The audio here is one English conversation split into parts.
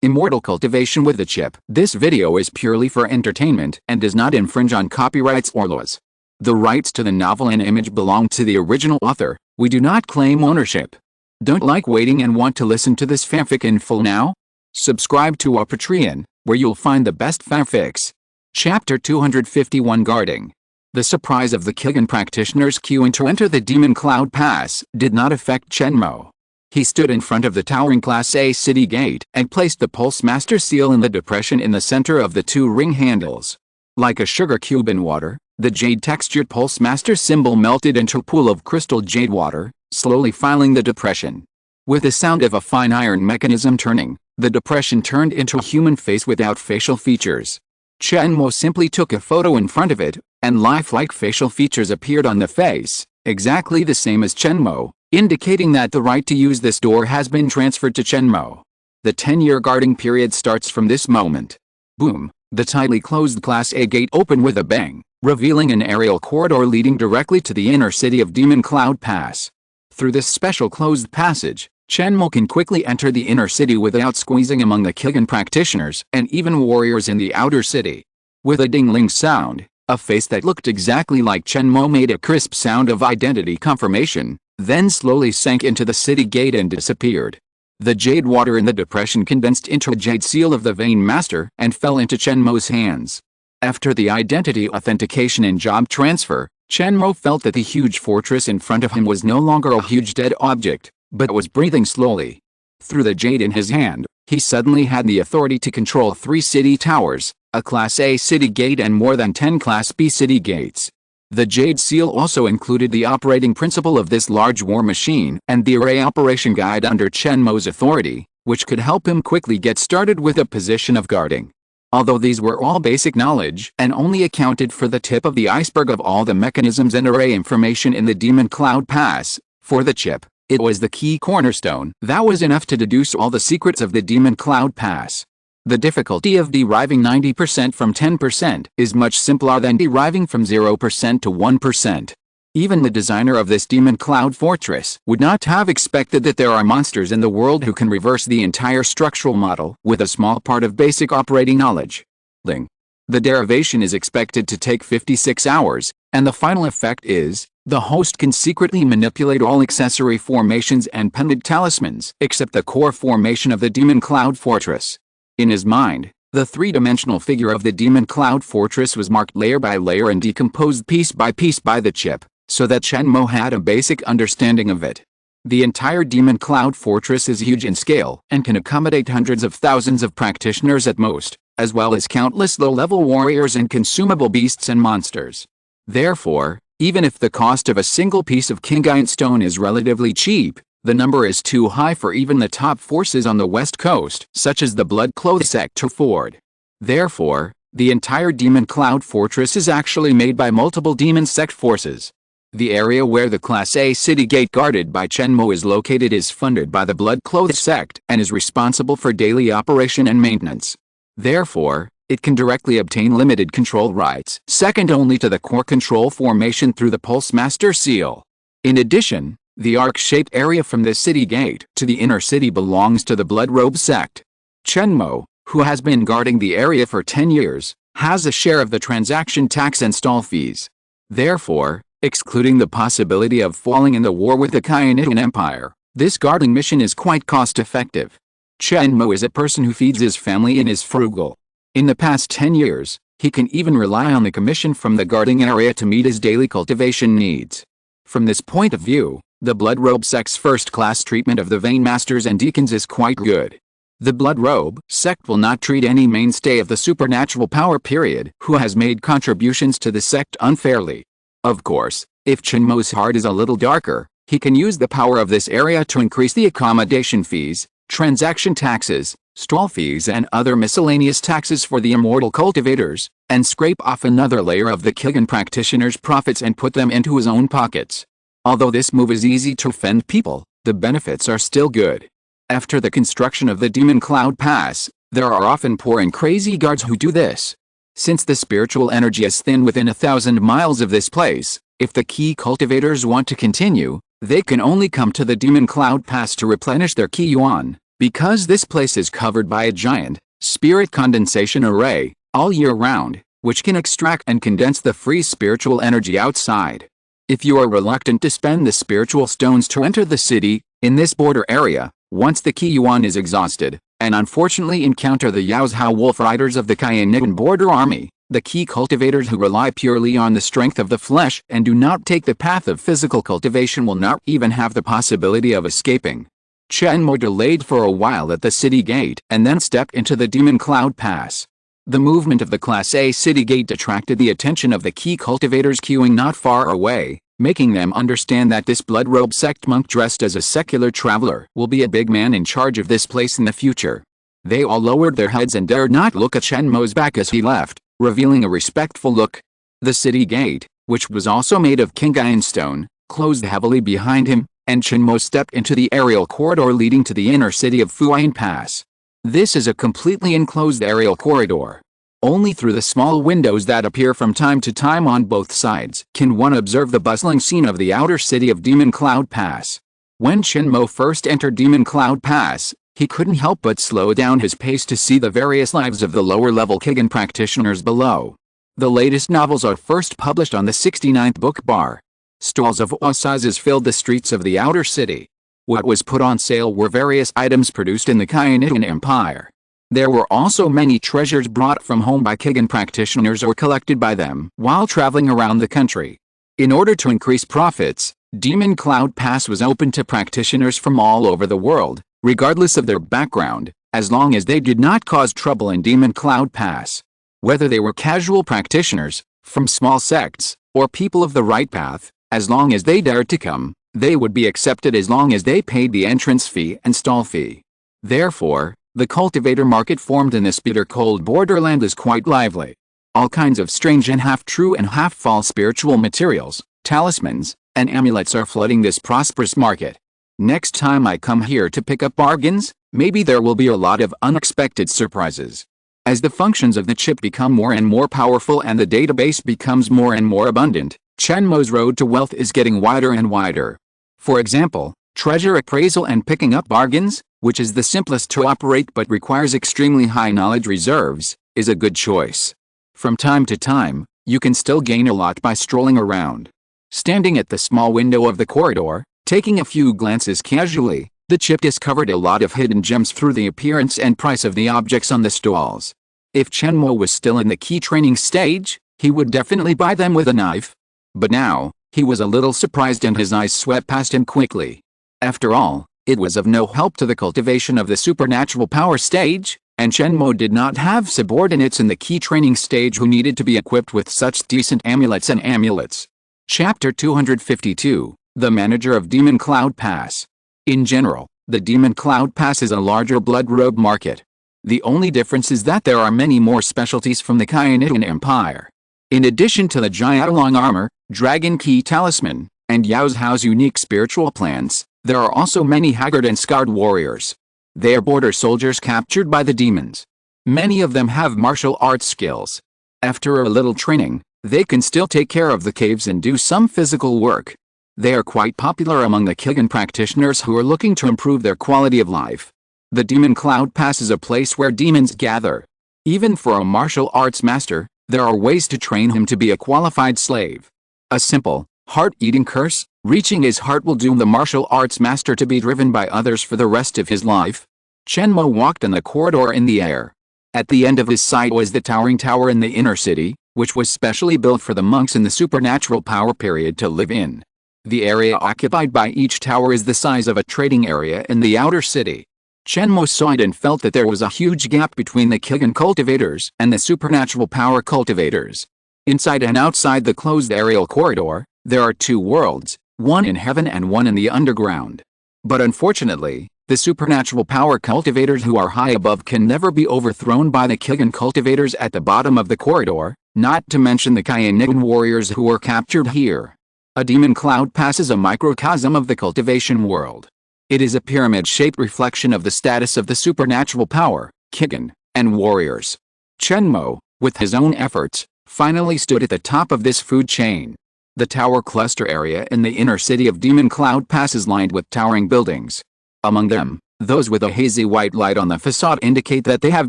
Immortal Cultivation with the chip. This video is purely for entertainment and does not infringe on copyrights or laws. The rights to the novel and image belong to the original author. We do not claim ownership. Don't like waiting and want to listen to this fanfic in full now? Subscribe to our Patreon, where you'll find the best fanfics. Chapter 251 Guarding. The surprise of the Qigong practitioners queuing to enter the Demon Cloud Pass did not affect Chen Mo. He stood in front of the towering Class A city gate and placed the Pulse Master seal in the depression in the center of the two ring handles. Like a sugar cube in water, the jade-textured Pulse Master symbol melted into a pool of crystal jade water, slowly filling the depression. With the sound of a fine iron mechanism turning, the depression turned into a human face without facial features. Chen Mo simply took a photo in front of it, and lifelike facial features appeared on the face, exactly the same as Chen Mo, indicating that the right to use this door has been transferred to Chen Mo. The 10-year guarding period starts from this moment. Boom! The tightly closed Class A gate opened with a bang, revealing an aerial corridor leading directly to the inner city of Demon Cloud Pass. Through this special closed passage, Chen Mo can quickly enter the inner city without squeezing among the Qigong practitioners and even warriors in the outer city. With a ding-ling sound, a face that looked exactly like Chen Mo made a crisp sound of identity confirmation, then slowly sank into the city gate and disappeared. The jade water in the depression condensed into a jade seal of the Vein Master and fell into Chen Mo's hands. After the identity authentication and job transfer, Chen Mo felt that the huge fortress in front of him was no longer a huge dead object, but was breathing slowly. Through the jade in his hand, he suddenly had the authority to control 3 city towers, a Class A city gate and more than 10 Class B city gates. The Jade Seal also included the operating principle of this large war machine and the array operation guide under Chen Mo's authority, which could help him quickly get started with a position of guarding. Although these were all basic knowledge and only accounted for the tip of the iceberg of all the mechanisms and array information in the Demon Cloud Pass, for the chip, it was the key cornerstone that was enough to deduce all the secrets of the Demon Cloud Pass. The difficulty of deriving 90% from 10% is much simpler than deriving from 0% to 1%. Even the designer of this Demon Cloud Fortress would not have expected that there are monsters in the world who can reverse the entire structural model with a small part of basic operating knowledge. The derivation is expected to take 56 hours, and the final effect is, the host can secretly manipulate all accessory formations and pendant talismans except the core formation of the Demon Cloud Fortress. In his mind, the three-dimensional figure of the Demon Cloud Fortress was marked layer by layer and decomposed piece by piece by the chip, so that Chen Mo had a basic understanding of it. The entire Demon Cloud Fortress is huge in scale and can accommodate hundreds of thousands of practitioners at most, as well as countless low-level warriors and consumable beasts and monsters. Therefore, even if the cost of a single piece of Qingyi stone is relatively cheap, the number is too high for even the top forces on the west coast, such as the Blood-Clothed sect to afford. Therefore, the entire Demon Cloud Fortress is actually made by multiple demon sect forces. The area where the Class A city gate guarded by Chen Mo is located is funded by the Blood-Clothed sect and is responsible for daily operation and maintenance. Therefore, it can directly obtain limited control rights, second only to the core control formation through the Pulse Master seal. In addition, the arc-shaped area from the city gate to the inner city belongs to the Blood Robe sect. Chen Mo, who has been guarding the area for 10 years, has a share of the transaction tax and stall fees. Therefore, excluding the possibility of falling in the war with the Qianitan Empire, this guarding mission is quite cost-effective. Chen Mo is a person who feeds his family and is frugal. In the past 10 years, he can even rely on the commission from the guarding area to meet his daily cultivation needs. From this point of view, the Blood Robe sect's first-class treatment of the Vein Masters and Deacons is quite good. The Blood Robe sect will not treat any mainstay of the supernatural power period who has made contributions to the sect unfairly. Of course, if Chen Mo's heart is a little darker, he can use the power of this area to increase the accommodation fees, transaction taxes, stall fees and other miscellaneous taxes for the Immortal Cultivators, and scrape off another layer of the Qigong practitioners' profits and put them into his own pockets. Although this move is easy to offend people, the benefits are still good. After the construction of the Demon Cloud Pass, there are often poor and crazy guards who do this. Since the spiritual energy is thin within 1,000 miles of this place, if the key cultivators want to continue, they can only come to the Demon Cloud Pass to replenish their Qi Yuan. Because this place is covered by a giant, spirit condensation array, all year round, which can extract and condense the free spiritual energy outside. If you are reluctant to spend the spiritual stones to enter the city, in this border area, once the Qi Yuan is exhausted, and unfortunately encounter the Yaozhao wolf riders of the Kainigan border army, the Qi cultivators who rely purely on the strength of the flesh and do not take the path of physical cultivation will not even have the possibility of escaping. Chen Mo delayed for a while at the city gate and then stepped into the Demon Cloud Pass. The movement of the Class A city gate attracted the attention of the Qi cultivators queuing not far away, making them understand that this blood-robed sect monk dressed as a secular traveler will be a big man in charge of this place in the future. They all lowered their heads and dared not look at Chen Mo's back as he left, revealing a respectful look. The city gate, which was also made of Qingyi stone, closed heavily behind him, and Chen Mo stepped into the aerial corridor leading to the inner city of Fuyin Pass. This is a completely enclosed aerial corridor. Only through the small windows that appear from time to time on both sides can one observe the bustling scene of the outer city of Demon Cloud Pass. When Chen Mo first entered Demon Cloud Pass, he couldn't help but slow down his pace to see the various lives of the lower-level Kigan practitioners below. The latest novels are first published on the 69th book bar. Stalls of all sizes filled the streets of the outer city. What was put on sale were various items produced in the Kainigan Empire. There were also many treasures brought from home by Kigan practitioners or collected by them while traveling around the country. In order to increase profits, Demon Cloud Pass was open to practitioners from all over the world, regardless of their background, as long as they did not cause trouble in Demon Cloud Pass. Whether they were casual practitioners, from small sects, or people of the right path, as long as they dared to come, they would be accepted as long as they paid the entrance fee and stall fee. Therefore, the cultivator market formed in this bitter-cold borderland is quite lively. All kinds of strange and half-true and half-false spiritual materials, talismans, and amulets are flooding this prosperous market. Next time I come here to pick up bargains, maybe there will be a lot of unexpected surprises. As the functions of the chip become more and more powerful and the database becomes more and more abundant, Chen Mo's road to wealth is getting wider and wider. For example, treasure appraisal and picking up bargains, which is the simplest to operate but requires extremely high knowledge reserves, is a good choice. From time to time, you can still gain a lot by strolling around. Standing at the small window of the corridor, taking a few glances casually, the chip discovered a lot of hidden gems through the appearance and price of the objects on the stalls. If Chen Mo was still in the key training stage, he would definitely buy them with a knife. But now, he was a little surprised and his eyes swept past him quickly. After all, it was of no help to the cultivation of the supernatural power stage, and Chen Mo did not have subordinates in the key training stage who needed to be equipped with such decent amulets and amulets. Chapter 252, The Manager of Demon Cloud Pass. In general, the Demon Cloud Pass is a larger blood-robe market. The only difference is that there are many more specialties from the Kainigan Empire. In addition to the Jiaolong armor, Dragon Key Talisman, and Yaozhao's unique spiritual plants, there are also many haggard and scarred warriors. They are border soldiers captured by the demons. Many of them have martial arts skills. After a little training, they can still take care of the caves and do some physical work. They are quite popular among the Kigan practitioners who are looking to improve their quality of life. The Demon Cloud Pass is a place where demons gather. Even for a martial arts master, there are ways to train him to be a qualified slave. A simple, heart-eating curse, reaching his heart will doom the martial arts master to be driven by others for the rest of his life. Chen Mo walked in the corridor in the air. At the end of his sight was the towering tower in the inner city, which was specially built for the monks in the supernatural power period to live in. The area occupied by each tower is the size of a trading area in the outer city. Chen Mo saw it and felt that there was a huge gap between the Kigan cultivators and the supernatural power cultivators. Inside and outside the closed aerial corridor, there are two worlds, one in heaven and one in the underground. But unfortunately, the supernatural power cultivators who are high above can never be overthrown by the Kigan cultivators at the bottom of the corridor, not to mention the Kainigan warriors who were captured here. A Demon Cloud Pass is a microcosm of the cultivation world. It is a pyramid-shaped reflection of the status of the supernatural power, Kigan, and warriors. Chen Mo, with his own efforts, finally stood at the top of this food chain. The tower cluster area in the inner city of Demon Cloud Pass is lined with towering buildings. Among them, Those with a hazy white light on the facade indicate that they have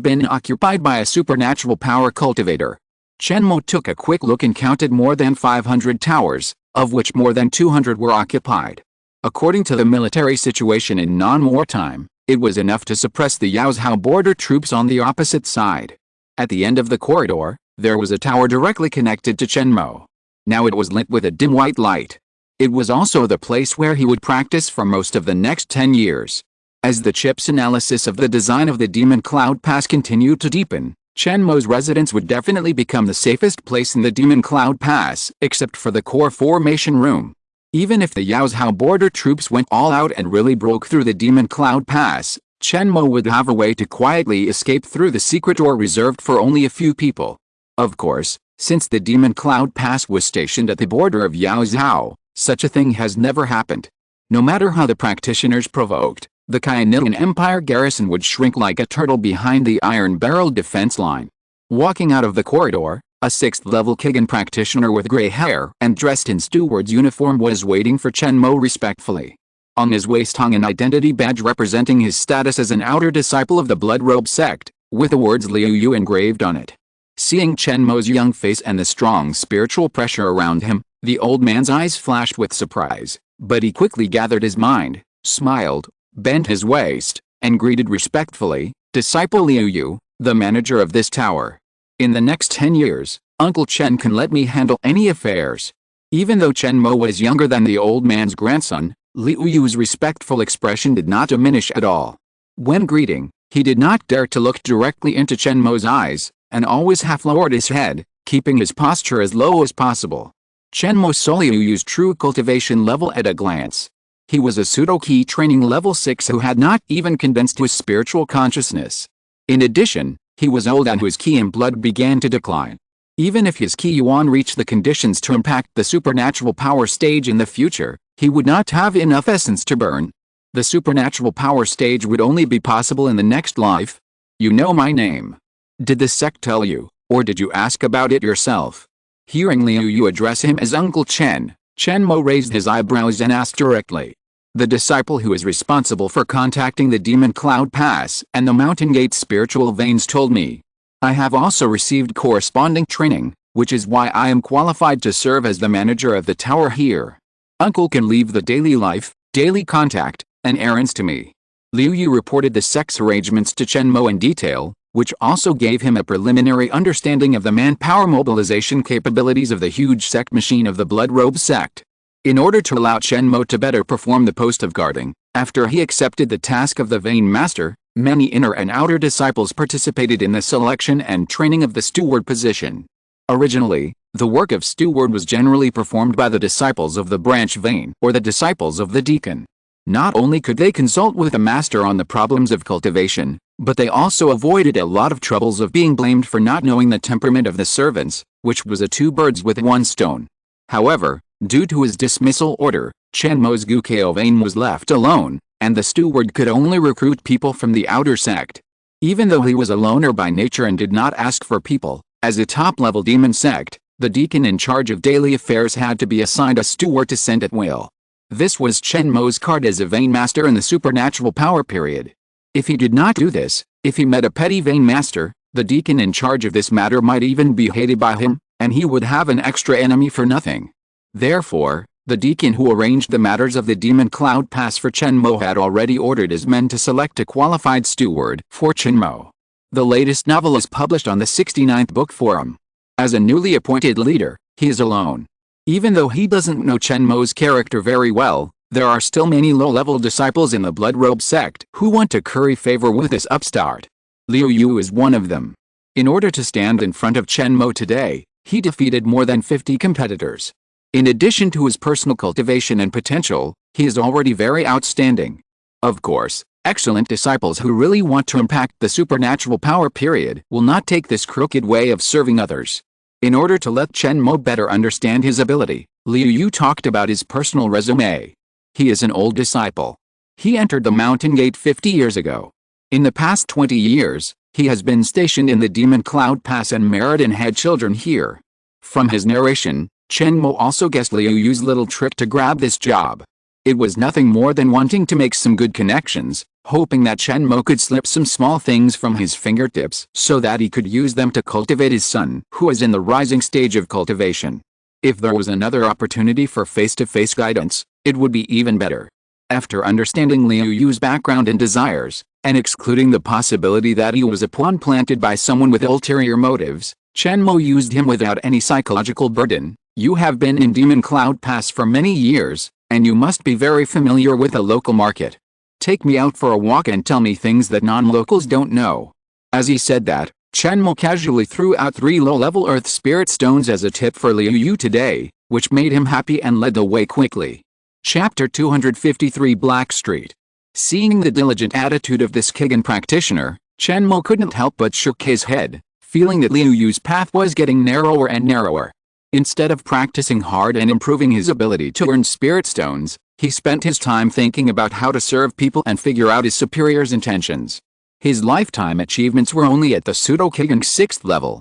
been occupied by a supernatural power cultivator. Chen Mo took a quick look and counted more than 500 towers, of which more than 200 were occupied. According to the military situation in non-wartime, it was enough to suppress the Yaozhou border troops on the opposite side. At the end of the corridor, there was a tower directly connected to Chen Mo. Now it was lit with a dim white light. It was also the place where he would practice for most of the next 10 years. As the chip's analysis of the design of the Demon Cloud Pass continued to deepen, Chen Mo's residence would definitely become the safest place in the Demon Cloud Pass, except for the core formation room. Even if the Yaozhou border troops went all out and really broke through the Demon Cloud Pass, Chen Mo would have a way to quietly escape through the secret door reserved for only a few people. Of course, since the Demon Cloud Pass was stationed at the border of Yaozhou, such a thing has never happened. No matter how the practitioners provoked, the Kainian Empire garrison would shrink like a turtle behind the iron-barreled defense line. Walking out of the corridor, a 6th-level Kigan practitioner with gray hair and dressed in steward's uniform was waiting for Chen Mo respectfully. On his waist hung an identity badge representing his status as an outer disciple of the Blood Robe sect, with the words Liu Yu engraved on it. Seeing Chen Mo's young face and the strong spiritual pressure around him, the old man's eyes flashed with surprise, but he quickly gathered his mind, smiled, bent his waist, and greeted respectfully, "Disciple Liu Yu, the manager of this tower. In the next 10 years, Uncle Chen can let me handle any affairs." Even though Chen Mo was younger than the old man's grandson, Liu Yu's respectful expression did not diminish at all. When greeting, he did not dare to look directly into Chen Mo's eyes, and always half-lowered his head, keeping his posture as low as possible. Chen Mo saw Liu Yu's true cultivation level at a glance. He was a pseudo-Qi training level 6 who had not even condensed his spiritual consciousness. In addition, he was old and his Qi and blood began to decline. Even if his Qi Yuan reached the conditions to impact the supernatural power stage in the future, he would not have enough essence to burn. The supernatural power stage would only be possible in the next life. "You know my name. Did the sect tell you, or did you ask about it yourself?" Hearing Liu Yu address him as Uncle Chen, Chen Mo raised his eyebrows and asked directly. "The disciple who is responsible for contacting the Demon Cloud Pass and the Mountain Gate spiritual veins told me. I have also received corresponding training, which is why I am qualified to serve as the manager of the tower here. Uncle can leave the daily life, daily contact, and errands to me." Liu Yu reported the sect's arrangements to Chen Mo in detail, which also gave him a preliminary understanding of the manpower mobilization capabilities of the huge sect machine of the Blood Robe sect. In order to allow Chen Mo to better perform the post of guarding, after he accepted the task of the Vein Master, many inner and outer disciples participated in the selection and training of the steward position. Originally, the work of steward was generally performed by the disciples of the branch vein or the disciples of the deacon. Not only could they consult with the master on the problems of cultivation, but they also avoided a lot of troubles of being blamed for not knowing the temperament of the servants, which was a two birds with one stone. However, due to his dismissal order, Chen Mo's Gukeo vein was left alone, and the steward could only recruit people from the outer sect. Even though he was a loner by nature and did not ask for people, as a top-level demon sect, the deacon in charge of daily affairs had to be assigned a steward to send at will. This was Chen Mo's card as a vein master in the supernatural power period. If he did not do this, if he met a petty vein master, the deacon in charge of this matter might even be hated by him, and he would have an extra enemy for nothing. Therefore, the deacon who arranged the matters of the Demon Cloud Pass for Chen Mo had already ordered his men to select a qualified steward for Chen Mo. The latest novel is published on the 69th Book Forum. As a newly appointed leader, he is alone. Even though he doesn't know Chen Mo's character very well, there are still many low-level disciples in the Blood Robe sect who want to curry favor with this upstart. Liu Yu is one of them. In order to stand in front of Chen Mo today, he defeated more than 50 competitors. In addition to his personal cultivation and potential, he is already very outstanding. Of course, excellent disciples who really want to impact the supernatural power period will not take this crooked way of serving others. In order to let Chen Mo better understand his ability, Liu Yu talked about his personal resume. He is an old disciple. He entered the Mountain Gate 50 years ago. In the past 20 years, he has been stationed in the Demon Cloud Pass and married and had children here. From his narration, Chen Mo also guessed Liu Yu's little trick to grab this job. It was nothing more than wanting to make some good connections, hoping that Chen Mo could slip some small things from his fingertips so that he could use them to cultivate his son, who was in the rising stage of cultivation. If there was another opportunity for face-to-face guidance, it would be even better. After understanding Liu Yu's background and desires, and excluding the possibility that he was a pawn planted by someone with ulterior motives, Chen Mo used him without any psychological burden. You have been in Demon Cloud Pass for many years, and you must be very familiar with the local market. Take me out for a walk and tell me things that non-locals don't know. As he said that, Chen Mo casually threw out 3 low-level Earth Spirit Stones as a tip for Liu Yu today, which made him happy and led the way quickly. Chapter 253 Black Street. Seeing the diligent attitude of this Kigen practitioner, Chen Mo couldn't help but shook his head, feeling that Liu Yu's path was getting narrower and narrower. Instead of practicing hard and improving his ability to earn Spirit Stones, he spent his time thinking about how to serve people and figure out his superior's intentions. His lifetime achievements were only at the Pseudo-Kigen 6th level.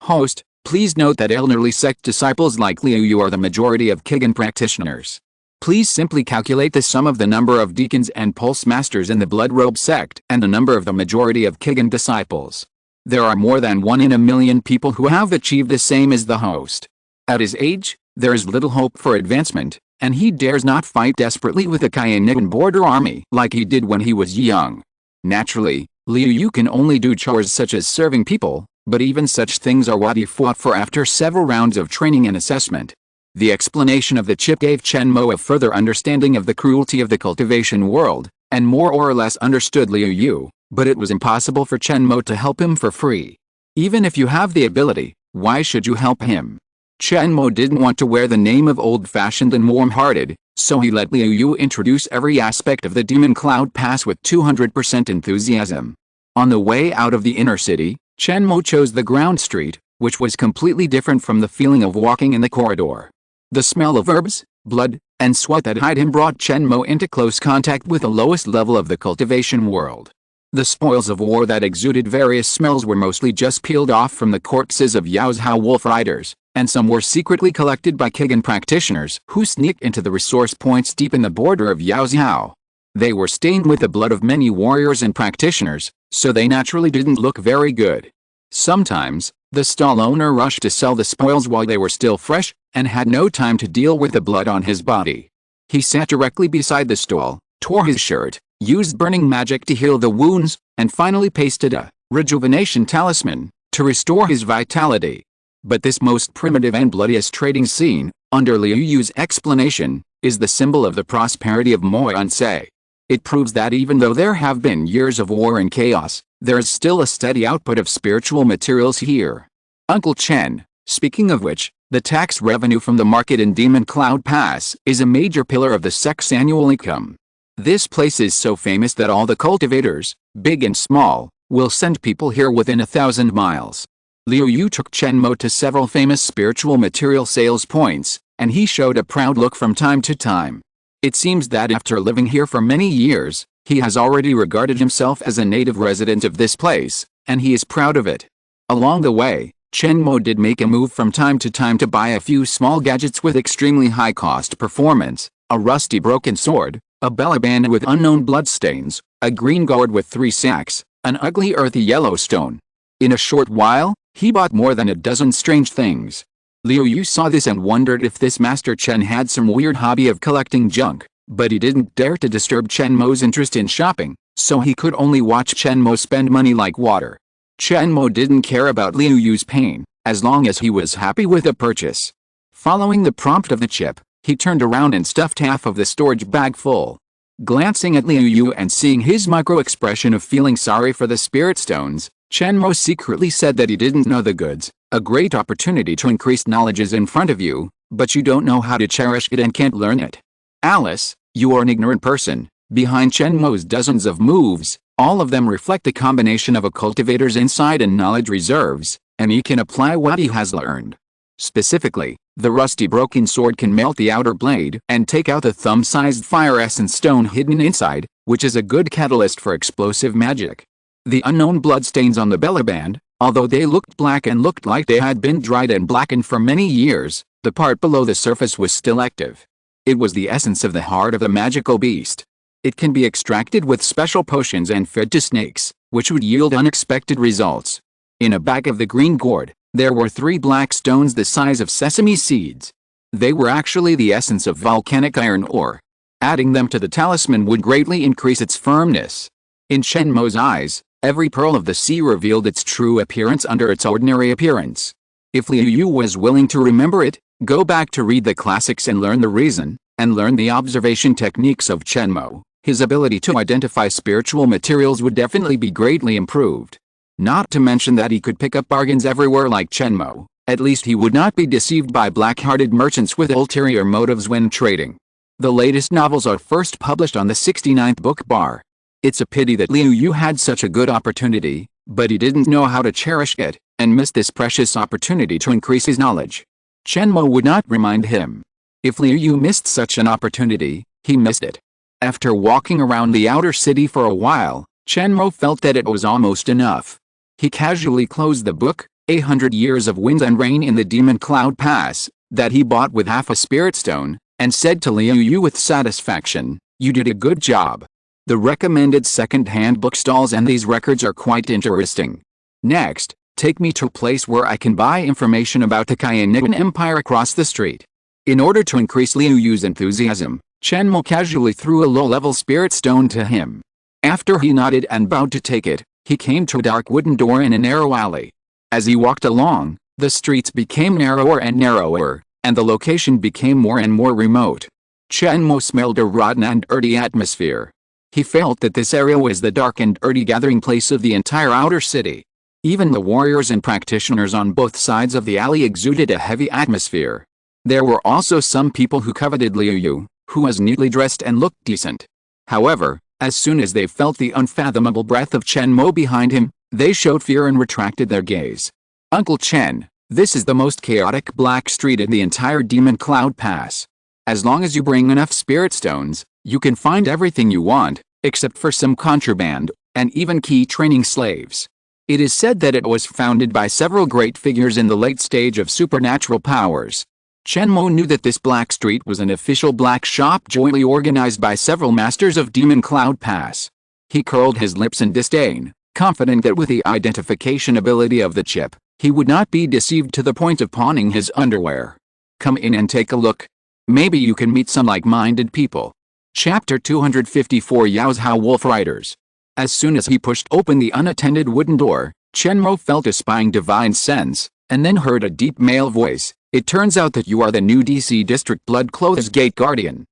Host, please note that elderly sect disciples like Liu Yu are the majority of Kigen practitioners. Please simply calculate the sum of the number of deacons and pulse masters in the Blood Robe sect and the number of the majority of Kigen disciples. There are more than 1 in a million people who have achieved the same as the host. At his age, there is little hope for advancement, and he dares not fight desperately with the Kainigan border army like he did when he was young. Naturally, Liu Yu can only do chores such as serving people, but even such things are what he fought for after several rounds of training and assessment. The explanation of the chip gave Chen Mo a further understanding of the cruelty of the cultivation world, and more or less understood Liu Yu, but it was impossible for Chen Mo to help him for free. Even if you have the ability, why should you help him? Chen Mo didn't want to wear the name of old-fashioned and warm-hearted, so he let Liu Yu introduce every aspect of the Demon Cloud Pass with 200% enthusiasm. On the way out of the inner city, Chen Mo chose the ground street, which was completely different from the feeling of walking in the corridor. The smell of herbs, blood, and sweat that eyed him brought Chen Mo into close contact with the lowest level of the cultivation world. The spoils of war that exuded various smells were mostly just peeled off from the corpses of Yaozhao wolf riders, and some were secretly collected by Kigen practitioners who sneaked into the resource points deep in the border of Yaozhao. They were stained with the blood of many warriors and practitioners, so they naturally didn't look very good. Sometimes, the stall owner rushed to sell the spoils while they were still fresh, and had no time to deal with the blood on his body. He sat directly beside the stall, tore his shirt, used burning magic to heal the wounds, and finally pasted a rejuvenation talisman to restore his vitality. But this most primitive and bloodiest trading scene, under Liu Yu's explanation, is the symbol of the prosperity of Moyansei. It proves that even though there have been years of war and chaos, there is still a steady output of spiritual materials here. Uncle Chen, speaking of which, the tax revenue from the market in Demon Cloud Pass is a major pillar of the sect's annual income. This place is so famous that all the cultivators, big and small, will send people here within 1,000 miles. Liu Yu took Chen Mo to several famous spiritual material sales points, and he showed a proud look from time to time. It seems that after living here for many years, he has already regarded himself as a native resident of this place, and he is proud of it. Along the way, Chen Mo did make a move from time to time to buy a few small gadgets with extremely high cost performance, a rusty broken sword, a bellyband with unknown bloodstains, a green gourd with 3 sacks, an ugly earthy yellow stone. In a short while, he bought more than a dozen strange things. Liu Yu saw this and wondered if this Master Chen had some weird hobby of collecting junk, but he didn't dare to disturb Chen Mo's interest in shopping, so he could only watch Chen Mo spend money like water. Chen Mo didn't care about Liu Yu's pain, as long as he was happy with the purchase. Following the prompt of the chip, he turned around and stuffed half of the storage bag full. Glancing at Liu Yu and seeing his micro-expression of feeling sorry for the spirit stones, Chen Mo secretly said that he didn't know the goods. A great opportunity to increase knowledge is in front of you, but you don't know how to cherish it and can't learn it. Alice, you are an ignorant person. Behind Chen Mo's dozens of moves, all of them reflect a combination of a cultivator's insight and knowledge reserves, and he can apply what he has learned. Specifically, the rusty broken sword can melt the outer blade and take out the thumb-sized fire essence stone hidden inside, which is a good catalyst for explosive magic. The unknown bloodstains on the bellyband, although they looked black and looked like they had been dried and blackened for many years, the part below the surface was still active. It was the essence of the heart of the magical beast. It can be extracted with special potions and fed to snakes, which would yield unexpected results. In a bag of the green gourd, there were 3 black stones the size of sesame seeds. They were actually the essence of volcanic iron ore. Adding them to the talisman would greatly increase its firmness. In Chen Mo's eyes, every pearl of the sea revealed its true appearance under its ordinary appearance. If Liu Yu was willing to remember it, go back to read the classics and learn the reason, and learn the observation techniques of Chen Mo, his ability to identify spiritual materials would definitely be greatly improved. Not to mention that he could pick up bargains everywhere like Chen Mo. At least he would not be deceived by black-hearted merchants with ulterior motives when trading. The latest novels are first published on the 69th book bar. It's a pity that Liu Yu had such a good opportunity, but he didn't know how to cherish it, and missed this precious opportunity to increase his knowledge. Chen Mo would not remind him. If Liu Yu missed such an opportunity, he missed it. After walking around the outer city for a while, Chen Mo felt that it was almost enough. He casually closed the book, 800 Years of Wind and Rain in the Demon Cloud Pass, that he bought with half a spirit stone, and said to Liu Yu with satisfaction, "You did a good job." The recommended second-hand bookstalls and these records are quite interesting. Next, take me to a place where I can buy information about the Kainitan Empire across the street. In order to increase Liu Yu's enthusiasm, Chen Mo casually threw a low-level spirit stone to him. After he nodded and bowed to take it, he came to a dark wooden door in a narrow alley. As he walked along, the streets became narrower and narrower, and the location became more and more remote. Chen Mo smelled a rotten and dirty atmosphere. He felt that this area was the dark and dirty gathering place of the entire outer city. Even the warriors and practitioners on both sides of the alley exuded a heavy atmosphere. There were also some people who coveted Liu Yu, who was neatly dressed and looked decent. However, as soon as they felt the unfathomable breath of Chen Mo behind him, they showed fear and retracted their gaze. "Uncle Chen, this is the most chaotic black street in the entire Demon Cloud Pass. As long as you bring enough spirit stones, you can find everything you want, except for some contraband, and even key training slaves. It is said that it was founded by several great figures in the late stage of supernatural powers." Chen Mo knew that this black street was an official black shop jointly organized by several masters of Demon Cloud Pass. He curled his lips in disdain, confident that with the identification ability of the chip, he would not be deceived to the point of pawning his underwear. "Come in and take a look. Maybe you can meet some like-minded people." Chapter 254 Yao's How Wolf Riders. As soon as he pushed open the unattended wooden door, Chen Mo felt a spying divine sense, and then heard a deep male voice. "It turns out that you are the new DC District Bloodclothes Gate Guardian."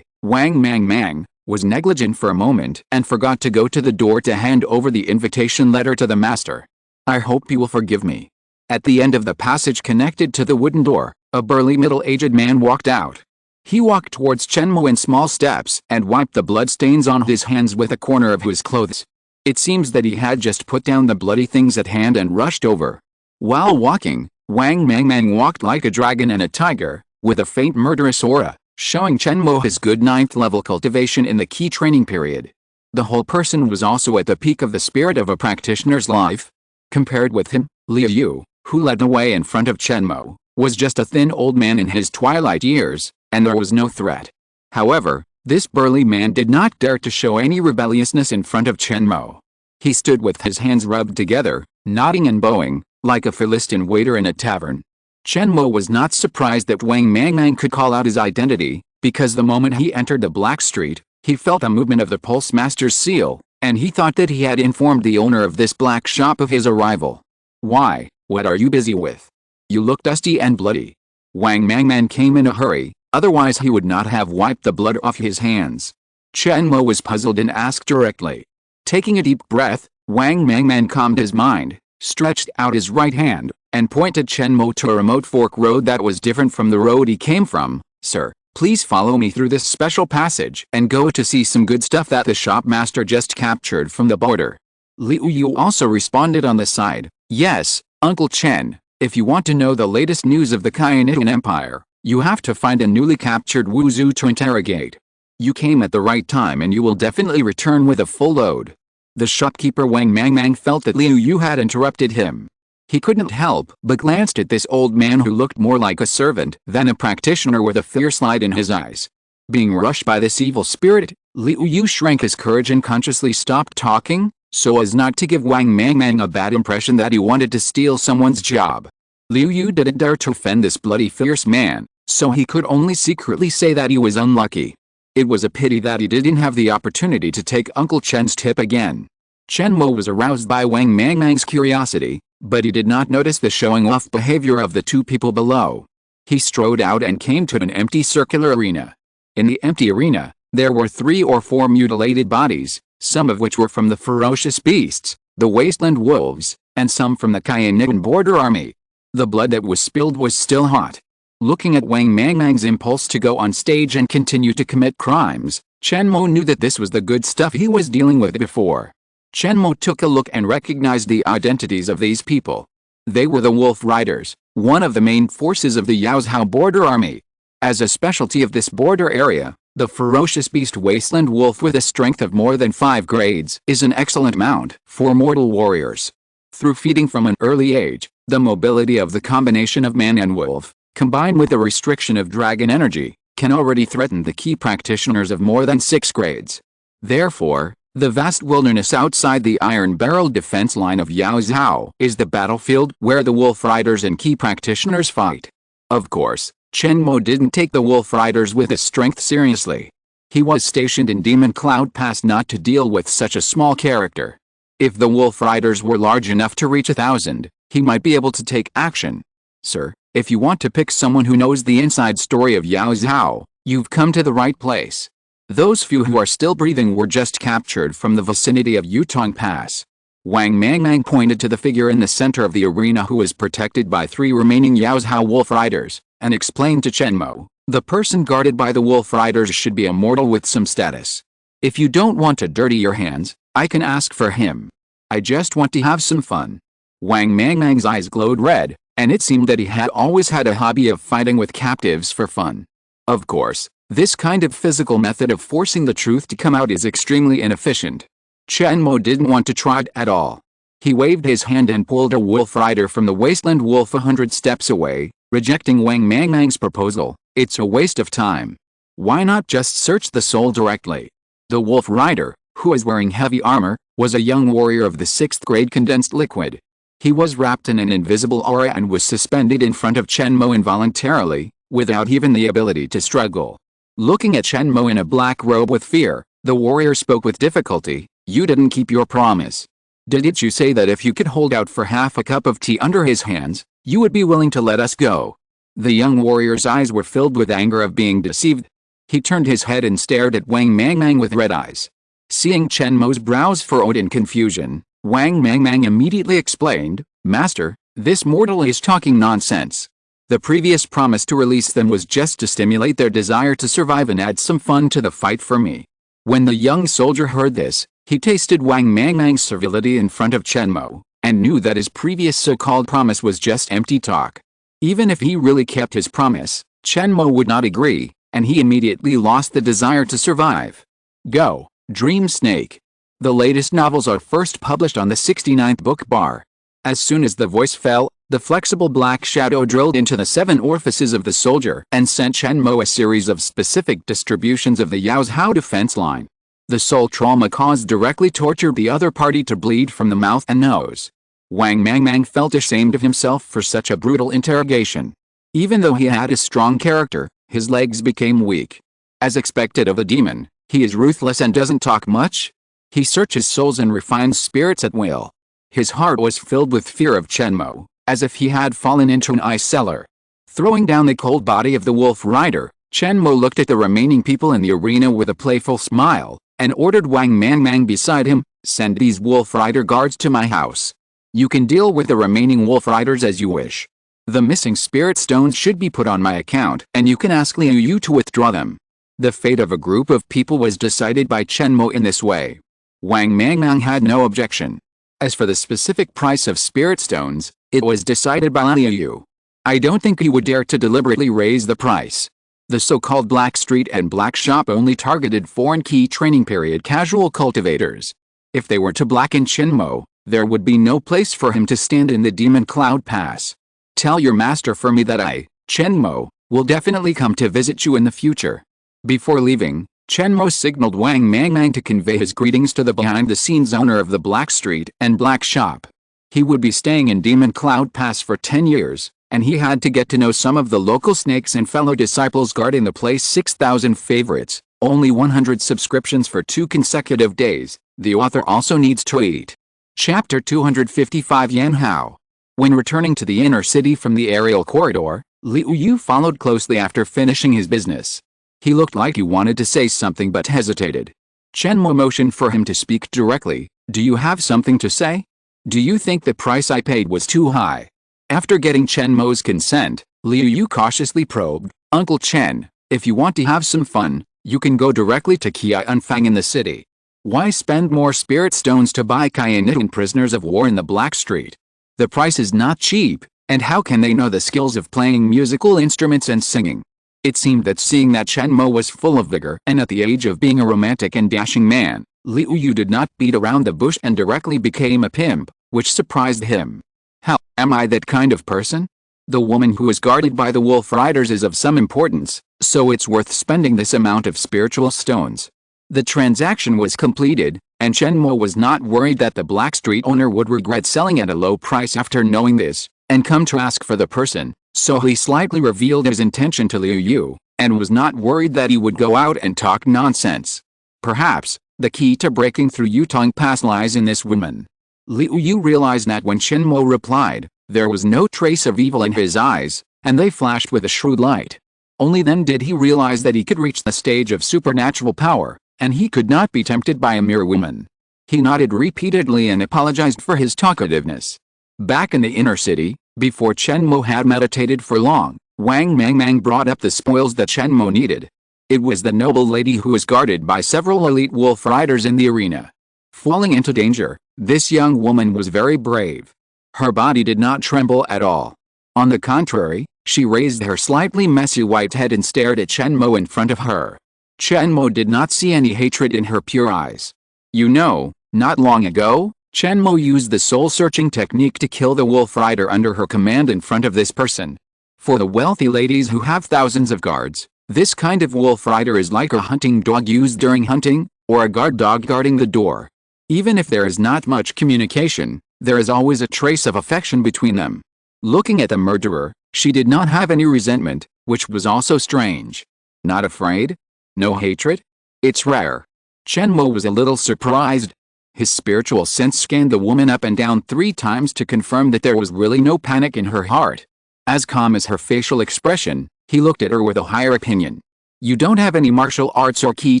Wang Mang, was negligent for a moment and forgot to go to the door to hand over the invitation letter to the master. "I hope you will forgive me." At the end of the passage connected to the wooden door, a burly middle-aged man walked out. He walked towards Chen Mo in small steps and wiped the bloodstains on his hands with a corner of his clothes. It seems that he had just put down the bloody things at hand and rushed over. While walking, Wang Mang walked like a dragon and a tiger, with a faint murderous aura, showing Chen Mo his good 9th level cultivation in the key training period. The whole person was also at the peak of the spirit of a practitioner's life. Compared with him, Liu Yu, who led the way in front of Chen Mo, was just a thin old man in his twilight years, and there was no threat. However, this burly man did not dare to show any rebelliousness in front of Chen Mo. He stood with his hands rubbed together, nodding and bowing, like a Philistine waiter in a tavern. Chen Mo was not surprised that Wang Mang could call out his identity, because the moment he entered the Black Street, he felt a movement of the Pulse Master's seal, and he thought that he had informed the owner of this black shop of his arrival. "Why, what are you busy with? You look dusty and bloody." Wang Mang came in a hurry, otherwise he would not have wiped the blood off his hands. Chen Mo was puzzled and asked directly. Taking a deep breath, Wang Mang calmed his mind, stretched out his right hand, and pointed Chen Mo to a remote fork road that was different from the road he came from. "Sir, please follow me through this special passage and go to see some good stuff that the shopmaster just captured from the border." Liu Yu also responded on the side. "Yes, Uncle Chen, if you want to know the latest news of the Kainitan Empire, you have to find a newly captured Wu Zhu to interrogate. You came at the right time and you will definitely return with a full load." The shopkeeper Wang Mang felt that Liu Yu had interrupted him. He couldn't help but glanced at this old man who looked more like a servant than a practitioner with a fierce light in his eyes. Being rushed by this evil spirit, Liu Yu shrank his courage and consciously stopped talking, so as not to give Wang Mangmang a bad impression that he wanted to steal someone's job. Liu Yu didn't dare to offend this bloody fierce man, so he could only secretly say that he was unlucky. It was a pity that he didn't have the opportunity to take Uncle Chen's tip again. Chen Mo was aroused by Wang Mangmang's curiosity, but he did not notice the showing-off behavior of the two people below. He strode out and came to an empty circular arena. In the empty arena, there were 3 or 4 mutilated bodies, some of which were from the ferocious beasts, the wasteland wolves, and some from the Kainian border army. The blood that was spilled was still hot. Looking at Wang Mangmang's impulse to go on stage and continue to commit crimes, Chen Mo knew that this was the good stuff he was dealing with before. Chen Mo took a look and recognized the identities of these people. They were the Wolf Riders, one of the main forces of the Yaozhou border army. As a specialty of this border area, the ferocious beast wasteland wolf with a strength of more than 5 grades is an excellent mount for mortal warriors. Through feeding from an early age, the mobility of the combination of man and wolf, combined with the restriction of dragon energy, can already threaten the key practitioners of more than 6 grades. Therefore, the vast wilderness outside the iron-barreled defense line of Yaozhou is the battlefield where the Wolf Riders and key practitioners fight. Of course, Chen Mo didn't take the Wolf Riders with his strength seriously. He was stationed in Demon Cloud Pass not to deal with such a small character. If the Wolf Riders were large enough to reach 1,000, he might be able to take action. Sir, if you want to pick someone who knows the inside story of Yaozhou, you've come to the right place. Those few who are still breathing were just captured from the vicinity of Yutong Pass. Wang Mangmang pointed to the figure in the center of the arena who was protected by 3 remaining Yaozhou Wolf Riders, and explained to Chen Mo, the person guarded by the Wolf Riders should be a mortal with some status. If you don't want to dirty your hands, I can ask for him. I just want to have some fun. Wang Mangmang's eyes glowed red, and it seemed that he had always had a hobby of fighting with captives for fun. Of course, this kind of physical method of forcing the truth to come out is extremely inefficient. Chen Mo didn't want to try it at all. He waved his hand and pulled a wolf rider from the wasteland wolf 100 steps away, rejecting Wang Mangmang's proposal. It's a waste of time. Why not just search the soul directly? The wolf rider, who was wearing heavy armor, was a young warrior of the 6th grade condensed liquid. He was wrapped in an invisible aura and was suspended in front of Chen Mo involuntarily, without even the ability to struggle. Looking at Chen Mo in a black robe with fear, the warrior spoke with difficulty. You didn't keep your promise. Didn't you say that if you could hold out for half a cup of tea under his hands, you would be willing to let us go? The young warrior's eyes were filled with anger of being deceived. He turned his head and stared at Wang Mangmang with red eyes. Seeing Chen Mo's brows furrowed in confusion, Wang Mangmang immediately explained, Master, this mortal is talking nonsense. The previous promise to release them was just to stimulate their desire to survive and add some fun to the fight for me. When the young soldier heard this, he tasted Wang Mangmang's servility in front of Chen Mo, and knew that his previous so-called promise was just empty talk. Even if he really kept his promise, Chen Mo would not agree, and he immediately lost the desire to survive. Go, Dream Snake. The latest novels are first published on the 69th book bar. As soon as the voice fell, the flexible black shadow drilled into the 7 orifices of the soldier and sent Chen Mo a series of specific distributions of the Yaozhou defense line. The soul trauma caused directly tortured the other party to bleed from the mouth and nose. Wang Mangmang felt ashamed of himself for such a brutal interrogation. Even though he had a strong character, his legs became weak. As expected of a demon, he is ruthless and doesn't talk much. He searches souls and refines spirits at will. His heart was filled with fear of Chen Mo, as if he had fallen into an ice cellar. Throwing down the cold body of the wolf rider, Chen Mo looked at the remaining people in the arena with a playful smile, and ordered Wang Mangmang beside him, send these wolf rider guards to my house. You can deal with the remaining wolf riders as you wish. The missing spirit stones should be put on my account, and you can ask Liu Yu to withdraw them. The fate of a group of people was decided by Chen Mo in this way. Wang Mangmang had no objection. As for the specific price of spirit stones, it was decided by Liu Yu. I don't think he would dare to deliberately raise the price. The so-called Black Street and Black Shop only targeted foreign key training period casual cultivators. If they were to blacken Chen Mo, there would be no place for him to stand in the Demon Cloud Pass. Tell your master for me that I, Chen Mo, will definitely come to visit you in the future. Before leaving, Chen Mo signaled Wang Mangmang to convey his greetings to the behind-the-scenes owner of the Black Street and Black Shop. He would be staying in Demon Cloud Pass for 10 years, and he had to get to know some of the local snakes and fellow disciples guarding the place. 6,000 favorites, only 100 subscriptions for 2 consecutive days. The author also needs to eat. Chapter 255 Yan Hao. When returning to the inner city from the aerial corridor, Liu Yu followed closely after finishing his business. He looked like he wanted to say something but hesitated. Chen Mo motioned for him to speak directly. Do you have something to say? Do you think the price I paid was too high? After getting Chen Mo's consent, Liu Yu cautiously probed, Uncle Chen, if you want to have some fun, you can go directly to Qianfang in the city. Why spend more spirit stones to buy Qianitan prisoners of war in the Black Street? The price is not cheap, and how can they know the skills of playing musical instruments and singing? It seemed that seeing that Chen Mo was full of vigor and at the age of being a romantic and dashing man, Liu Yu did not beat around the bush and directly became a pimp, which surprised him. How, am I that kind of person? The woman who is guarded by the wolf riders is of some importance, so it's worth spending this amount of spiritual stones. The transaction was completed, and Chen Mo was not worried that the Black Street owner would regret selling at a low price after knowing this, and come to ask for the person, so he slightly revealed his intention to Liu Yu, and was not worried that he would go out and talk nonsense. Perhaps, the key to breaking through Yutong Pass lies in this woman. Liu Yu realized that when Chen Mo replied, there was no trace of evil in his eyes, and they flashed with a shrewd light. Only then did he realize that he could reach the stage of supernatural power, and he could not be tempted by a mere woman. He nodded repeatedly and apologized for his talkativeness. Back in the inner city, before Chen Mo had meditated for long, Wang Mangmang brought up the spoils that Chen Mo needed. It was the noble lady who was guarded by several elite wolf riders in the arena. Falling into danger, this young woman was very brave. Her body did not tremble at all. On the contrary, she raised her slightly messy white head and stared at Chen Mo in front of her. Chen Mo did not see any hatred in her pure eyes. You know, not long ago, Chen Mo used the soul-searching technique to kill the wolf rider under her command in front of this person. For the wealthy ladies who have thousands of guards, this kind of wolf rider is like a hunting dog used during hunting, or a guard dog guarding the door. Even if there is not much communication, there is always a trace of affection between them. Looking at the murderer, she did not have any resentment, which was also strange. Not afraid? No hatred? It's rare. Chen Mo was a little surprised. His spiritual sense scanned the woman up and down 3 times to confirm that there was really no panic in her heart. As calm as her facial expression, he looked at her with a higher opinion. You don't have any martial arts or key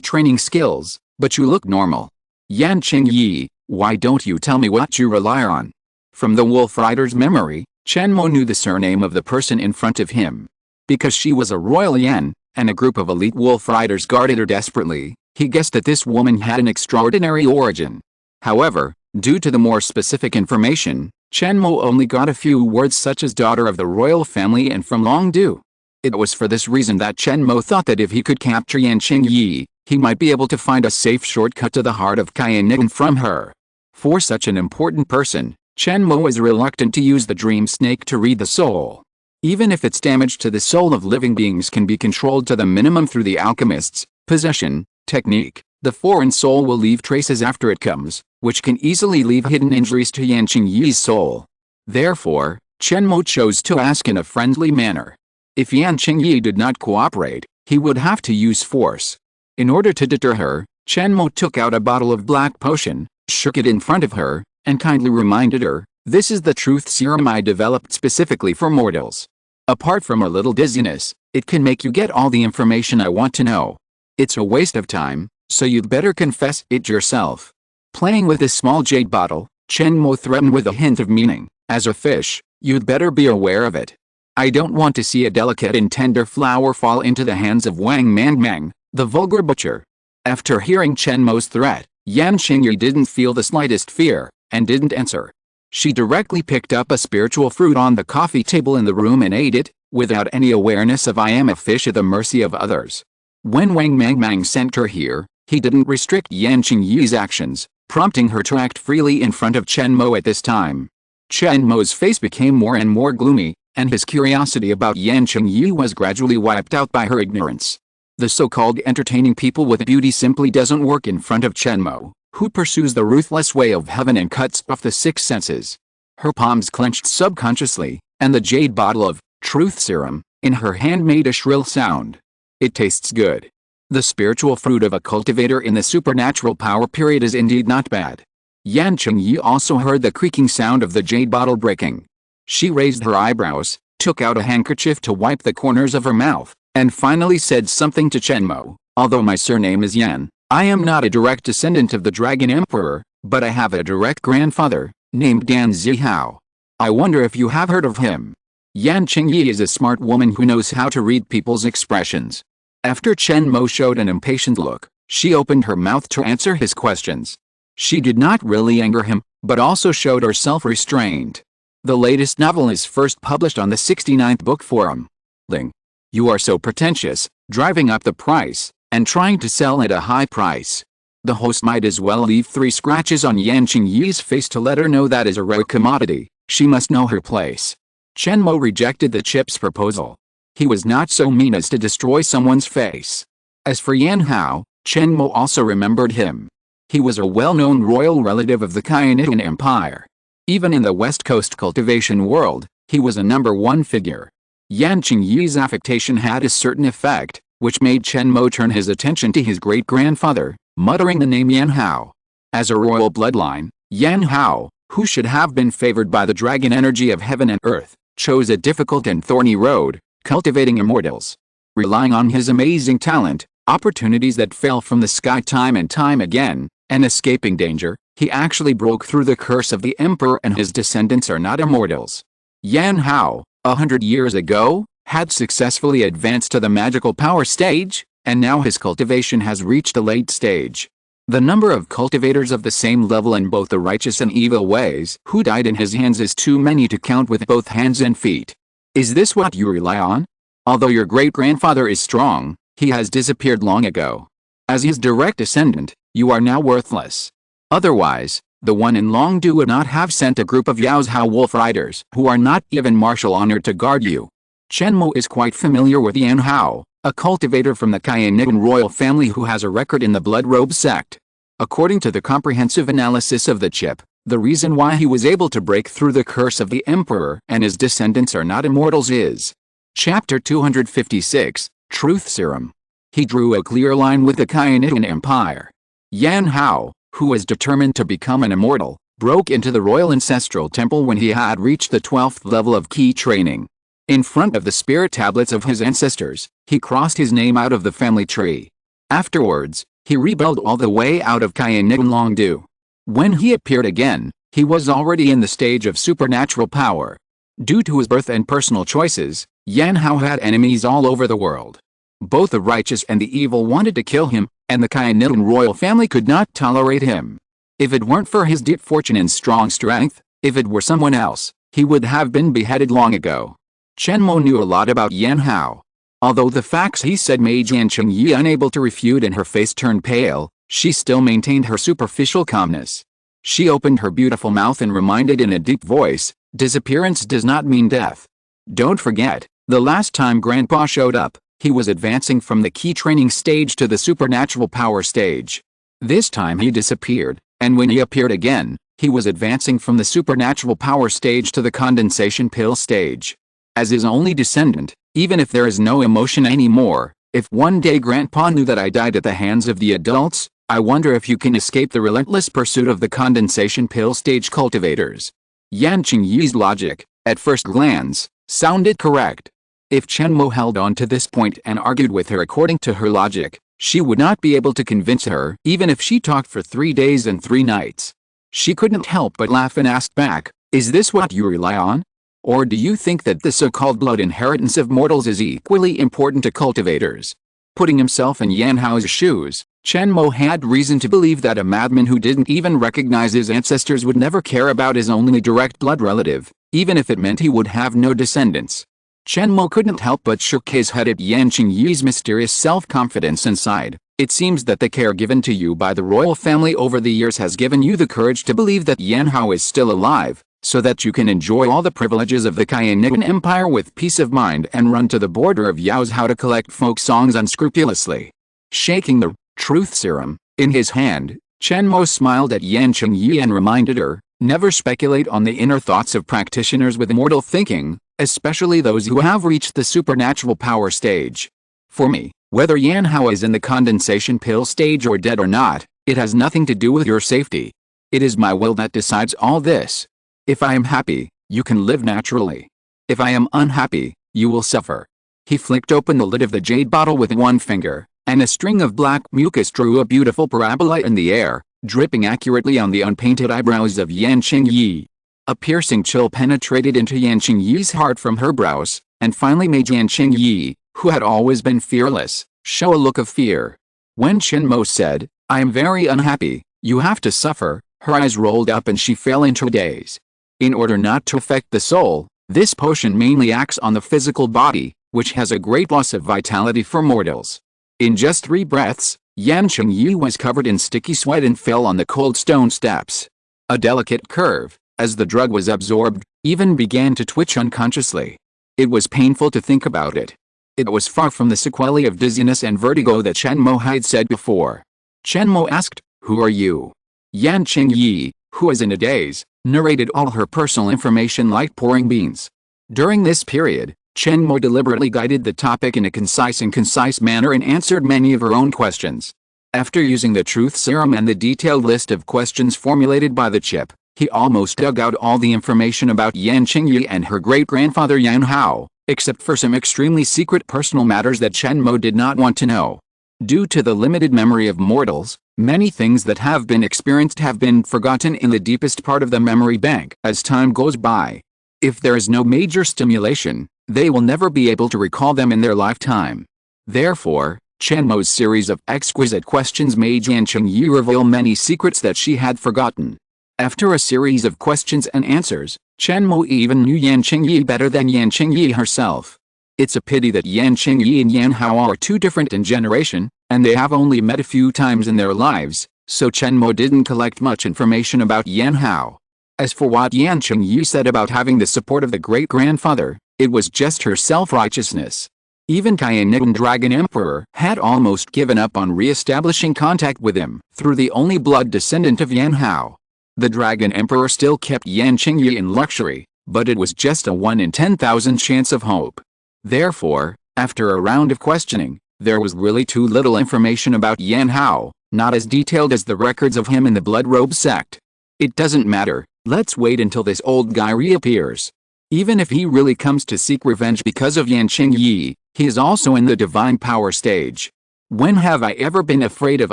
training skills, but you look normal. Yan Qingyi, why don't you tell me what you rely on? From the wolf rider's memory, Chen Mo knew the surname of the person in front of him. Because she was a royal Yan, and a group of elite wolf riders guarded her desperately, he guessed that this woman had an extraordinary origin. However, due to the more specific information, Chen Mo only got a few words such as daughter of the royal family and from Longdu. It was for this reason that Chen Mo thought that if he could capture Yan Qingyi, he might be able to find a safe shortcut to the heart of Qianitan from her. For such an important person, Chen Mo was reluctant to use the dream snake to read the soul. Even if its damage to the soul of living beings can be controlled to the minimum through the alchemist's possession technique, the foreign soul will leave traces after it comes, which can easily leave hidden injuries to Yan Qingyi's soul. Therefore, Chen Mo chose to ask in a friendly manner. If Yan Qingyi did not cooperate, he would have to use force. In order to deter her, Chen Mo took out a bottle of black potion, shook it in front of her, and kindly reminded her, this is the truth serum I developed specifically for mortals. Apart from a little dizziness, it can make you get all the information I want to know. It's a waste of time, so you'd better confess it yourself. Playing with this small jade bottle, Chen Mo threatened with a hint of meaning, as a fish, you'd better be aware of it. I don't want to see a delicate and tender flower fall into the hands of Wang Mangmang, the vulgar butcher. After hearing Chen Mo's threat, Yan Qingyi didn't feel the slightest fear, and didn't answer. She directly picked up a spiritual fruit on the coffee table in the room and ate it, without any awareness of I am a fish at the mercy of others. When Wang Mangmang sent her here, he didn't restrict Yan Qingyi's actions, prompting her to act freely in front of Chen Mo at this time. Chen Mo's face became more and more gloomy, and his curiosity about Yan Qingyi was gradually wiped out by her ignorance. The so-called entertaining people with beauty simply doesn't work in front of Chen Mo, who pursues the ruthless way of heaven and cuts off the six senses. Her palms clenched subconsciously, and the jade bottle of truth serum in her hand made a shrill sound. It tastes good. The spiritual fruit of a cultivator in the supernatural power period is indeed not bad. Yan Qingyi also heard the creaking sound of the jade bottle breaking. She raised her eyebrows, took out a handkerchief to wipe the corners of her mouth, and finally said something to Chen Mo. Although my surname is Yan, I am not a direct descendant of the Dragon Emperor, but I have a direct grandfather, named Dan Zihao. I wonder if you have heard of him. Yan Qingyi is a smart woman who knows how to read people's expressions. After Chen Mo showed an impatient look, she opened her mouth to answer his questions. She did not really anger him, but also showed herself restrained. The latest novel is first published on the 69th Book Forum. Ling. You are so pretentious, driving up the price, and trying to sell at a high price. The host might as well leave 3 scratches on Yan Qingyi's face to let her know that is a rare commodity. She must know her place. Chen Mo rejected the chip's proposal. He was not so mean as to destroy someone's face. As for Yan Hao, Chen Mo also remembered him. He was a well-known royal relative of the Khianian Empire. Even in the West Coast cultivation world, he was a #1 figure. Yan Qingyi's affectation had a certain effect, which made Chen Mo turn his attention to his great-grandfather, muttering the name Yan Hao. As a royal bloodline, Yan Hao, who should have been favored by the dragon energy of heaven and earth, chose a difficult and thorny road, cultivating immortals. Relying on his amazing talent, opportunities that fell from the sky time and time again, and escaping danger, he actually broke through the curse of the emperor, and his descendants are not immortals. Yan Hao, 100 years ago, had successfully advanced to the magical power stage, and now his cultivation has reached the late stage. The number of cultivators of the same level in both the righteous and evil ways who died in his hands is too many to count with both hands and feet. Is this what you rely on? Although your great-grandfather is strong, he has disappeared long ago. As his direct descendant, you are now worthless. Otherwise, the one in Longdu would not have sent a group of Yaozhao wolf riders who are not even martial honored to guard you. Chen Mo is quite familiar with Yan Hao, a cultivator from the Khianian royal family who has a record in the Blood Robe sect. According to the comprehensive analysis of the chip, the reason why he was able to break through the curse of the emperor and his descendants are not immortals is Chapter 256, Truth Serum. He drew a clear line with the Khianian Empire. Yan Hao, who was determined to become an immortal, broke into the royal ancestral temple when he had reached the 12th level of key training. In front of the spirit tablets of his ancestors, he crossed his name out of the family tree. Afterwards, he rebelled all the way out of Khianian Longdu. When he appeared again, he was already in the stage of supernatural power. Due to his birth and personal choices, Yan Hao had enemies all over the world. Both the righteous and the evil wanted to kill him, and the Khianian royal family could not tolerate him. If it weren't for his deep fortune and strong strength, if it were someone else, he would have been beheaded long ago. Chen Mo knew a lot about Yan Hao. Although the facts he said made Yan Qingyi unable to refute and her face turned pale, she still maintained her superficial calmness. She opened her beautiful mouth and reminded in a deep voice, disappearance does not mean death. Don't forget, the last time Grandpa showed up, he was advancing from the key training stage to the supernatural power stage. This time he disappeared, and when he appeared again, he was advancing from the supernatural power stage to the condensation pill stage. As his only descendant, even if there is no emotion anymore, if one day Grandpa knew that I died at the hands of the adults, I wonder if you can escape the relentless pursuit of the condensation pill stage cultivators. Yan Qingyi's logic, at first glance, sounded correct. If Chen Mo held on to this point and argued with her according to her logic, she would not be able to convince her even if she talked for 3 days and 3 nights. She couldn't help but laugh and asked back, is this what you rely on? Or do you think that the so-called blood inheritance of mortals is equally important to cultivators? Putting himself in Yan Hao's shoes, Chen Mo had reason to believe that a madman who didn't even recognize his ancestors would never care about his only direct blood relative, even if it meant he would have no descendants. Chen Mo couldn't help but shook his head at Yan Qingyi's mysterious self-confidence and sighed. It seems that the care given to you by the royal family over the years has given you the courage to believe that Yan Hao is still alive, so that you can enjoy all the privileges of the Kayanigan Empire with peace of mind and run to the border of Yao's how to collect folk songs unscrupulously. Shaking the truth serum in his hand, Chen Mo smiled at Yan Qingyi and reminded her, never speculate on the inner thoughts of practitioners with immortal thinking, especially those who have reached the supernatural power stage. For me, whether Yan Hao is in the condensation pill stage or dead or not, it has nothing to do with your safety. It is my will that decides all this. If I am happy, you can live naturally. If I am unhappy, you will suffer. He flicked open the lid of the jade bottle with one finger, and a string of black mucus drew a beautiful parabola in the air, dripping accurately on the unpainted eyebrows of Yan Qingyi. A piercing chill penetrated into Yan Qingyi's heart from her brows, and finally made Yan Qingyi, who had always been fearless, show a look of fear. When Chen Mo said, I am very unhappy, you have to suffer, her eyes rolled up and she fell into a daze. In order not to affect the soul, this potion mainly acts on the physical body, which has a great loss of vitality for mortals. In just 3 breaths, Yan Qingyi was covered in sticky sweat and fell on the cold stone steps. A delicate curve, as the drug was absorbed, even began to twitch unconsciously. It was painful to think about it. It was far from the sequelae of dizziness and vertigo that Chen Mo had said before. Chen Mo asked, who are you? Yan Qingyi, who was in a daze, narrated all her personal information like pouring beans. During this period, Chen Mo deliberately guided the topic in a concise manner and answered many of her own questions. After using the truth serum and the detailed list of questions formulated by the chip, he almost dug out all the information about Yan Qingyi and her great-grandfather Yan Hao, except for some extremely secret personal matters that Chen Mo did not want to know. Due to the limited memory of mortals, many things that have been experienced have been forgotten in the deepest part of the memory bank as time goes by. If there is no major stimulation, they will never be able to recall them in their lifetime. Therefore, Chen Mo's series of exquisite questions made Yan Qingyi reveal many secrets that she had forgotten. After a series of questions and answers, Chen Mo even knew Yan Qingyi better than Yan Qingyi herself. It's a pity that Yan Qingyi and Yan Hao are too different in generation, and they have only met a few times in their lives, so Chen Mo didn't collect much information about Yan Hao. As for what Yan Qingyi said about having the support of the great-grandfather, it was just her self-righteousness. Even Kayanigan Dragon Emperor had almost given up on re-establishing contact with him through the only blood descendant of Yan Hao. The Dragon Emperor still kept Yan Qingyi in luxury, but it was just a 1 in 10,000 chance of hope. Therefore, after a round of questioning, there was really too little information about Yan Hao, not as detailed as the records of him in the Blood Robe sect. It doesn't matter, let's wait until this old guy reappears. Even if he really comes to seek revenge because of Yan Qingyi, he is also in the divine power stage. When have I ever been afraid of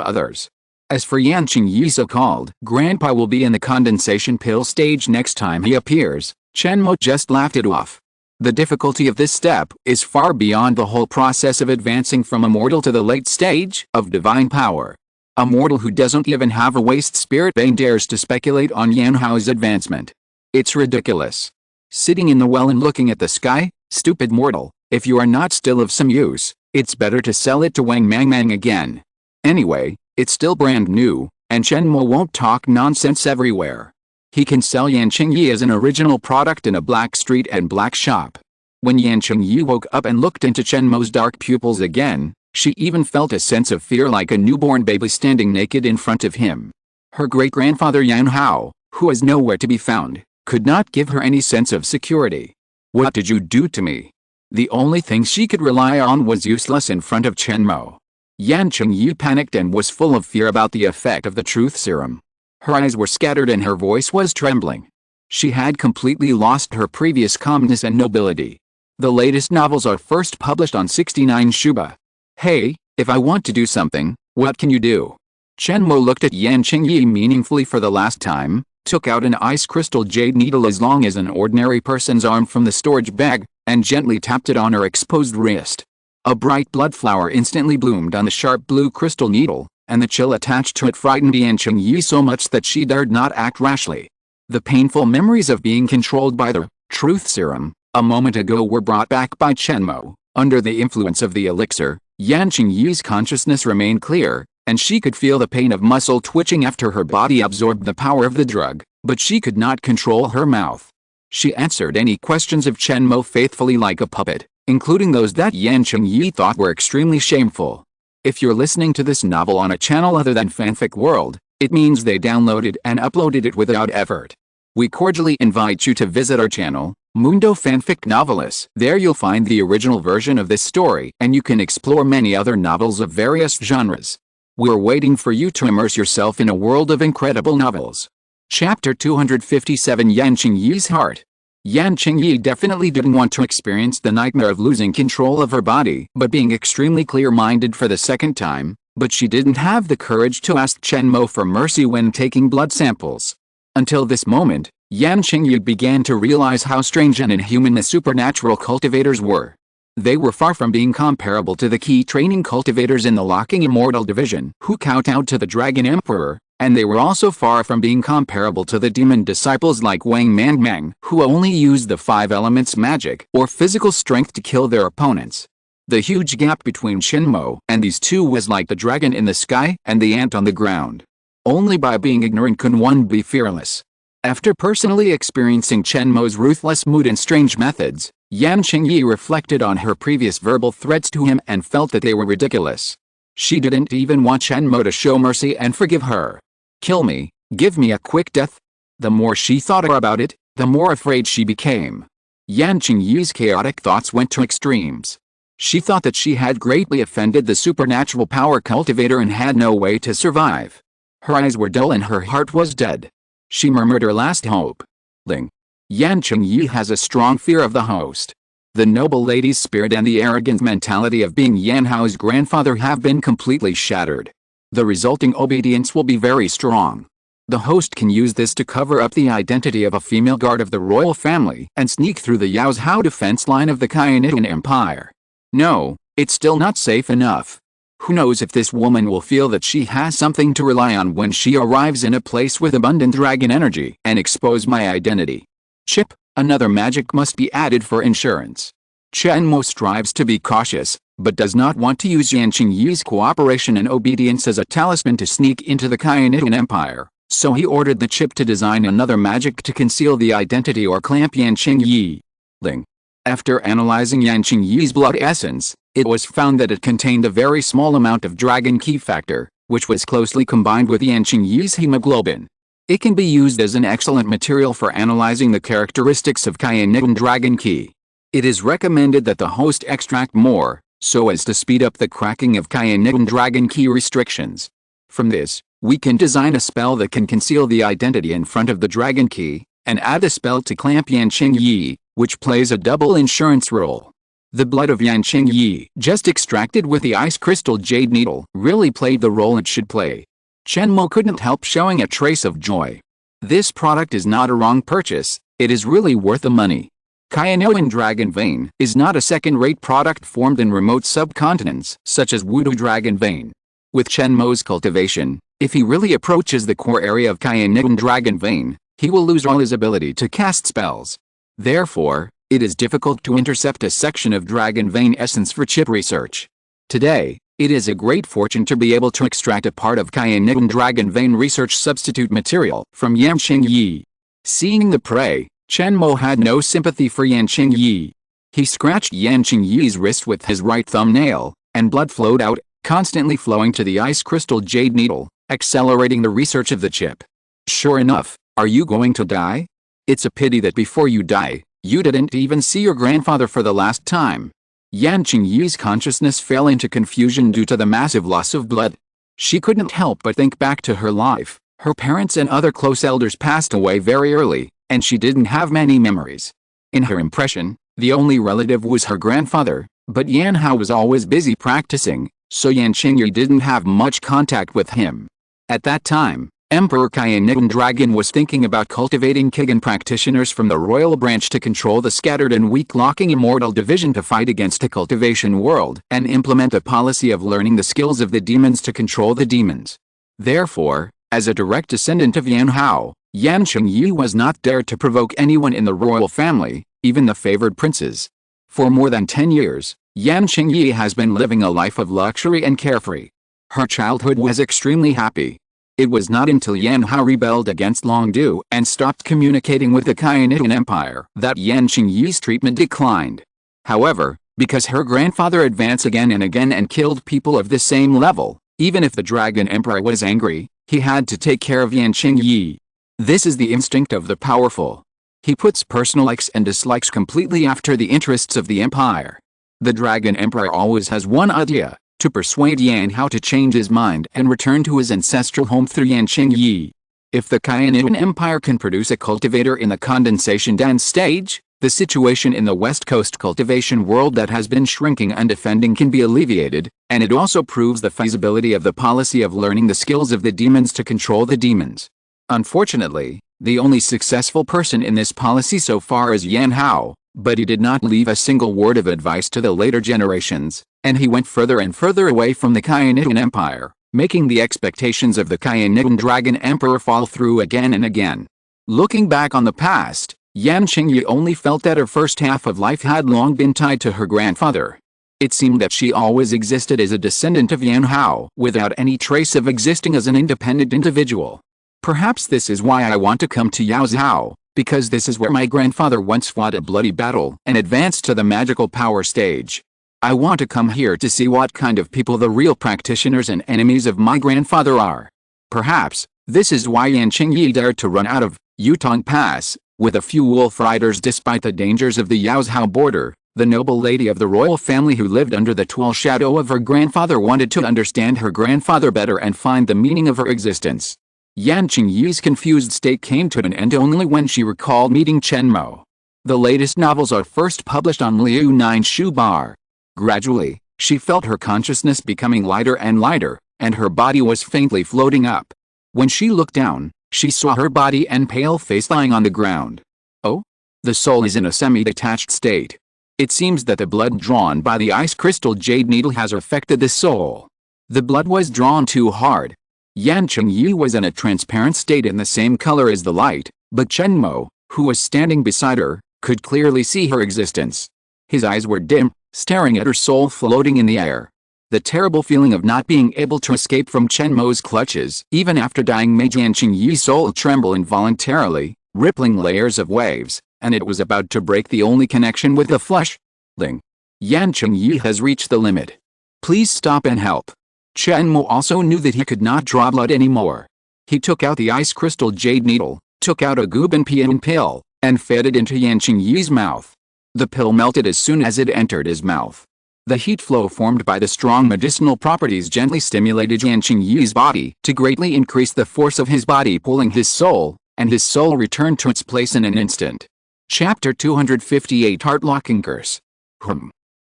others? As for Yan Qingyi so-called grandpa will be in the condensation pill stage next time he appears, Chen Mo just laughed it off. The difficulty of this step is far beyond the whole process of advancing from a mortal to the late stage of divine power. A mortal who doesn't even have a waste spirit vein dares to speculate on Yan Hao's advancement. It's ridiculous. Sitting in the well and looking at the sky, stupid mortal, if you are not still of some use, it's better to sell it to Wang Mangmang again. Anyway, it's still brand new, and Chen Mo won't talk nonsense everywhere. He can sell Yan Qingyi as an original product in a black street and black shop. When Yan Qingyi woke up and looked into Chen Mo's dark pupils again, she even felt a sense of fear like a newborn baby standing naked in front of him. Her great-grandfather Yan Hao, who was nowhere to be found, could not give her any sense of security. What did you do to me? The only thing she could rely on was useless in front of Chen Mo. Yan Qingyi panicked and was full of fear about the effect of the truth serum. Her eyes were scattered and her voice was trembling. She had completely lost her previous calmness and nobility. The latest novels are first published on 69 Shuba. Hey, if I want to do something, what can you do? Chen Mo looked at Yan Qingyi meaningfully for the last time, took out an ice crystal jade needle as long as an ordinary person's arm from the storage bag, and gently tapped it on her exposed wrist. A bright blood flower instantly bloomed on the sharp blue crystal needle, and the chill attached to it frightened Yan Qingyi so much that she dared not act rashly. The painful memories of being controlled by the truth serum a moment ago were brought back by Chen Mo. Under the influence of the elixir, Yan Qingyi's consciousness remained clear, and she could feel the pain of muscle twitching after her body absorbed the power of the drug. But she could not control her mouth. She answered any questions of Chen Mo faithfully like a puppet, including those that Yan Qingyi thought were extremely shameful. If you're listening to this novel on a channel other than Fanfic World, it means they downloaded and uploaded it without effort. We cordially invite you to visit our channel, Mundo Fanfic Novelists. There you'll find the original version of this story, and you can explore many other novels of various genres. We're waiting for you to immerse yourself in a world of incredible novels. Chapter 257 Yan Qingyi's Heart. Yan Qingyi definitely didn't want to experience the nightmare of losing control of her body, but being extremely clear-minded for the second time, but she didn't have the courage to ask Chen Mo for mercy when taking blood samples. Until this moment, Yan Qingyi began to realize how strange and inhuman the supernatural cultivators were. They were far from being comparable to the key training cultivators in the locking Immortal Division, who kowtowed to the Dragon Emperor, and they were also far from being comparable to the demon disciples like Wang Mangmang, who only used the 5 elements magic or physical strength to kill their opponents. The huge gap between Chen Mo and these two was like the dragon in the sky and the ant on the ground. Only by being ignorant could one be fearless. After personally experiencing Chen Mo's ruthless mood and strange methods, Yan Qingyi reflected on her previous verbal threats to him and felt that they were ridiculous. She didn't even want Chen Mo to show mercy and forgive her. Kill me, give me a quick death. The more she thought about it, the more afraid she became. Yan Qingyi's chaotic thoughts went to extremes. She thought that she had greatly offended the supernatural power cultivator and had no way to survive. Her eyes were dull and her heart was dead. She murmured her last hope. Ling. Yan Qingyi has a strong fear of the host. The noble lady's spirit and the arrogant mentality of being Yan Hao's grandfather have been completely shattered. The resulting obedience will be very strong. The host can use this to cover up the identity of a female guard of the royal family and sneak through the Yao's Hao defense line of the Kayanitan Empire. No, it's still not safe enough. Who knows if this woman will feel that she has something to rely on when she arrives in a place with abundant dragon energy and expose my identity. Chip, another magic must be added for insurance. Chen Mo strives to be cautious, but does not want to use Yan Qingyi's cooperation and obedience as a talisman to sneak into the Kayanitan Empire, so he ordered the chip to design another magic to conceal the identity or clamp Yan Qingyi. Ling. After analyzing Yan Qingyi's blood essence, it was found that it contained a very small amount of dragon ki factor, which was closely combined with Yan Qingyi's hemoglobin. It can be used as an excellent material for analyzing the characteristics of Kayanitan dragon ki. It is recommended that the host extract more, so as to speed up the cracking of Kayanitan dragon ki restrictions. From this, we can design a spell that can conceal the identity in front of the dragon ki, and add a spell to clamp Yan Qingyi, which plays a double insurance role. The blood of Yan Qingyi, just extracted with the ice crystal jade needle, really played the role it should play. Chen Mo couldn't help showing a trace of joy. This product is not a wrong purchase, it is really worth the money. Kayanitan Dragon Vein is not a second-rate product formed in remote subcontinents, such as Wudu Dragon Vein. With Chen Mo's cultivation, if he really approaches the core area of Kayanitan Dragon Vein, he will lose all his ability to cast spells. Therefore, it is difficult to intercept a section of Dragon Vein essence for chip research. Today, it is a great fortune to be able to extract a part of Kayanitan Dragon Vein research substitute material from Yan Qingyi. Seeing the prey, Chen Mo had no sympathy for Yan Qingyi. He scratched Yan Qingyi's wrist with his right thumbnail, and blood flowed out, constantly flowing to the ice crystal jade needle, accelerating the research of the chip. Sure enough, are you going to die? It's a pity that before you die, you didn't even see your grandfather for the last time. Yan Qingyi's consciousness fell into confusion due to the massive loss of blood. She couldn't help but think back to her life. Her parents and other close elders passed away very early, and she didn't have many memories. In her impression, the only relative was her grandfather, but Yan Hao was always busy practicing, so Yan Qingyi didn't have much contact with him. At that time, Emperor Kayanitan Dragon was thinking about cultivating Kigan practitioners from the royal branch to control the scattered and weak locking Immortal Division to fight against the cultivation world and implement a policy of learning the skills of the demons to control the demons. Therefore, as a direct descendant of Yan Hao, Yan Qingyi was not dared to provoke anyone in the royal family, even the favored princes. For more than 10 years, Yan Qingyi has been living a life of luxury and carefree. Her childhood was extremely happy. It was not until Yan Hao rebelled against Longdu and stopped communicating with the Khianian Empire that Yan Qingyi's treatment declined. However, because her grandfather advanced again and again and killed people of the same level, even if the Dragon Emperor was angry, he had to take care of Yan Qingyi. This is the instinct of the powerful. He puts personal likes and dislikes completely after the interests of the empire. The Dragon Emperor always has one idea: to persuade Yan Hao to change his mind and return to his ancestral home through Yan Qingyi. If the Khianian Empire can produce a cultivator in the condensation dance stage, the situation in the West Coast cultivation world that has been shrinking and defending can be alleviated, and it also proves the feasibility of the policy of learning the skills of the demons to control the demons. Unfortunately, the only successful person in this policy so far is Yan Hao, but he did not leave a single word of advice to the later generations, and he went further and further away from the Khianian Empire, making the expectations of the Khianian Dragon Emperor fall through again and again. Looking back on the past, Yan Qingyi only felt that her first half of life had long been tied to her grandfather. It seemed that she always existed as a descendant of Yan Hao, without any trace of existing as an independent individual. Perhaps this is why I want to come to Yaozhou, because this is where my grandfather once fought a bloody battle and advanced to the magical power stage. I want to come here to see what kind of people the real practitioners and enemies of my grandfather are. Perhaps this is why Yan Qingyi dared to run out of Yutong Pass with a few wolf riders despite the dangers of the Yaozhou border. The noble lady of the royal family who lived under the tall shadow of her grandfather wanted to understand her grandfather better and find the meaning of her existence. Yan Qingyi's confused state came to an end only when she recalled meeting Chen Mo. The latest novels are first published on Liu Nine Shu Bar. Gradually, she felt her consciousness becoming lighter and lighter, and her body was faintly floating up. When she looked down, she saw her body and pale face lying on the ground. Oh? The soul is in a semi-detached state. It seems that the blood drawn by the ice crystal jade needle has affected the soul. The blood was drawn too hard. Yan Qingyi was in a transparent state in the same color as the light, but Chen Mo, who was standing beside her, could clearly see her existence. His eyes were dim, staring at her soul floating in the air. The terrible feeling of not being able to escape from Chen Mo's clutches, even after dying, made Yan Qingyi's soul tremble involuntarily, rippling layers of waves, and it was about to break the only connection with the flesh. Yan Qingyi has reached the limit. Please stop and help. Chen Mo also knew that he could not draw blood anymore. He took out the ice crystal jade needle, took out a gubanpian pill, and fed it into Yan Qingyi's mouth. The pill melted as soon as it entered his mouth. The heat flow formed by the strong medicinal properties gently stimulated Yan Qingyi's body to greatly increase the force of his body pulling his soul, and his soul returned to its place in an instant. Chapter 258 Heart-Locking Curse.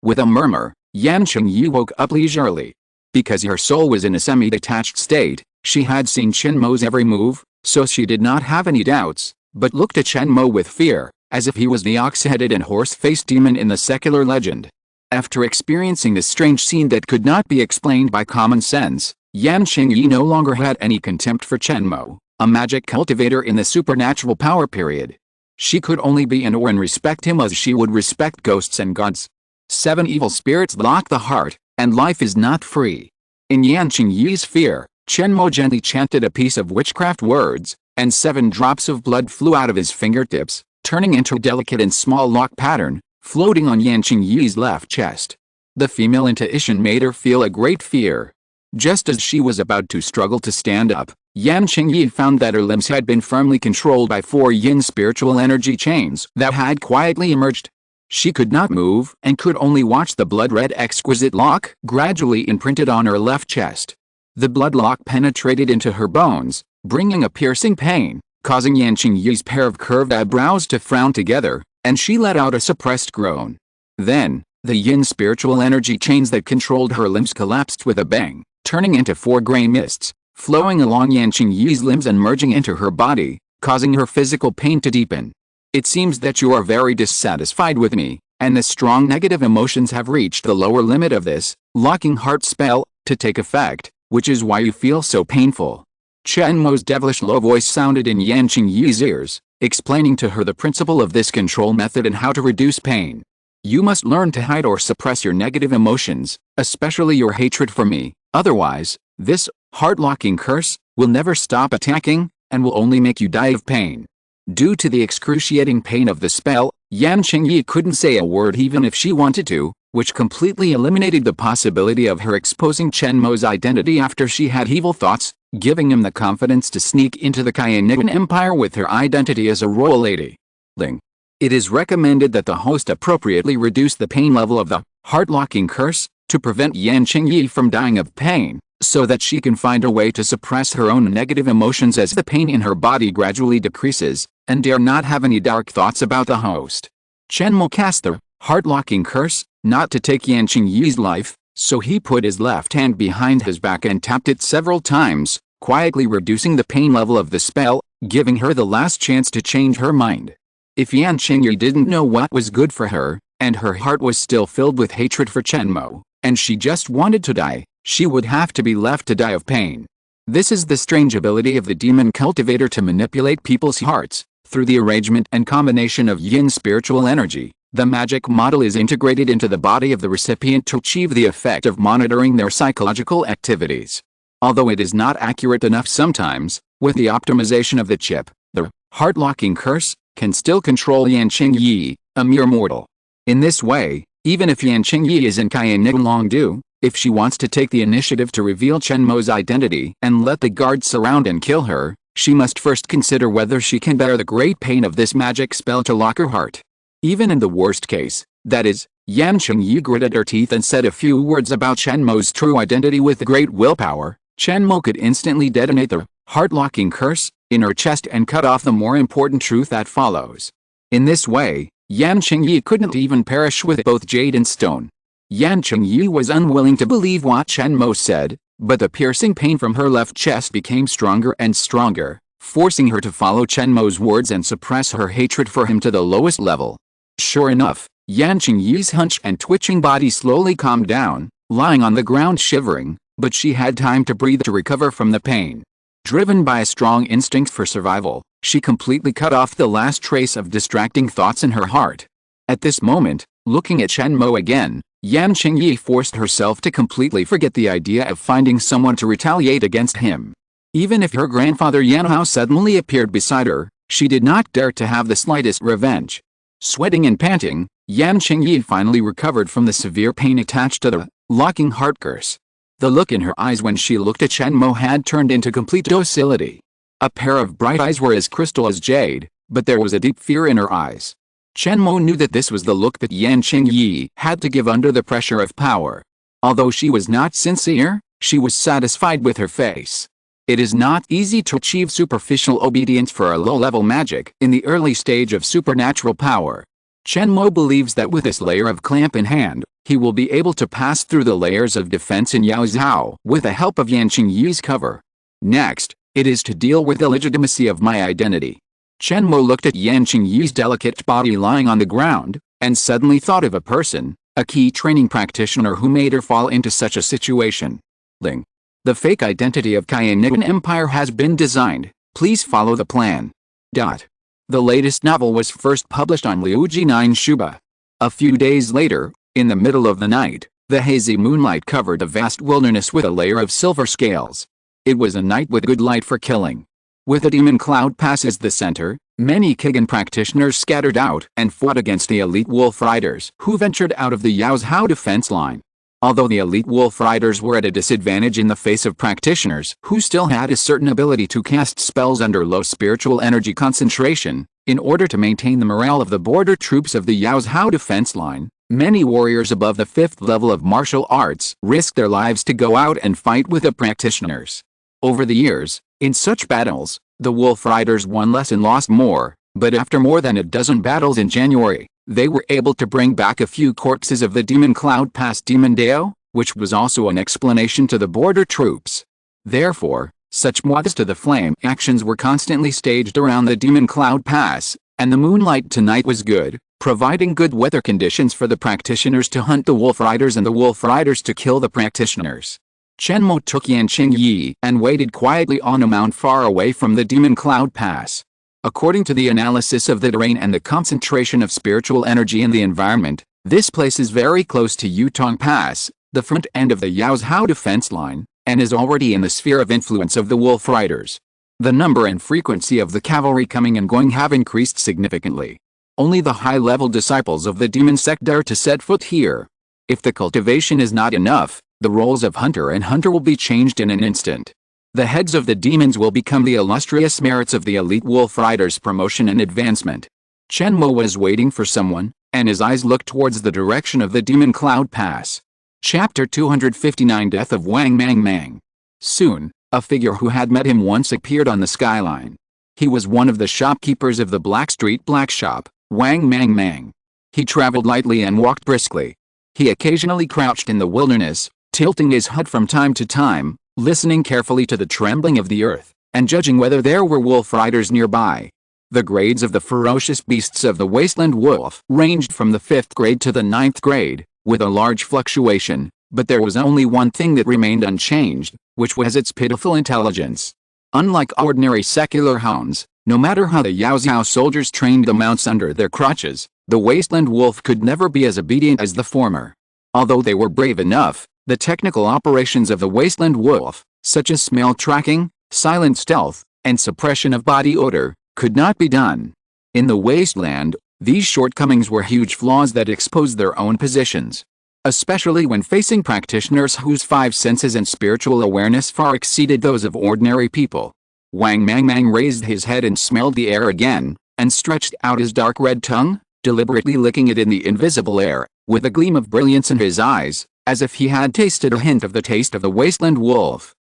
With a murmur, Yan Qingyi woke up leisurely. Because her soul was in a semi-detached state, she had seen Chen Mo's every move, so she did not have any doubts, but looked at Chen Mo with fear, as if he was the ox-headed and horse-faced demon in the secular legend. After experiencing this strange scene that could not be explained by common sense, Yan Qingyi no longer had any contempt for Chen Mo, a magic cultivator in the supernatural power period. She could only be in awe and respect him as she would respect ghosts and gods. 7 evil spirits lock the heart, and life is not free. In Yan Qingyi's fear, Chen Mo gently chanted a piece of witchcraft words, and 7 drops of blood flew out of his fingertips, turning into a delicate and small lock pattern, floating on Yan Qingyi's left chest. The female intuition made her feel a great fear. Just as she was about to struggle to stand up, Yan Qingyi found that her limbs had been firmly controlled by 4 yin spiritual energy chains that had quietly emerged. She could not move and could only watch the blood-red exquisite lock gradually imprinted on her left chest. The blood lock penetrated into her bones, bringing a piercing pain, causing Yan Qingyi's pair of curved eyebrows to frown together, and she let out a suppressed groan. Then, the yin spiritual energy chains that controlled her limbs collapsed with a bang, turning into 4 gray mists, flowing along Yan Qingyi's limbs and merging into her body, causing her physical pain to deepen. It seems that you are very dissatisfied with me, and the strong negative emotions have reached the lower limit of this locking heart spell to take effect, which is why you feel so painful. Chen Mo's devilish low voice sounded in Yan Qingyi's ears, explaining to her the principle of this control method and how to reduce pain. You must learn to hide or suppress your negative emotions, especially your hatred for me, otherwise, this heart-locking curse will never stop attacking, and will only make you die of pain. Due to the excruciating pain of the spell, Yan Qingyi couldn't say a word even if she wanted to, which completely eliminated the possibility of her exposing Chen Mo's identity after she had evil thoughts, giving him the confidence to sneak into the Kayanigan Empire with her identity as a royal lady. It is recommended that the host appropriately reduce the pain level of the heart-locking curse to prevent Yan Qingyi from dying of pain, so that she can find a way to suppress her own negative emotions as the pain in her body gradually decreases, and dare not have any dark thoughts about the host. Chen Mo cast the heart-locking curse, not to take Yan Qingyi's life, so he put his left hand behind his back and tapped it several times, quietly reducing the pain level of the spell, giving her the last chance to change her mind. If Yan Qingyi didn't know what was good for her, and her heart was still filled with hatred for Chen Mo, and she just wanted to die, she would have to be left to die of pain. This is the strange ability of the demon cultivator to manipulate people's hearts. Through the arrangement and combination of yin spiritual energy, the magic model is integrated into the body of the recipient to achieve the effect of monitoring their psychological activities. Although it is not accurate enough sometimes, with the optimization of the chip, the heart-locking curse can still control Yan Qingyi, a mere mortal. In this way, even if Yan Qingyi is in Kayanigan Longdu, if she wants to take the initiative to reveal Chen Mo's identity and let the guards surround and kill her, she must first consider whether she can bear the great pain of this magic spell to lock her heart. Even in the worst case, that is, Yan Qingyi gritted her teeth and said a few words about Chen Mo's true identity with great willpower, Chen Mo could instantly detonate the heart-locking curse in her chest and cut off the more important truth that follows. In this way, Yan Qingyi couldn't even perish with both jade and stone. Yan Qingyi was unwilling to believe what Chen Mo said, but the piercing pain from her left chest became stronger and stronger, forcing her to follow Chen Mo's words and suppress her hatred for him to the lowest level. Sure enough, Yan Qingyi's hunched and twitching body slowly calmed down, lying on the ground shivering, but she had time to breathe to recover from the pain. Driven by a strong instinct for survival, she completely cut off the last trace of distracting thoughts in her heart. At this moment, looking at Chen Mo again, Yan Qingyi forced herself to completely forget the idea of finding someone to retaliate against him. Even if her grandfather Yan Hao suddenly appeared beside her, she did not dare to have the slightest revenge. Sweating and panting, Yan Qingyi finally recovered from the severe pain attached to the locking heart curse. The look in her eyes when she looked at Chen Mo had turned into complete docility. A pair of bright eyes were as crystal as jade, but there was a deep fear in her eyes. Chen Mo knew that this was the look that Yan Qingyi had to give under the pressure of power. Although she was not sincere, she was satisfied with her face. It is not easy to achieve superficial obedience for a low-level magic in the early stage of supernatural power. Chen Mo believes that with this layer of clamp in hand, he will be able to pass through the layers of defense in Yao Zhao with the help of Yan Qingyi's cover. Next, it is to deal with the legitimacy of my identity. Chen Mo looked at Yan Qingyi's delicate body lying on the ground, and suddenly thought of a person, a key training practitioner who made her fall into such a situation. The fake identity of Kayanigan Empire has been designed. Please follow the plan. The latest novel was first published on Liuji 9 Shuba. A few days later, in the middle of the night, the hazy moonlight covered a vast wilderness with a layer of silver scales. It was a night with good light for killing. With a demon cloud pass as the center, many Kigan practitioners scattered out and fought against the elite wolf riders who ventured out of the Yao Zhao defense line. Although the elite wolf riders were at a disadvantage in the face of practitioners who still had a certain ability to cast spells under low spiritual energy concentration, in order to maintain the morale of the border troops of the Yao Zhao defense line, many warriors above the 5th level of martial arts risked their lives to go out and fight with the practitioners. Over the years, in such battles, the wolf riders won less and lost more, but after more than a dozen battles in January, they were able to bring back a few corpses of the demon cloud past Demon Dao, which was also an explanation to the border troops. Therefore, such mods to the flame actions were constantly staged around the demon cloud pass, and the moonlight tonight was good, providing good weather conditions for the practitioners to hunt the wolf riders and the wolf riders to kill the practitioners. Chen Mo took Yan Qingyi and waited quietly on a mound far away from the demon cloud pass. According to the analysis of the terrain and the concentration of spiritual energy in the environment, this place is very close to Yutong Pass, the front end of the Yao Zhao defense line, and is already in the sphere of influence of the wolf riders. The number and frequency of the cavalry coming and going have increased significantly. Only the high-level disciples of the demon sect dare to set foot here. If the cultivation is not enough, the roles of hunter and hunter will be changed in an instant. The heads of the demons will become the illustrious merits of the elite wolf riders' promotion and advancement. Chen Mo was waiting for someone, and his eyes looked towards the direction of the demon cloud pass. Chapter 259 Death of Wang Mang Mang. Soon, a figure who had met him once appeared on the skyline. He was one of the shopkeepers of the Black Street Black Shop, Wang Mang Mang. He traveled lightly and walked briskly. He occasionally crouched in the wilderness, tilting his head from time to time, listening carefully to the trembling of the earth, and judging whether there were wolf riders nearby. The grades of the ferocious beasts of the wasteland wolf ranged from the 5th grade to the 9th grade, with a large fluctuation, but there was only one thing that remained unchanged, which was its pitiful intelligence. Unlike ordinary secular hounds, no matter how the Yao Xiao soldiers trained the mounts under their crutches, the wasteland wolf could never be as obedient as the former. Although they were brave enough, the technical operations of the wasteland wolf, such as smell tracking, silent stealth, and suppression of body odor, could not be done. In the wasteland, these shortcomings were huge flaws that exposed their own positions. Especially when facing practitioners whose 5 senses and spiritual awareness far exceeded those of ordinary people. Wang Mang Mang raised his head and smelled the air again, and stretched out his dark red tongue, deliberately licking it in the invisible air, with a gleam of brilliance in his eyes, as if he had tasted a hint of the taste of the wasteland wolf.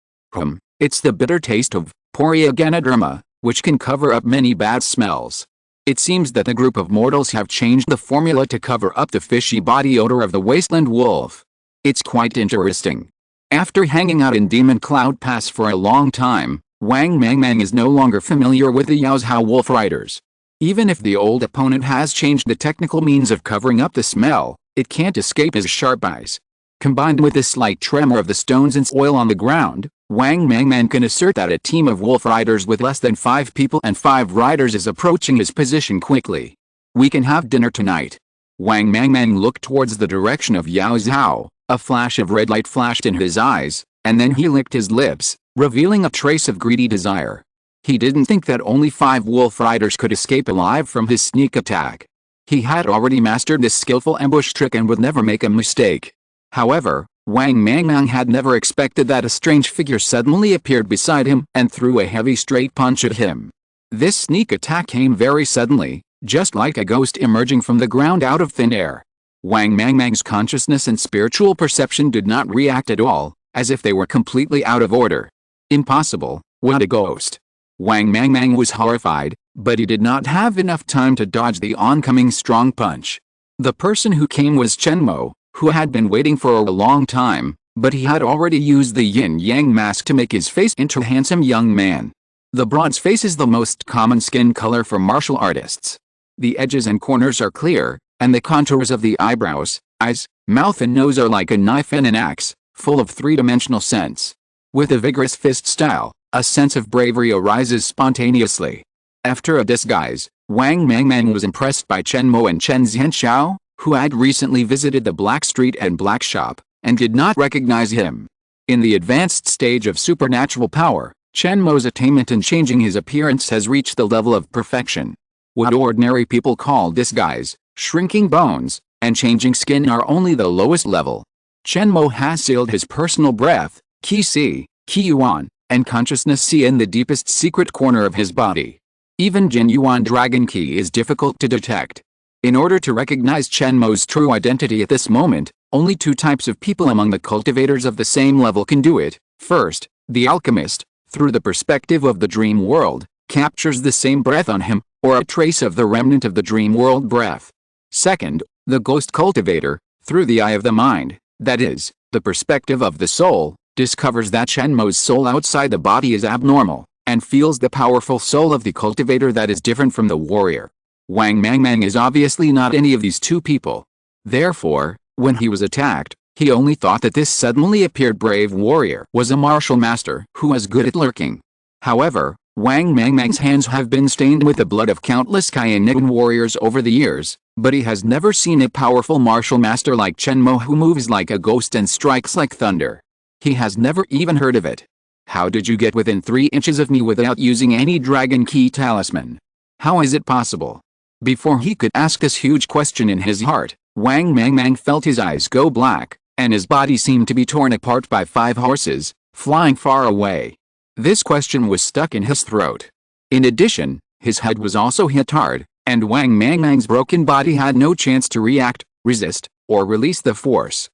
It's the bitter taste of Poria Ganoderma, which can cover up many bad smells. It seems that the group of mortals have changed the formula to cover up the fishy body odor of the wasteland wolf. It's quite interesting. After hanging out in Demon Cloud Pass for a long time, Wang Mang Mang is no longer familiar with the Yao Xiao wolf riders. Even if the old opponent has changed the technical means of covering up the smell, it can't escape his sharp eyes. Combined with the slight tremor of the stones and soil on the ground, Wang Mang Mang can assert that a team of wolf riders with less than 5 people and 5 riders is approaching his position quickly. We can have dinner tonight. Wang Mang Mang looked towards the direction of Yao Xiao. A flash of red light flashed in his eyes, and then he licked his lips, revealing a trace of greedy desire. He didn't think that only 5 wolf riders could escape alive from his sneak attack. He had already mastered this skillful ambush trick and would never make a mistake. However, Wang Mang Mang had never expected that a strange figure suddenly appeared beside him and threw a heavy straight punch at him. This sneak attack came very suddenly, just like a ghost emerging from the ground out of thin air. Wang Mang Mang's consciousness and spiritual perception did not react at all, as if they were completely out of order. Impossible, what a ghost. Wang Mang Mang was horrified, but he did not have enough time to dodge the oncoming strong punch. The person who came was Chen Mo, who had been waiting for a long time, but he had already used the yin-yang mask to make his face into a handsome young man. The bronze face is the most common skin color for martial artists. The edges and corners are clear, and the contours of the eyebrows, eyes, mouth and nose are like a knife and an axe, full of 3-dimensional sense. With a vigorous fist style, a sense of bravery arises spontaneously. After a disguise, Wang Mang Mang was impressed by Chen Mo and Chen Zhenxiao, who had recently visited the Black Street and Black Shop, and did not recognize him. In the advanced stage of supernatural power, Chen Mo's attainment in changing his appearance has reached the level of perfection. What ordinary people call disguise, shrinking bones, and changing skin are only the lowest level. Chen Mo has sealed his personal breath, Qi Si, Qi Yuan, and consciousness Si in the deepest secret corner of his body. Even Jin Yuan Dragon Qi is difficult to detect. In order to recognize Chen Mo's true identity at this moment, only 2 types of people among the cultivators of the same level can do it. First, the alchemist, through the perspective of the dream world, captures the same breath on him, or a trace of the remnant of the dream world breath. Second, the ghost cultivator, through the eye of the mind, that is, the perspective of the soul, discovers that Chen Mo's soul outside the body is abnormal, and feels the powerful soul of the cultivator that is different from the warrior. Wang Mang Mang is obviously not any of these 2 people. Therefore, when he was attacked, he only thought that this suddenly appeared brave warrior was a martial master who was good at lurking. However, Wang Mang Mang's hands have been stained with the blood of countless Kainan warriors over the years, but he has never seen a powerful martial master like Chen Mo who moves like a ghost and strikes like thunder. He has never even heard of it. How did you get within 3 inches of me without using any dragon key talisman? How is it possible? Before he could ask this huge question in his heart, Wang Mangmang felt his eyes go black, and his body seemed to be torn apart by 5 horses, flying far away. This question was stuck in his throat. In addition, his head was also hit hard, and Wang Mangmang's broken body had no chance to react, resist, or release the force.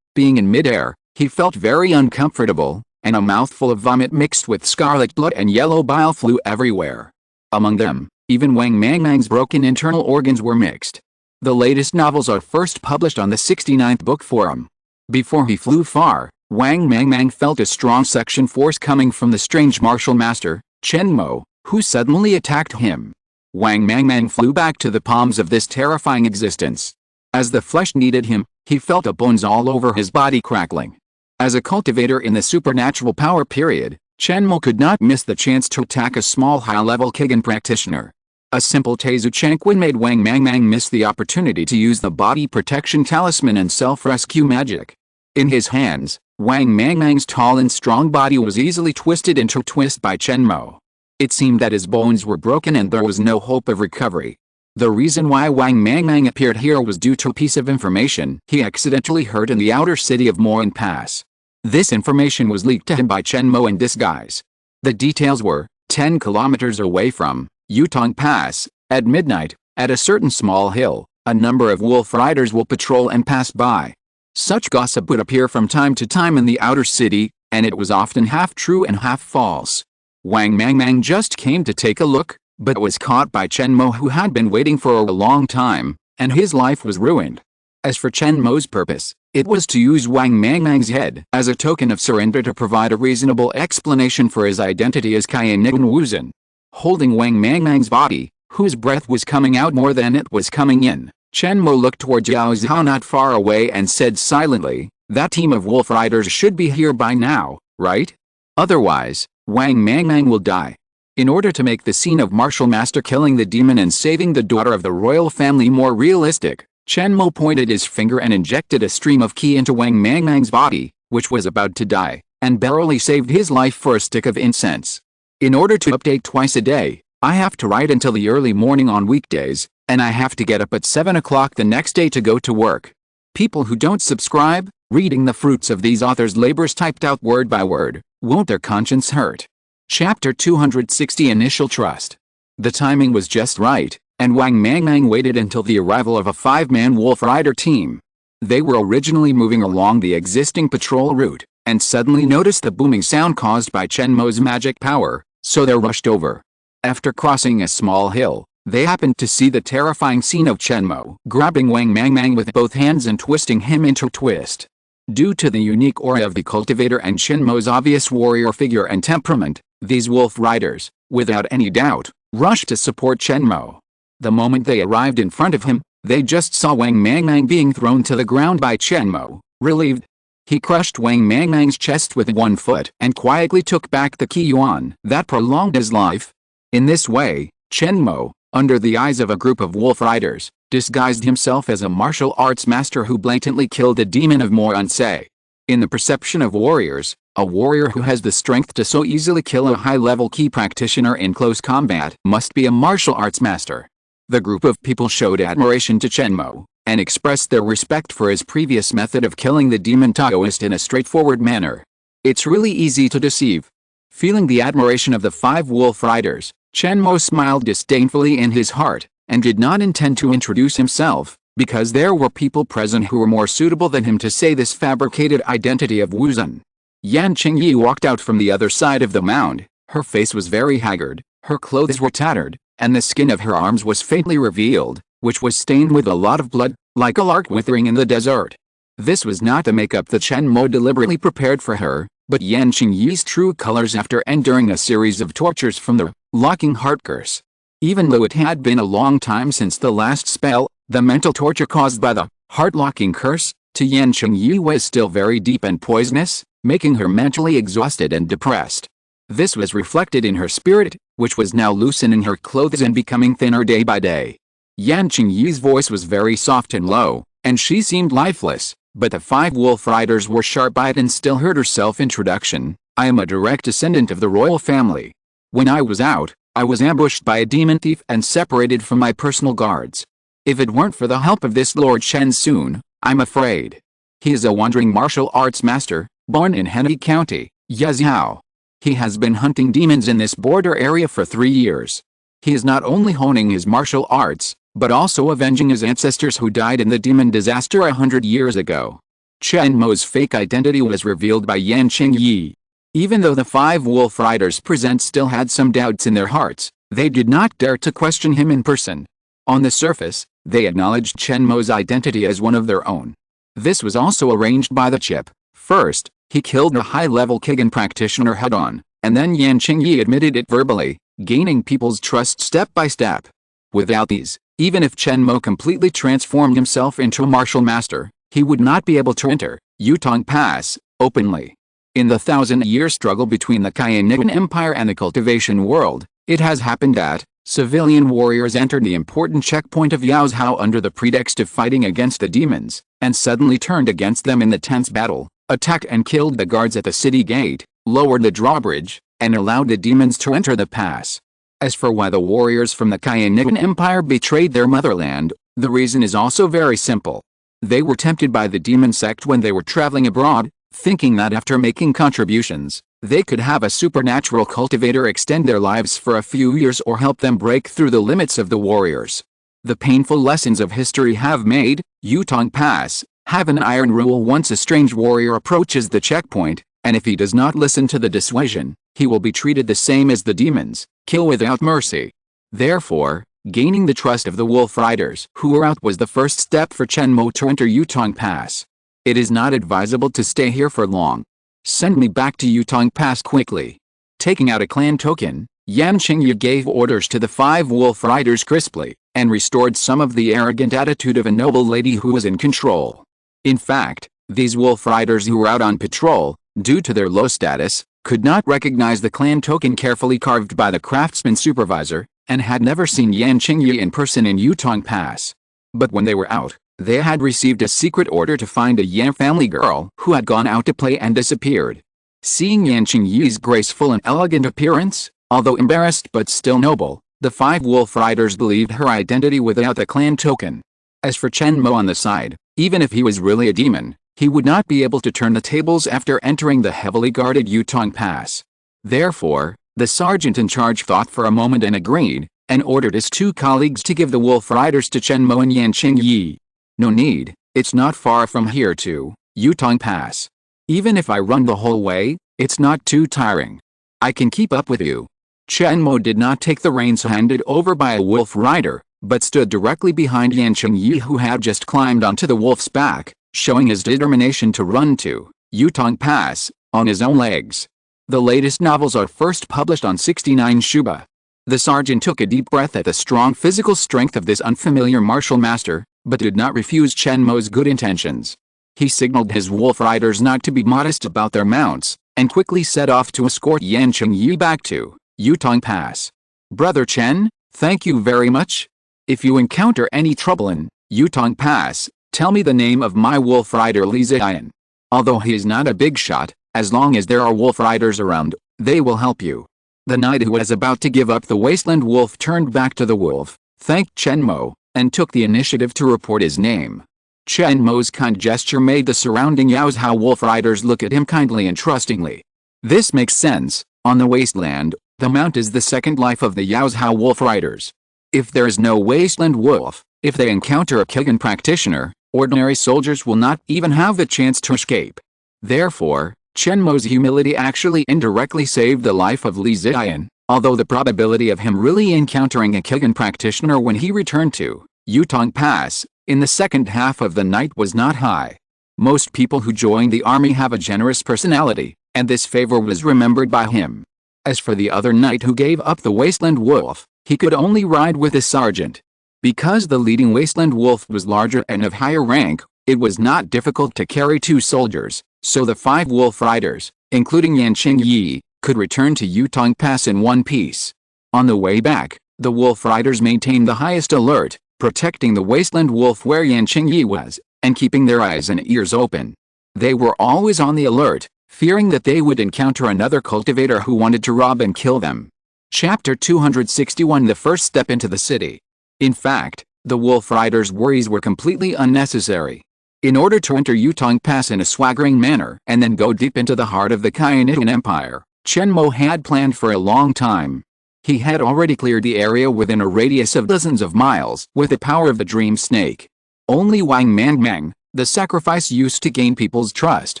Being in midair, he felt very uncomfortable, and a mouthful of vomit mixed with scarlet blood and yellow bile flew everywhere. Among them, even Wang Mangmang's broken internal organs were mixed. The latest novels are first published on the 69th Book Forum. Before he flew far, Wang Mangmang felt a strong suction force coming from the strange martial master, Chen Mo, who suddenly attacked him. Wang Mangmang flew back to the palms of this terrifying existence. As the flesh needed him, he felt the bones all over his body crackling. As a cultivator in the supernatural power period, Chen Mo could not miss the chance to attack a small high-level Kigan practitioner. A simple Teizu Changqun made Wang Mangmang miss the opportunity to use the body protection talisman and self-rescue magic. In his hands, Wang Mangmang's tall and strong body was easily twisted into twist by Chen Mo. It seemed that his bones were broken and there was no hope of recovery. The reason why Wang Mangmang appeared here was due to a piece of information he accidentally heard in the outer city of Morin Pass. This information was leaked to him by Chen Mo in disguise. The details were, 10 kilometers away from Yutong Pass, at midnight, at a certain small hill, a number of wolf riders will patrol and pass by. Such gossip would appear from time to time in the outer city, and it was often half true and half false. Wang Mangmang just came to take a look, but was caught by Chen Mo, who had been waiting for a long time, and his life was ruined. As for Chen Mo's purpose, it was to use Wang Mangmang's head as a token of surrender to provide a reasonable explanation for his identity as Qian Wuzhen. Holding Wang Mangmang's body, whose breath was coming out more than it was coming in, Chen Mo looked toward Zhao Zhao not far away and said silently, "That team of wolf riders should be here by now, right? Otherwise, Wang Mangmang will die." In order to make the scene of martial master killing the demon and saving the daughter of the royal family more realistic, Chen Mo pointed his finger and injected a stream of qi into Wang Mangmang's body, which was about to die, and barely saved his life for a stick of incense. In order to update twice a day, I have to write until the early morning on weekdays, and I have to get up at 7 o'clock the next day to go to work. People who don't subscribe, reading the fruits of these authors' labors typed out word by word, won't their conscience hurt? Chapter 260 Initial Trust. The timing was just right, and Wang Mangmang waited until the arrival of a 5-man wolf rider team. They were originally moving along the existing patrol route, and suddenly noticed the booming sound caused by Chen Mo's magic power, so they rushed over. After crossing a small hill, they happened to see the terrifying scene of Chen Mo grabbing Wang Mangmang with both hands and twisting him into a twist. Due to the unique aura of the cultivator and Chen Mo's obvious warrior figure and temperament, these wolf riders, without any doubt, rushed to support Chen Mo. The moment they arrived in front of him, they just saw Wang Mangmang being thrown to the ground by Chen Mo. Relieved, he crushed Wang Mangmang's chest with one foot and quietly took back the Qi Yuan that prolonged his life. In this way, Chen Mo, under the eyes of a group of wolf riders, disguised himself as a martial arts master who blatantly killed a demon of Moransei. In the perception of warriors, a warrior who has the strength to so easily kill a high-level Qi practitioner in close combat must be a martial arts master. The group of people showed admiration to Chen Mo, and expressed their respect for his previous method of killing the demon Taoist in a straightforward manner. It's really easy to deceive. Feeling the admiration of the 5 wolf riders, Chen Mo smiled disdainfully in his heart, and did not intend to introduce himself, because there were people present who were more suitable than him to say this fabricated identity of Wuzhen. Yan Qingyi walked out from the other side of the mound. Her face was very haggard, her clothes were tattered, and the skin of her arms was faintly revealed, which was stained with a lot of blood, like a lark withering in the desert. This was not the makeup that Chen Mo deliberately prepared for her, but Yan Qingyi's true colors after enduring a series of tortures from the locking heart curse. Even though it had been a long time since the last spell, the mental torture caused by the heart-locking curse, to Yan Qingyi was still very deep and poisonous, making her mentally exhausted and depressed. This was reflected in her spirit, which was now loosening her clothes and becoming thinner day by day. Yan Qingyi's voice was very soft and low, and she seemed lifeless, But the 5 wolf riders were sharp-eyed and still heard her self-introduction. I am a direct descendant of the royal family. When I was out, I was ambushed by a demon thief and separated from my personal guards. If it weren't for the help of this Lord Chen Soon, I'm afraid. He is a wandering martial arts master, born in Henei County, Yazhou. He has been hunting demons in this border area for 3 years. He is not only honing his martial arts, but also avenging his ancestors who died in the demon disaster 100 years ago. Chen Mo's fake identity was revealed by Yan Qingyi. Even though the 5 wolf riders present still had some doubts in their hearts, they did not dare to question him in person. On the surface, they acknowledged Chen Mo's identity as one of their own. This was also arranged by the chip. First, he killed a high-level Kigen practitioner head-on, and then Yan Qingyi admitted it verbally, gaining people's trust step by step. Without these, even if Chen Mo completely transformed himself into a martial master, he would not be able to enter Yutong Pass openly. In the 1,000-year struggle between the Kainigan Empire and the cultivation world, it has happened that civilian warriors entered the important checkpoint of Yaozhou under the pretext of fighting against the demons, and suddenly turned against them in the tense battle, attacked and killed the guards at the city gate, lowered the drawbridge, and allowed the demons to enter the pass. As for why the warriors from the Kainigan Empire betrayed their motherland, the reason is also very simple. They were tempted by the demon sect when they were traveling abroad, thinking that after making contributions, they could have a supernatural cultivator extend their lives for a few years or help them break through the limits of the warriors. The painful lessons of history have made Yutong Pass have an iron rule: once a strange warrior approaches the checkpoint, and if he does not listen to the dissuasion, he will be treated the same as the demons, kill without mercy. Therefore, gaining the trust of the wolf riders who were out was the first step for Chen Mo to enter Yutong Pass. It is not advisable to stay here for long. Send me back to Yutong Pass quickly. Taking out a clan token, Yan Qingyi gave orders to the 5 wolf riders crisply, and restored some of the arrogant attitude of a noble lady who was in control. In fact, these wolf riders who were out on patrol, due to their low status, could not recognize the clan token carefully carved by the craftsman supervisor, and had never seen Yan Qingyi in person in Yutong Pass. But when they were out, they had received a secret order to find a Yan family girl who had gone out to play and disappeared. Seeing Yan Qingyi's graceful and elegant appearance, although embarrassed but still noble, the 5 wolf riders believed her identity without the clan token. As for Chen Mo on the side, even if he was really a demon, he would not be able to turn the tables after entering the heavily guarded Yutong Pass. Therefore, the sergeant in charge thought for a moment and agreed, and ordered his 2 colleagues to give the wolf riders to Chen Mo and Yan Qingyi. No need, it's not far from here to Yutong Pass. Even if I run the whole way, it's not too tiring. I can keep up with you. Chen Mo did not take the reins handed over by a wolf rider, but stood directly behind Yan Qingyi, who had just climbed onto the wolf's back, showing his determination to run to Yutong Pass on his own legs. The latest novels are first published on 69 Shuba. The sergeant took a deep breath at the strong physical strength of this unfamiliar martial master, but did not refuse Chen Mo's good intentions. He signaled his wolf riders not to be modest about their mounts, and quickly set off to escort Yan Qingyi back to Yutong Pass. Brother Chen, thank you very much. If you encounter any trouble in Yutong Pass, tell me the name of my wolf rider Li Ziyan. Although he is not a big shot, as long as there are wolf riders around, they will help you. The knight who was about to give up the wasteland wolf turned back to the wolf, thanked Chen Mo, and took the initiative to report his name. Chen Mo's kind gesture made the surrounding Yaozhou wolf riders look at him kindly and trustingly. This makes sense. On the wasteland, the mount is the second life of the Yaozhou wolf riders. If there is no wasteland wolf, if they encounter a Kigen practitioner, ordinary soldiers will not even have the chance to escape. Therefore, Chen Mo's humility actually indirectly saved the life of Li Ziyan, although the probability of him really encountering a Kigen practitioner when he returned to Yutong Pass in the second half of the night was not high. Most people who join the army have a generous personality, and this favor was remembered by him. As for the other knight who gave up the wasteland wolf, he could only ride with the sergeant. Because the leading wasteland wolf was larger and of higher rank, it was not difficult to carry 2 soldiers, so the 5 wolf riders, including Yan Qingyi, could return to Yutong Pass in one piece. On the way back, the wolf riders maintained the highest alert, protecting the wasteland wolf where Yan Qingyi was, and keeping their eyes and ears open. They were always on the alert, fearing that they would encounter another cultivator who wanted to rob and kill them. Chapter 261 The First Step into the City. In fact, the Wolf Rider's worries were completely unnecessary. In order to enter Yutong Pass in a swaggering manner and then go deep into the heart of the Khianian Empire, Chen Mo had planned for a long time. He had already cleared the area within a radius of dozens of miles with the power of the Dream Snake. Only Wang Mangmang, the sacrifice used to gain people's trust,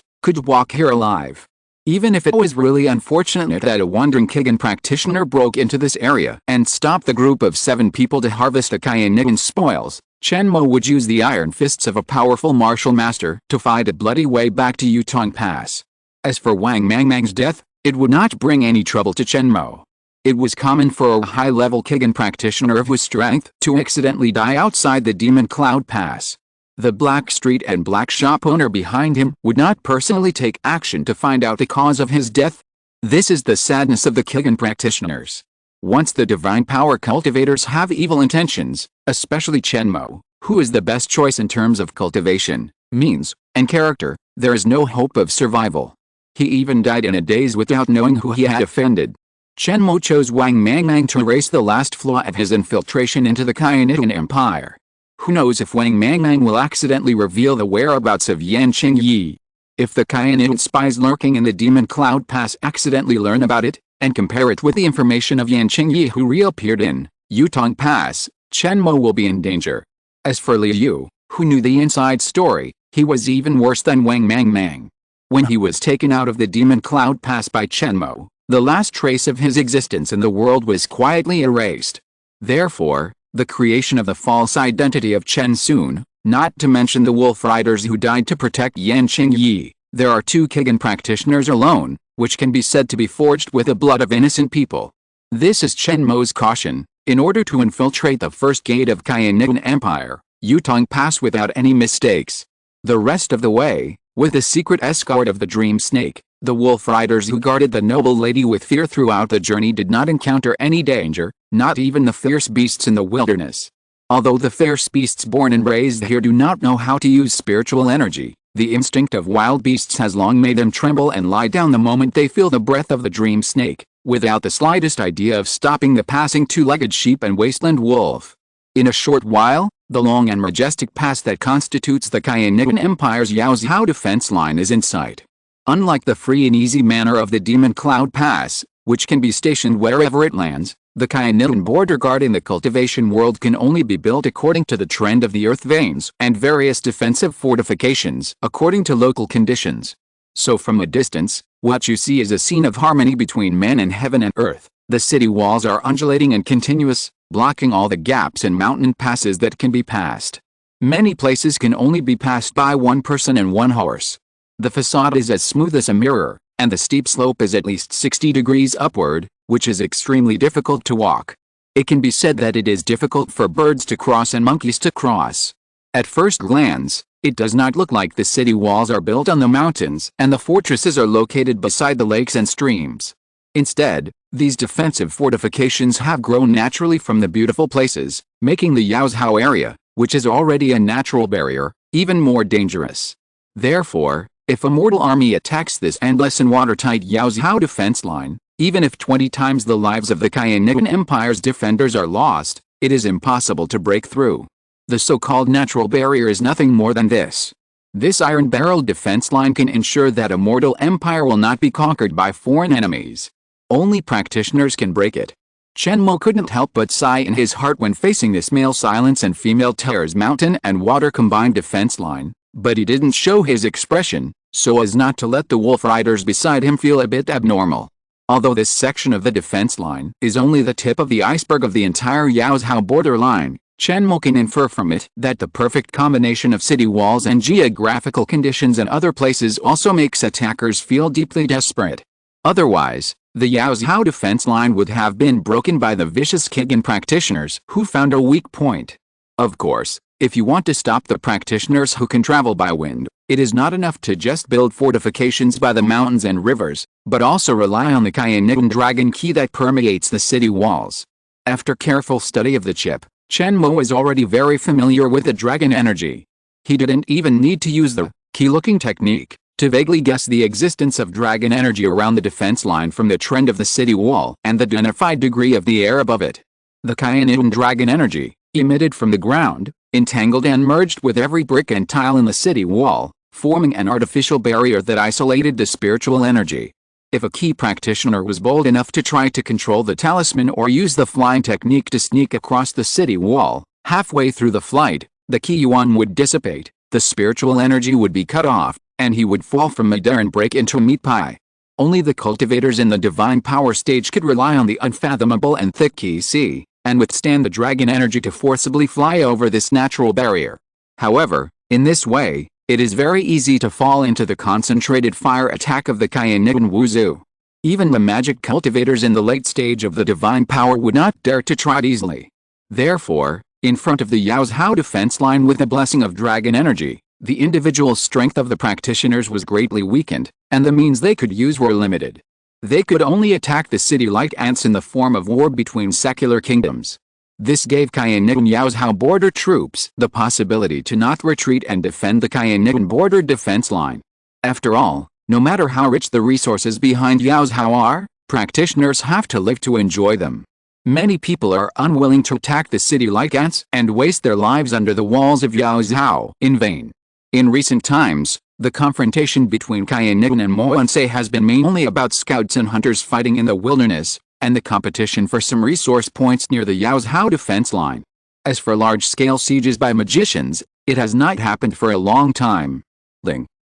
could walk here alive. Even if it was really unfortunate that a wandering Khigan practitioner broke into this area and stopped the group of 7 people to harvest the Khianian spoils, Chen Mo would use the iron fists of a powerful martial master to fight a bloody way back to Yutong Pass. As for Wang Mangmang's death, it would not bring any trouble to Chen Mo. It was common for a high-level Khigan practitioner of his strength to accidentally die outside the Demon Cloud Pass. The Black Street and Black Shop owner behind him would not personally take action to find out the cause of his death. This is the sadness of the Khigan practitioners. Once the divine power cultivators have evil intentions, especially Chen Mo, who is the best choice in terms of cultivation, means, and character, there is no hope of survival. He even died in a daze without knowing who he had offended. Chen Mo chose Wang Mangmang to erase the last flaw of his infiltration into the Khianian Empire. Who knows if Wang Mangmang will accidentally reveal the whereabouts of Yan Qingyi? If the Khianian spies lurking in the Demon Cloud Pass accidentally learn about it, and compare it with the information of Yan Qingyi who reappeared in Yutong Pass, Chen Mo will be in danger. As for Li Yu, who knew the inside story, he was even worse than Wang Mangmang. When he was taken out of the Demon Cloud Pass by Chen Mo, the last trace of his existence in the world was quietly erased. Therefore, the creation of the false identity of Chen Sun, not to mention the Wolf Riders who died to protect Yan Qingyi, there are 2 Khigan practitioners alone, which can be said to be forged with the blood of innocent people. This is Chen Mo's caution. In order to infiltrate the first gate of Khianian Empire, Yutong Pass without any mistakes. The rest of the way, with the secret escort of the Dream Snake, the Wolf Riders who guarded the noble lady with fear throughout the journey did not encounter any danger, not even the fierce beasts in the wilderness. Although the fierce beasts born and raised here do not know how to use spiritual energy, the instinct of wild beasts has long made them tremble and lie down the moment they feel the breath of the Dream Snake, without the slightest idea of stopping the passing 2-legged sheep and wasteland wolf. In a short while, the long and majestic pass that constitutes the Khianian Empire's Yaozhou defense line is in sight. Unlike the free and easy manner of the Demon Cloud Pass, which can be stationed wherever it lands, the Khianian border guard in the cultivation world can only be built according to the trend of the earth veins and various defensive fortifications according to local conditions. So from a distance, what you see is a scene of harmony between men and heaven and earth. The city walls are undulating and continuous, blocking all the gaps and mountain passes that can be passed. Many places can only be passed by 1 person and 1 horse. The facade is as smooth as a mirror, and the steep slope is at least 60 degrees upward, which is extremely difficult to walk. It can be said that it is difficult for birds to cross and monkeys to cross. At first glance, it does not look like the city walls are built on the mountains and the fortresses are located beside the lakes and streams. Instead, these defensive fortifications have grown naturally from the beautiful places, making the Yaozhou area, which is already a natural barrier, even more dangerous. Therefore, if a mortal army attacks this endless and watertight Yaozhou defense line, even if 20 times the lives of the Khianian Empire's defenders are lost, it is impossible to break through. The so-called natural barrier is nothing more than this. This iron-barreled defense line can ensure that a mortal empire will not be conquered by foreign enemies. Only practitioners can break it. Chen Mo couldn't help but sigh in his heart when facing this male silence and female terrors mountain and water combined defense line, but he didn't show his expression, so as not to let the Wolf Riders beside him feel a bit abnormal. Although this section of the defense line is only the tip of the iceberg of the entire Yaozhou border line, Chen Mo can infer from it that the perfect combination of city walls and geographical conditions in other places also makes attackers feel deeply desperate. Otherwise, the Yaozhou defense line would have been broken by the vicious Khigan practitioners who found a weak point. Of course, if you want to stop the practitioners who can travel by wind, it is not enough to just build fortifications by the mountains and rivers, but also rely on the Khianian dragon key that permeates the city walls. After careful study of the chip, Chen Mo is already very familiar with the dragon energy. He didn't even need to use the key-looking technique to vaguely guess the existence of dragon energy around the defense line from the trend of the city wall and the identified degree of the air above it. The Cayenne dragon energy, emitted from the ground, entangled and merged with every brick and tile in the city wall, forming an artificial barrier that isolated the spiritual energy. If a key practitioner was bold enough to try to control the talisman or use the flying technique to sneak across the city wall, halfway through the flight, the key yuan would dissipate, the spiritual energy would be cut off, and he would fall from midair and break into a meat pie. Only the cultivators in the divine power stage could rely on the unfathomable and thick key C, and withstand the dragon energy to forcibly fly over this natural barrier. However, in this way, it is very easy to fall into the concentrated fire attack of the Cayenne Wuzu. Even the magic cultivators in the late stage of the divine power would not dare to try it easily. Therefore, in front of the Yao's Hao defense line with the blessing of dragon energy, the individual strength of the practitioners was greatly weakened, and the means they could use were limited. They could only attack the city like ants in the form of war between secular kingdoms. This gave Cayenne Yao's Hao border troops the possibility to not retreat and defend the Cayenne border defense line. After all, no matter how rich the resources behind Yao's Hao are, practitioners have to live to enjoy them. Many people are unwilling to attack the city like ants and waste their lives under the walls of Yao's Hao in vain. In recent times, the confrontation between Cayenne and Moanse has been mainly about scouts and hunters fighting in the wilderness, and the competition for some resource points near the Yao's Hao defense line. As for large-scale sieges by magicians, it has not happened for a long time.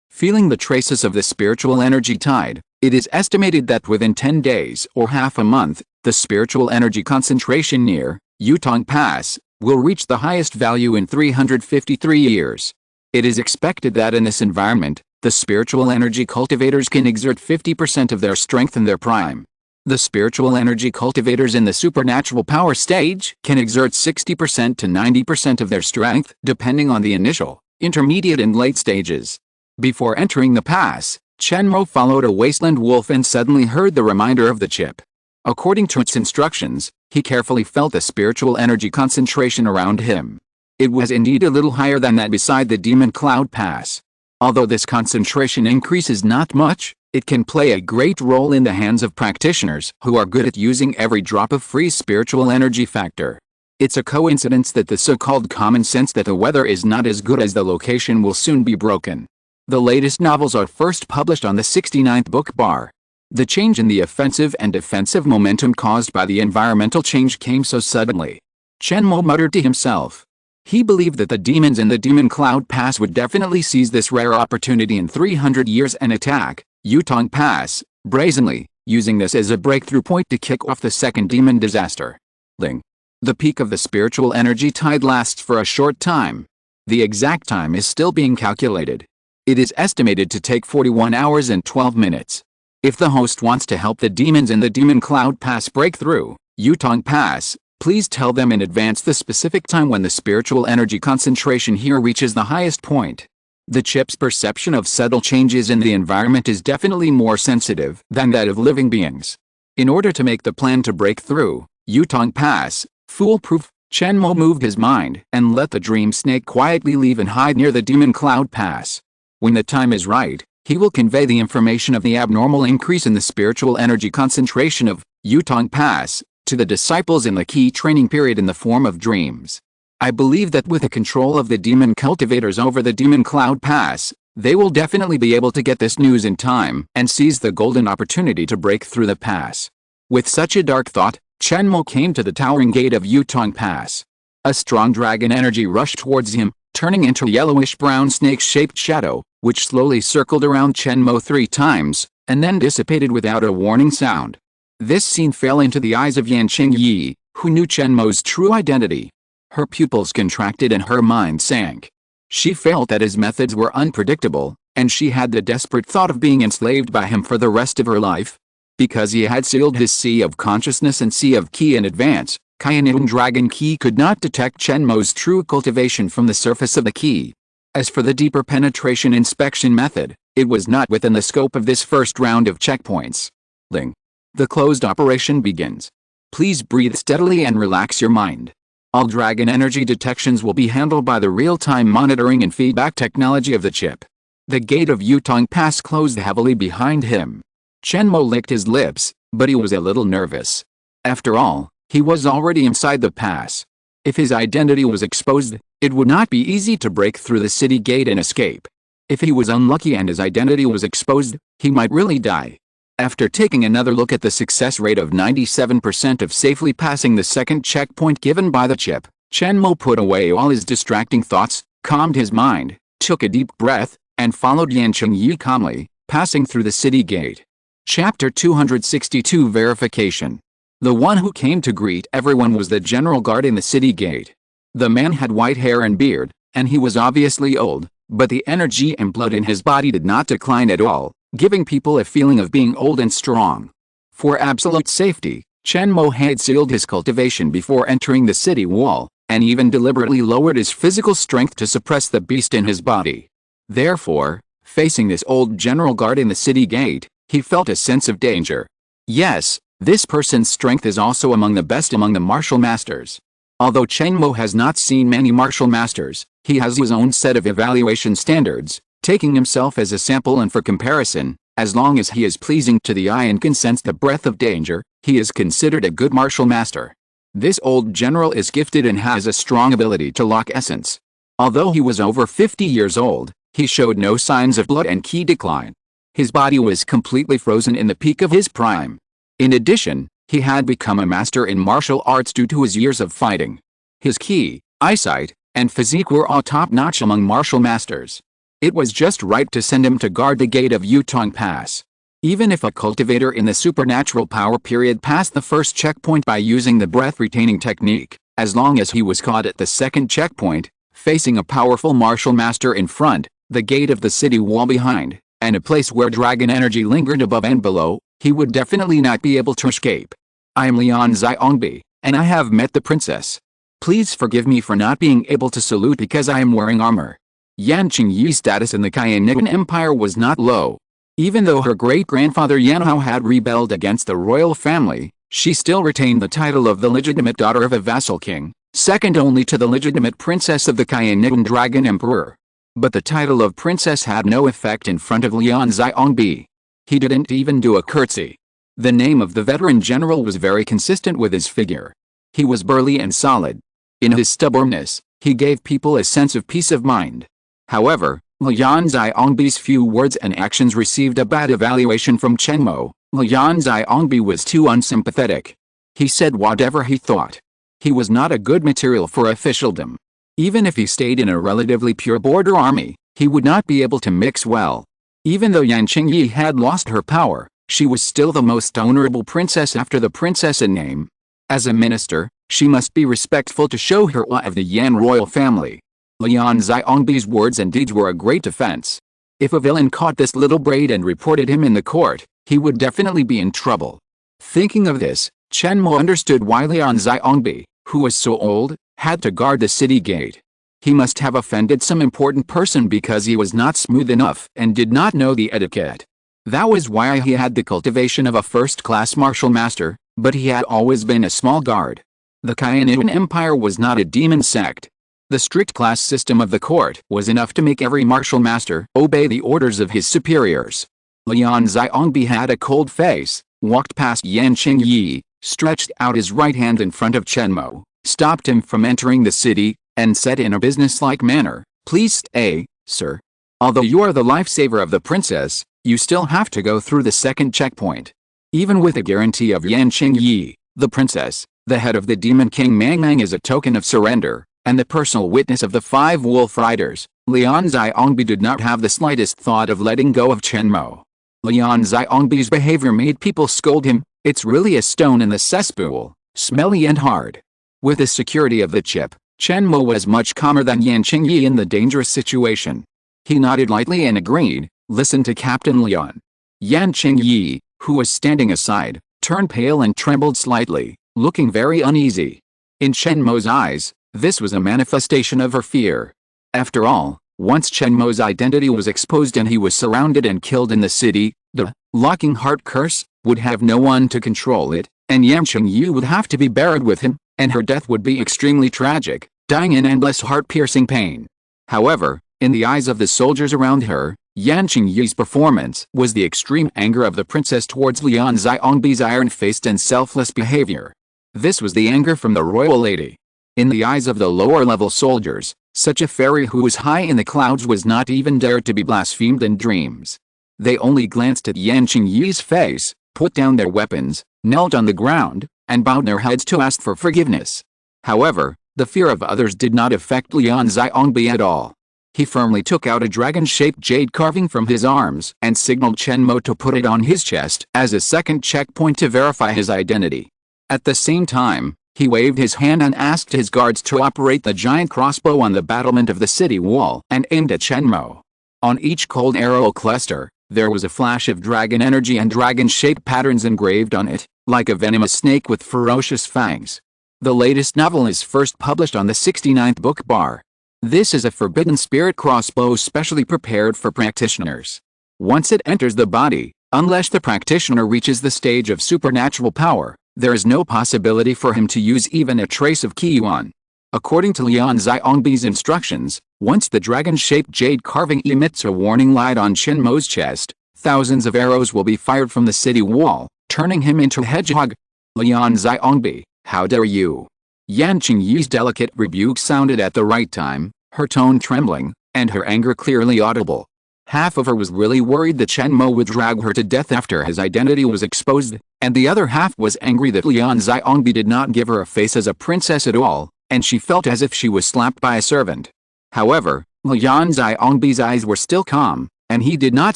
Feeling the traces of the spiritual energy tide, it is estimated that within 10 days or half a month, the spiritual energy concentration near Yutong Pass will reach the highest value in 353 years. It is expected that in this environment, the spiritual energy cultivators can exert 50% of their strength in their prime. The spiritual energy cultivators in the supernatural power stage can exert 60% to 90% of their strength, depending on the initial, intermediate and late stages. Before entering the pass, Chen Mo followed a wasteland wolf and suddenly heard the reminder of the chip. According to its instructions, he carefully felt the spiritual energy concentration around him. It was indeed a little higher than that beside the Demon Cloud Pass. Although this concentration increases not much, it can play a great role in the hands of practitioners who are good at using every drop of free spiritual energy factor. It's a coincidence that the so-called common sense that the weather is not as good as the location will soon be broken. The latest novels are first published on the 69th book bar. The change in the offensive and defensive momentum caused by the environmental change came so suddenly. Chen Mo muttered to himself. He believed that the demons in the Demon Cloud Pass would definitely seize this rare opportunity in 300 years and attack Yutong Pass, brazenly, using this as a breakthrough point to kick off the second demon disaster. The peak of the spiritual energy tide lasts for a short time. The exact time is still being calculated. It is estimated to take 41 hours and 12 minutes. If the host wants to help the demons in the Demon Cloud Pass break through Yutong Pass, please tell them in advance the specific time when the spiritual energy concentration here reaches the highest point. The chip's perception of subtle changes in the environment is definitely more sensitive than that of living beings. In order to make the plan to break through Yutong Pass foolproof, Chen Mo moved his mind and let the dream snake quietly leave and hide near the Demon Cloud Pass. When the time is right, he will convey the information of the abnormal increase in the spiritual energy concentration of Yutong Pass to the disciples in the key training period in the form of dreams. I believe that with the control of the demon cultivators over the Demon Cloud Pass, they will definitely be able to get this news in time and seize the golden opportunity to break through the pass. With such a dark thought, Chen Mo came to the towering gate of Yutong Pass. A strong dragon energy rushed towards him, turning into a yellowish-brown snake-shaped shadow, which slowly circled around Chen Mo 3 times, and then dissipated without a warning sound. This scene fell into the eyes of Yan Qingyi, who knew Chen Mo's true identity. Her pupils contracted and her mind sank. She felt that his methods were unpredictable, and she had the desperate thought of being enslaved by him for the rest of her life. Because he had sealed his Sea of Consciousness and Sea of Qi in advance, Cayenne Dragon Qi could not detect Chen Mo's true cultivation from the surface of the Qi. As for the deeper penetration inspection method, it was not within the scope of this first round of checkpoints. The closed operation begins. Please breathe steadily and relax your mind. All dragon energy detections will be handled by the real-time monitoring and feedback technology of the chip. The gate of Yutong Pass closed heavily behind him. Chen Mo licked his lips, but he was a little nervous. After all, he was already inside the pass. If his identity was exposed, it would not be easy to break through the city gate and escape. If he was unlucky and his identity was exposed, he might really die. After taking another look at the success rate of 97% of safely passing the second checkpoint given by the chip, Chen Mo put away all his distracting thoughts, calmed his mind, took a deep breath, and followed Yan Qingyi calmly, passing through the city gate. Chapter 262 Verification. The one who came to greet everyone was the general guard in the city gate. The man had white hair and beard, and he was obviously old, but the energy and blood in his body did not decline at all, giving people a feeling of being old and strong. For absolute safety, Chen Mo had sealed his cultivation before entering the city wall, and even deliberately lowered his physical strength to suppress the beast in his body. Therefore, facing this old general guard in the city gate, he felt a sense of danger. Yes, this person's strength is also among the best among the martial masters. Although Chen Mo has not seen many martial masters, he has his own set of evaluation standards, taking himself as a sample and for comparison, as long as he is pleasing to the eye and can sense the breath of danger, he is considered a good martial master. This old general is gifted and has a strong ability to lock essence. Although he was over 50 years old, he showed no signs of blood and ki decline. His body was completely frozen in the peak of his prime. In addition, he had become a master in martial arts due to his years of fighting. His ki, eyesight, and physique were all top-notch among martial masters. It was just right to send him to guard the gate of Yutong Pass. Even if a cultivator in the supernatural power period passed the first checkpoint by using the breath-retaining technique, as long as he was caught at the second checkpoint, facing a powerful martial master in front, the gate of the city wall behind, and a place where dragon energy lingered above and below, he would definitely not be able to escape. I am Lian Xiongbi, and I have met the princess. Please forgive me for not being able to salute because I am wearing armor. Yan Qingyi's status in the Kayanigan Empire was not low. Even though her great-grandfather Yan Hao had rebelled against the royal family, she still retained the title of the legitimate daughter of a vassal king, second only to the legitimate princess of the Kayanigan Dragon Emperor. But the title of princess had no effect in front of Lian Xiongbi. He didn't even do a curtsy. The name of the veteran general was very consistent with his figure. He was burly and solid. In his stubbornness, he gave people a sense of peace of mind. However, Lian Xiongbi's few words and actions received a bad evaluation from Chen Mo. Lian Xiongbi was too unsympathetic. He said whatever he thought. He was not a good material for officialdom. Even if he stayed in a relatively pure border army, he would not be able to mix well. Even though Yan Qingyi had lost her power, she was still the most honorable princess after the princess in name. As a minister, she must be respectful to show her awe of the Yan royal family. Lian Xiongbi's words and deeds were a great defense. If a villain caught this little braid and reported him in the court, he would definitely be in trouble. Thinking of this, Chen Mo understood why Lian Xiongbi, who was so old, had to guard the city gate. He must have offended some important person because he was not smooth enough and did not know the etiquette. That was why he had the cultivation of a first-class martial master, but he had always been a small guard. The Kayanigan Empire was not a demon sect. The strict class system of the court was enough to make every martial master obey the orders of his superiors. Lian Xiongbi had a cold face, walked past Yan Qingyi, stretched out his right hand in front of Chen Mo, stopped him from entering the city, and said in a businesslike manner, "Please stay, sir. Although you are the lifesaver of the princess, you still have to go through the second checkpoint." Even with a guarantee of Yan Qingyi, the princess, the head of the Demon King Mang Mang is a token of surrender, and the personal witness of the 5 wolf riders, Lian Xiongbi did not have the slightest thought of letting go of Chen Mo. Lian Xiongbi's behavior made people scold him. "It's really a stone in the cesspool, smelly and hard." With the security of the chip, Chen Mo was much calmer than Yan Qingyi in the dangerous situation. He nodded lightly and agreed, "Listen to Captain Lian." Yan Qingyi, who was standing aside, turned pale and trembled slightly, looking very uneasy. In Chen Mo's eyes, this was a manifestation of her fear. After all, once Chen Mo's identity was exposed and he was surrounded and killed in the city, the locking heart curse would have no one to control it, and Yan Qingyi would have to be buried with him, and her death would be extremely tragic, dying in endless heart-piercing pain. However, in the eyes of the soldiers around her, Yan Qingyi's performance was the extreme anger of the princess towards Lian Xiongbi's iron-faced and selfless behavior. This was the anger from the royal lady. In the eyes of the lower-level soldiers, such a fairy who was high in the clouds was not even dared to be blasphemed in dreams. They only glanced at Yan Qingyi's face, put down their weapons, knelt on the ground, and bowed their heads to ask for forgiveness. However, the fear of others did not affect Lian Xiongbi at all. He firmly took out a dragon-shaped jade carving from his arms and signaled Chen Mo to put it on his chest as a second checkpoint to verify his identity. At the same time, he waved his hand and asked his guards to operate the giant crossbow on the battlement of the city wall and aimed at Chen Mo. On each cold arrow cluster, there was a flash of dragon energy and dragon-shaped patterns engraved on it, like a venomous snake with ferocious fangs. The latest novel is first published on the 69th book bar. This is a forbidden spirit crossbow specially prepared for practitioners. Once it enters the body, unless the practitioner reaches the stage of supernatural power, there is no possibility for him to use even a trace of Qi Yuan. According to Lian Xiongbi's instructions, once the dragon-shaped jade carving emits a warning light on Chen Mo's chest, thousands of arrows will be fired from the city wall, turning him into a hedgehog. Lian Xiongbi, how dare you? Yan Qingyi's delicate rebuke sounded at the right time, her tone trembling, and her anger clearly audible. Half of her was really worried that Chen Mo would drag her to death after his identity was exposed, and the other half was angry that Lian Xiongbi did not give her a face as a princess at all, and she felt as if she was slapped by a servant. However, Lian Xiongbi's eyes were still calm, and he did not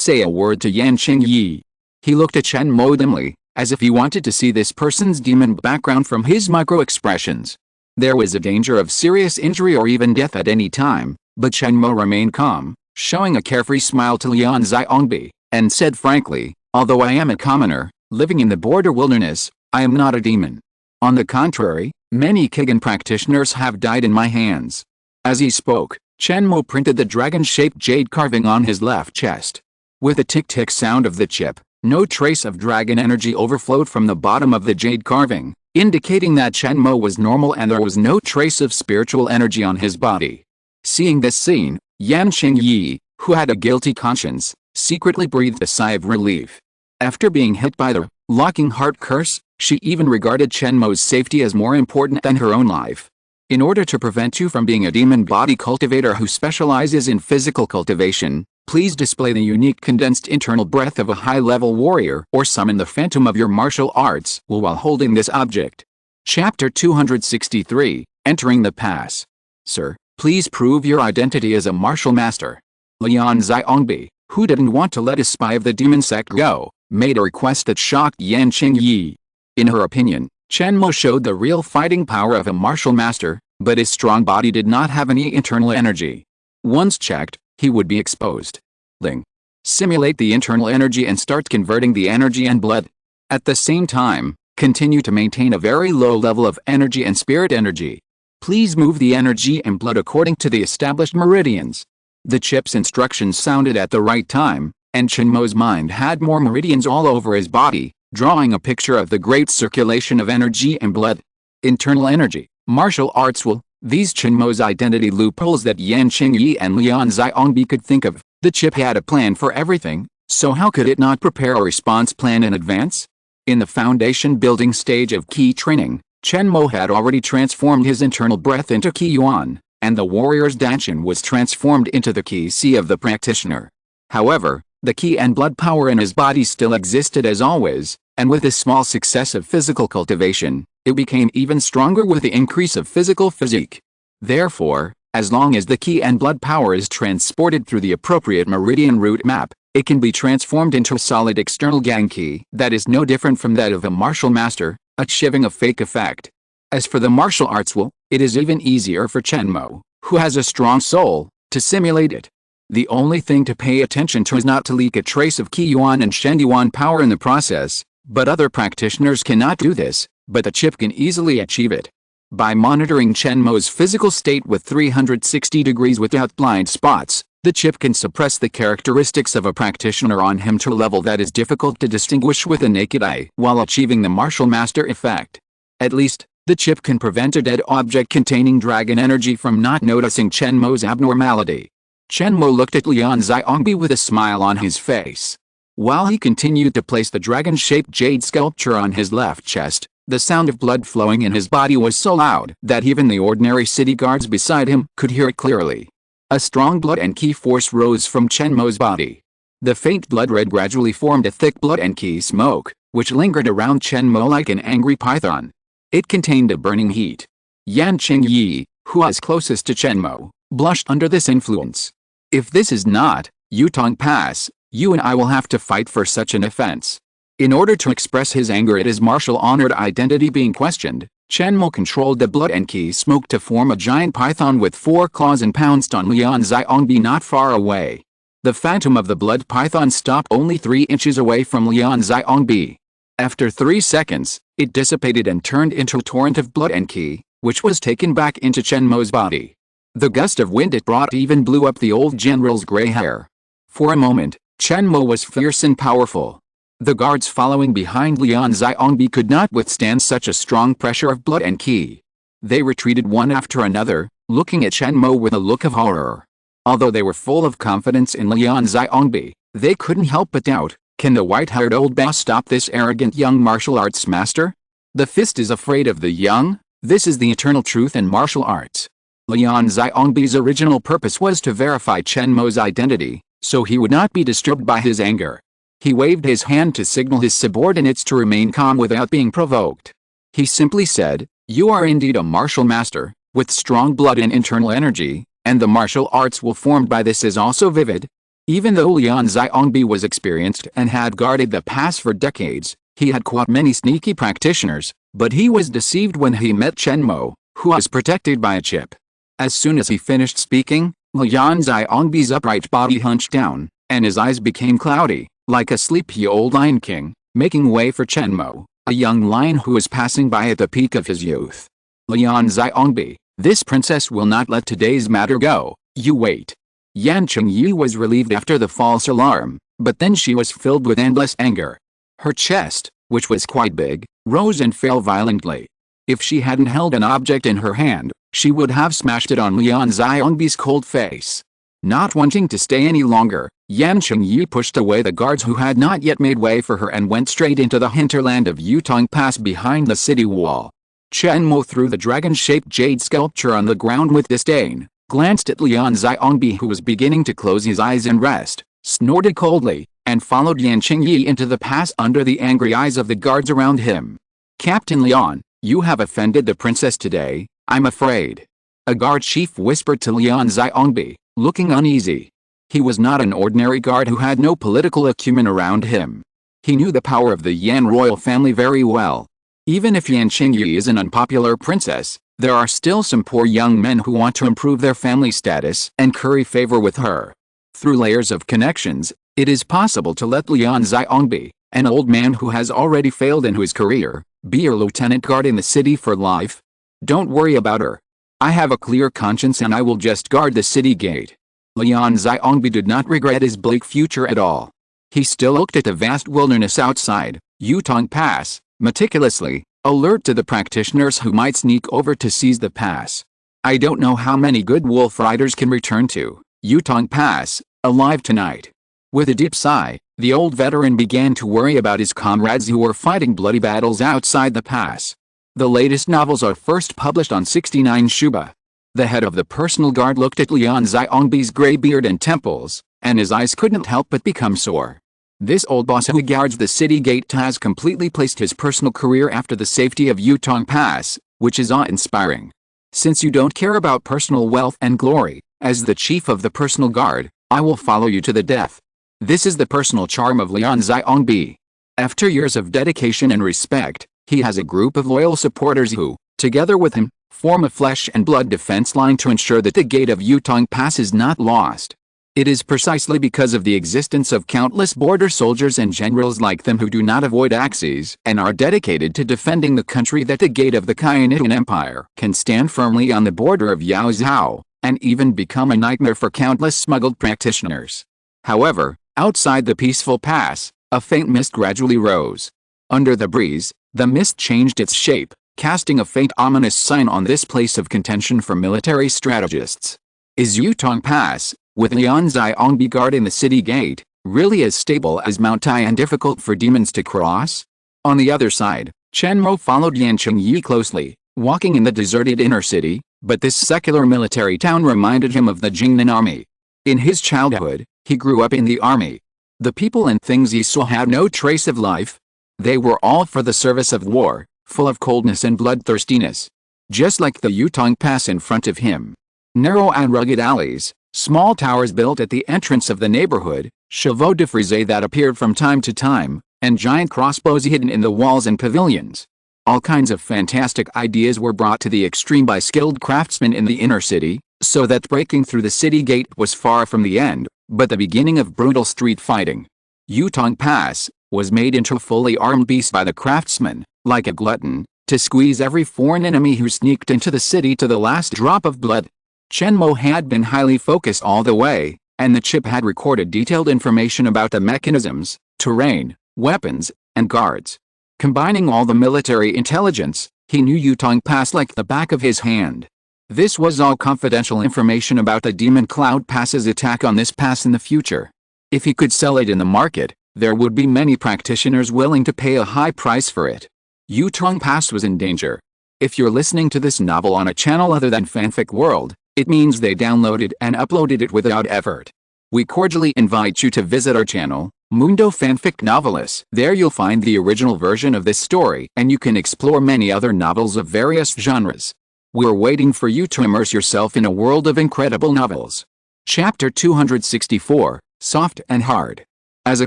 say a word to Yan Qingyi. He looked at Chen Mo dimly, as if he wanted to see this person's demon background from his micro-expressions. There was a danger of serious injury or even death at any time, but Chen Mo remained calm, showing a carefree smile to Lian Xiongbi, and said frankly, although I am a commoner, living in the border wilderness, I am not a demon. On the contrary, many Kigan practitioners have died in my hands. As he spoke, Chen Mo printed the dragon-shaped jade carving on his left chest. With the tick-tick sound of the chip, no trace of dragon energy overflowed from the bottom of the jade carving, indicating that Chen Mo was normal and there was no trace of spiritual energy on his body. Seeing this scene, Yan Qingyi, who had a guilty conscience, secretly breathed a sigh of relief. After being hit by the locking heart curse, she even regarded Chen Mo's safety as more important than her own life. In order to prevent you from being a demon body cultivator who specializes in physical cultivation, please display the unique condensed internal breath of a high-level warrior or summon the phantom of your martial arts while holding this object. Chapter 263, Entering the Pass. Sir, please prove your identity as a martial master. Lian Xiongbi, who didn't want to let a spy of the demon sect go, made a request that shocked Yan Qingyi. In her opinion, Chen Mo showed the real fighting power of a martial master, but his strong body did not have any internal energy. Once checked, he would be exposed. Ling. Simulate the internal energy and start converting the energy and blood. At the same time, continue to maintain a very low level of energy and spirit energy. Please move the energy and blood according to the established meridians. The chip's instructions sounded at the right time, and Chen Mo's mind had more meridians all over his body, drawing a picture of the great circulation of energy and blood. Internal energy, martial arts will, these Chen Mo's identity loopholes that Yan Qingyi and Lian Xiongbi could think of. The chip had a plan for everything, so how could it not prepare a response plan in advance? In the foundation building stage of Qi training, Chen Mo had already transformed his internal breath into Qi Yuan, and the warrior's Danshin was transformed into the Qi Si of the practitioner. However, the Qi and blood power in his body still existed as always, and with this small success of physical cultivation, it became even stronger with the increase of physical physique. Therefore, as long as the Qi and blood power is transported through the appropriate meridian route map, it can be transformed into a solid external Gang Qi that is no different from that of a martial master, achieving a fake effect. As for the martial arts will, it is even easier for Chen Mo, who has a strong soul, to simulate it. The only thing to pay attention to is not to leak a trace of Qi Yuan and Shen Yuan power in the process, but other practitioners cannot do this, but the chip can easily achieve it. By monitoring Chen Mo's physical state with 360 degrees without blind spots, the chip can suppress the characteristics of a practitioner on him to a level that is difficult to distinguish with the naked eye while achieving the martial master effect. At least, The chip can prevent a dead object containing dragon energy from not noticing Chen Mo's abnormality. Chen Mo looked at Lian Xiaongbi with a smile on his face. While he continued to place the dragon-shaped jade sculpture on his left chest, the sound of blood flowing in his body was so loud that even the ordinary city guards beside him could hear it clearly. A strong blood and qi force rose from Chen Mo's body. The faint blood red gradually formed a thick blood and qi smoke, which lingered around Chen Mo like an angry python. It contained a burning heat. Yan Qingyi, who was closest to Chen Mo, blushed under this influence. If this is not Yutong Pass, you and I will have to fight for such an offense. In order to express his anger at his martial honored identity being questioned, Chen Mo controlled the blood and qi smoke to form a giant python with 4 claws and pounced on Lian Xiaongbi not far away. The phantom of the blood python stopped only 3 inches away from Lian Xiaongbi. After 3 seconds, it dissipated and turned into a torrent of blood and qi, which was taken back into Chen Mo's body. The gust of wind it brought even blew up the old general's gray hair. For a moment, Chen Mo was fierce and powerful. The guards following behind Lian Xiaongbi could not withstand such a strong pressure of blood and qi. They retreated one after another, looking at Chen Mo with a look of horror. Although they were full of confidence in Lian Xiaongbi, they couldn't help but doubt, can the white-haired old boss stop this arrogant young martial arts master? The fist is afraid of the young? This is the eternal truth in martial arts. Lian Xiaongbi's original purpose was to verify Chen Mo's identity, so he would not be disturbed by his anger. He waved his hand to signal his subordinates to remain calm without being provoked. He simply said, "You are indeed a martial master, with strong blood and internal energy, and the martial arts will formed by this is also vivid." Even though Lian Xiaongbi was experienced and had guarded the pass for decades, he had caught many sneaky practitioners, but he was deceived when he met Chen Mo, who was protected by a chip. As soon as he finished speaking, Lian Xiaongbi's upright body hunched down, and his eyes became cloudy, like a sleepy old lion king, making way for Chen Mo, a young lion who was passing by at the peak of his youth. "Lian Xiaongbi, this princess will not let today's matter go, you wait." Yan Qingyi was relieved after the false alarm, but then she was filled with endless anger. Her chest, which was quite big, rose and fell violently. If she hadn't held an object in her hand, she would have smashed it on Lian Xiaongbi's cold face. Not wanting to stay any longer, Yan Qingyi pushed away the guards who had not yet made way for her and went straight into the hinterland of Yutong Pass behind the city wall. Chen Mo threw the dragon-shaped jade sculpture on the ground with disdain, glanced at Lian Xiaongbi who was beginning to close his eyes and rest, snorted coldly, and followed Yan Qingyi into the pass under the angry eyes of the guards around him. "Captain Lian, you have offended the princess today, I'm afraid," a guard chief whispered to Lian Xiaongbi, looking uneasy. He was not an ordinary guard who had no political acumen around him. He knew the power of the Yan royal family very well. Even if Yan Qingyi is an unpopular princess, there are still some poor young men who want to improve their family status and curry favor with her. Through layers of connections, it is possible to let Lian Xiaongbi, an old man who has already failed in his career, be your lieutenant guard in the city for life. Don't worry about her. I have a clear conscience and I will just guard the city gate. Lian Xiaongbi did not regret his bleak future at all. He still looked at the vast wilderness outside Yutong Pass, meticulously, alert to the practitioners who might sneak over to seize the pass. "I don't know how many good wolf riders can return to Yutong Pass alive tonight." With a deep sigh, the old veteran began to worry about his comrades who were fighting bloody battles outside the pass. The latest novels are first published on 69 Shuba. The head of the personal guard looked at Lian Xiaongbi's gray beard and temples, and his eyes couldn't help but become sore. This old boss who guards the city gate has completely placed his personal career after the safety of Yutong Pass, which is awe-inspiring. Since you don't care about personal wealth and glory, as the chief of the personal guard, I will follow you to the death. This is the personal charm of Lian Xiaongbi. After years of dedication and respect, he has a group of loyal supporters who, together with him, form a flesh and blood defense line to ensure that the gate of Yutong Pass is not lost. It is precisely because of the existence of countless border soldiers and generals like them who do not avoid axes and are dedicated to defending the country that the gate of the Khianitan Empire can stand firmly on the border of Yaozhou, and even become a nightmare for countless smuggled practitioners. However, outside the peaceful pass, a faint mist gradually rose. Under the breeze, the mist changed its shape, casting a faint ominous sign on this place of contention for military strategists. Is Yutong Pass, with Lian Xiaongbi guarding the city gate, really as stable as Mount Tai and difficult for demons to cross? On the other side, Chen Mo followed Yan Qingyi closely, walking in the deserted inner city, but this secular military town reminded him of the Jingnan army. In his childhood, he grew up in the army. The people and things he saw had no trace of life. They were all for the service of war, full of coldness and bloodthirstiness. Just like the Yutong Pass in front of him. Narrow and rugged alleys, small towers built at the entrance of the neighborhood, chevaux de frise that appeared from time to time, and giant crossbows hidden in the walls and pavilions. All kinds of fantastic ideas were brought to the extreme by skilled craftsmen in the inner city, so that breaking through the city gate was far from the end, but the beginning of brutal street fighting. Yutong Pass was made into a fully armed beast by the craftsmen, like a glutton, to squeeze every foreign enemy who sneaked into the city to the last drop of blood. Chen Mo had been highly focused all the way, and the chip had recorded detailed information about the mechanisms, terrain, weapons, and guards. Combining all the military intelligence, he knew Yutong Pass like the back of his hand. This was all confidential information about the Demon Cloud Pass's attack on this pass in the future. If he could sell it in the market, there would be many practitioners willing to pay a high price for it. Yutong Pass was in danger. If you're listening to this novel on a channel other than Fanfic World, it means they downloaded and uploaded it without effort. We cordially invite you to visit our channel, Mundo Fanfic Novelists. There you'll find the original version of this story, and you can explore many other novels of various genres. We're waiting for you to immerse yourself in a world of incredible novels. Chapter 264, Soft and Hard. As a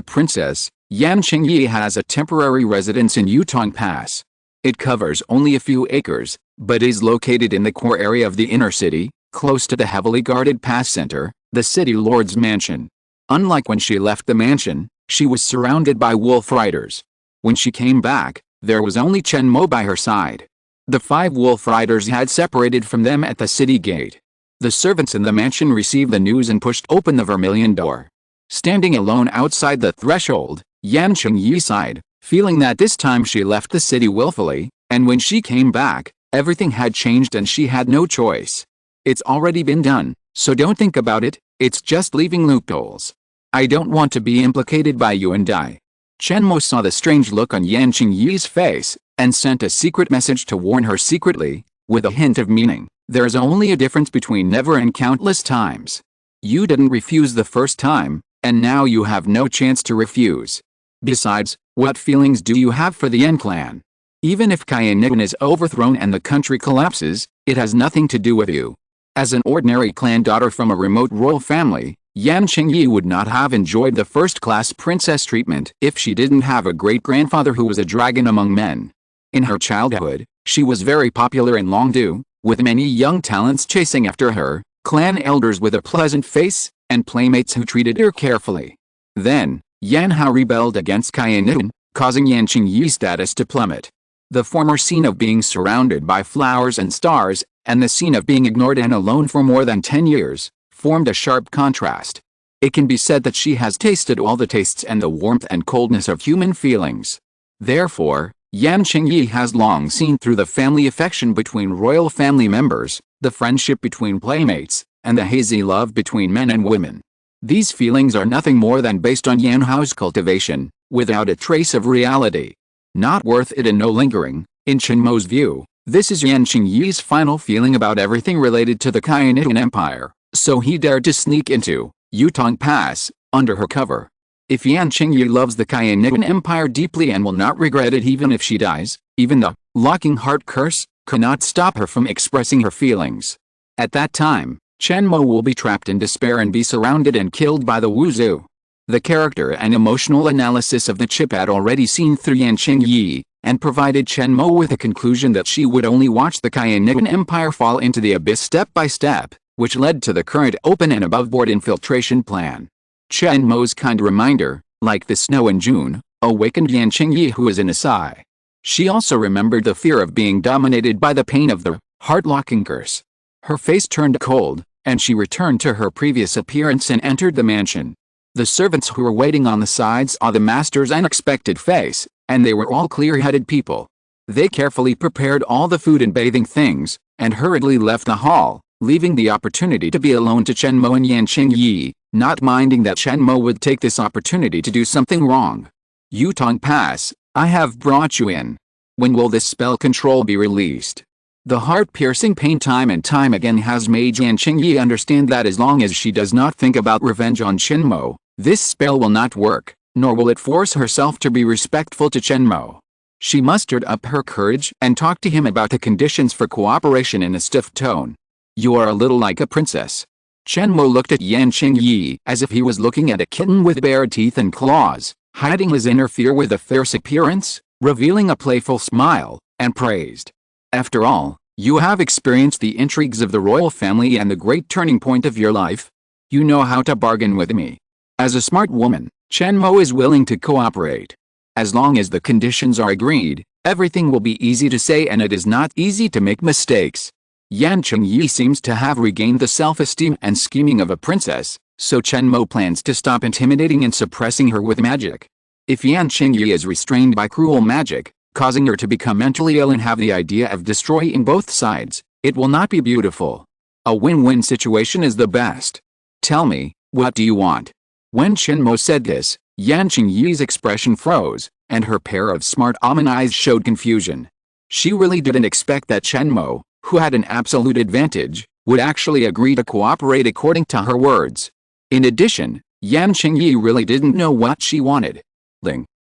princess, Yan Qingyi has a temporary residence in Yutong Pass. It covers only a few acres, but is located in the core area of the inner city, close to the heavily guarded pass center, the city lord's mansion. Unlike when she left the mansion, she was surrounded by wolf riders. When she came back, there was only Chen Mo by her side. The 5 wolf riders had separated from them at the city gate. The servants in the mansion received the news and pushed open the vermilion door. Standing alone outside the threshold, Yan Qingyi sighed, feeling that this time she left the city willfully, and when she came back, everything had changed and she had no choice. It's already been done, so don't think about it, it's just leaving loopholes. I don't want to be implicated by you and die. Chen Mo saw the strange look on Yan Qingyi's face, and sent a secret message to warn her secretly, with a hint of meaning. There's only a difference between never and countless times. You didn't refuse the first time, and now you have no chance to refuse. Besides, what feelings do you have for the Yan clan? Even if Kainigan is overthrown and the country collapses, it has nothing to do with you. As an ordinary clan daughter from a remote royal family, Yan Qingyi would not have enjoyed the first-class princess treatment if she didn't have a great-grandfather who was a dragon among men. In her childhood, she was very popular in Longdu, with many young talents chasing after her, clan elders with a pleasant face, and playmates who treated her carefully. Then, Yan Hao rebelled against Kainigan, causing Yan Qingyi's status to plummet. The former scene of being surrounded by flowers and stars, and the scene of being ignored and alone for more than 10 years, formed a sharp contrast. It can be said that she has tasted all the tastes and the warmth and coldness of human feelings. Therefore, Yan Qingyi has long seen through the family affection between royal family members, the friendship between playmates, and the hazy love between men and women. These feelings are nothing more than based on Yan Hao's cultivation, without a trace of reality. Not worth it and no lingering. In Chen Mo's view, this is Yan Qingyi's final feeling about everything related to the Kainigan Empire, so he dared to sneak into Yutong Pass, under her cover. If Yan Qingyi loves the Kainigan Empire deeply and will not regret it even if she dies, even the locking heart curse cannot stop her from expressing her feelings. At that time, Chen Mo will be trapped in despair and be surrounded and killed by the Wuzhu. The character and emotional analysis of the chip had already seen through Yan Qingyi, and provided Chen Mo with a conclusion that she would only watch the Kainigan Empire fall into the abyss step by step, which led to the current open and above-board infiltration plan. Chen Mo's kind reminder, like the snow in June, awakened Yan Qingyi who was in a sigh. She also remembered the fear of being dominated by the pain of the heart-locking curse. Her face turned cold, and she returned to her previous appearance and entered the mansion. The servants who were waiting on the sides saw the master's unexpected face, and they were all clear-headed people. They carefully prepared all the food and bathing things, and hurriedly left the hall, leaving the opportunity to be alone to Chen Mo and Yan Qingyi, not minding that Chen Mo would take this opportunity to do something wrong. Yutong Pass, I have brought you in. When will this spell control be released? The heart-piercing pain time and time again has made Yan Qingyi understand that as long as she does not think about revenge on Chen Mo, this spell will not work, nor will it force herself to be respectful to Chen Mo. She mustered up her courage and talked to him about the conditions for cooperation in a stiff tone. You are a little like a princess. Chen Mo looked at Yan Qingyi as if he was looking at a kitten with bare teeth and claws, hiding his inner fear with a fierce appearance, revealing a playful smile, and praised. After all, you have experienced the intrigues of the royal family and the great turning point of your life. You know how to bargain with me. As a smart woman, Chen Mo is willing to cooperate. As long as the conditions are agreed, everything will be easy to say and it is not easy to make mistakes. Yan Qingyi seems to have regained the self-esteem and scheming of a princess, so Chen Mo plans to stop intimidating and suppressing her with magic. If Yan Qingyi is restrained by cruel magic, causing her to become mentally ill and have the idea of destroying both sides, it will not be beautiful. A win-win situation is the best. Tell me, what do you want? When Chen Mo said this, Yan Qingyi's expression froze, and her pair of smart almond eyes showed confusion. She really didn't expect that Chen Mo, who had an absolute advantage, would actually agree to cooperate according to her words. In addition, Yan Qingyi really didn't know what she wanted.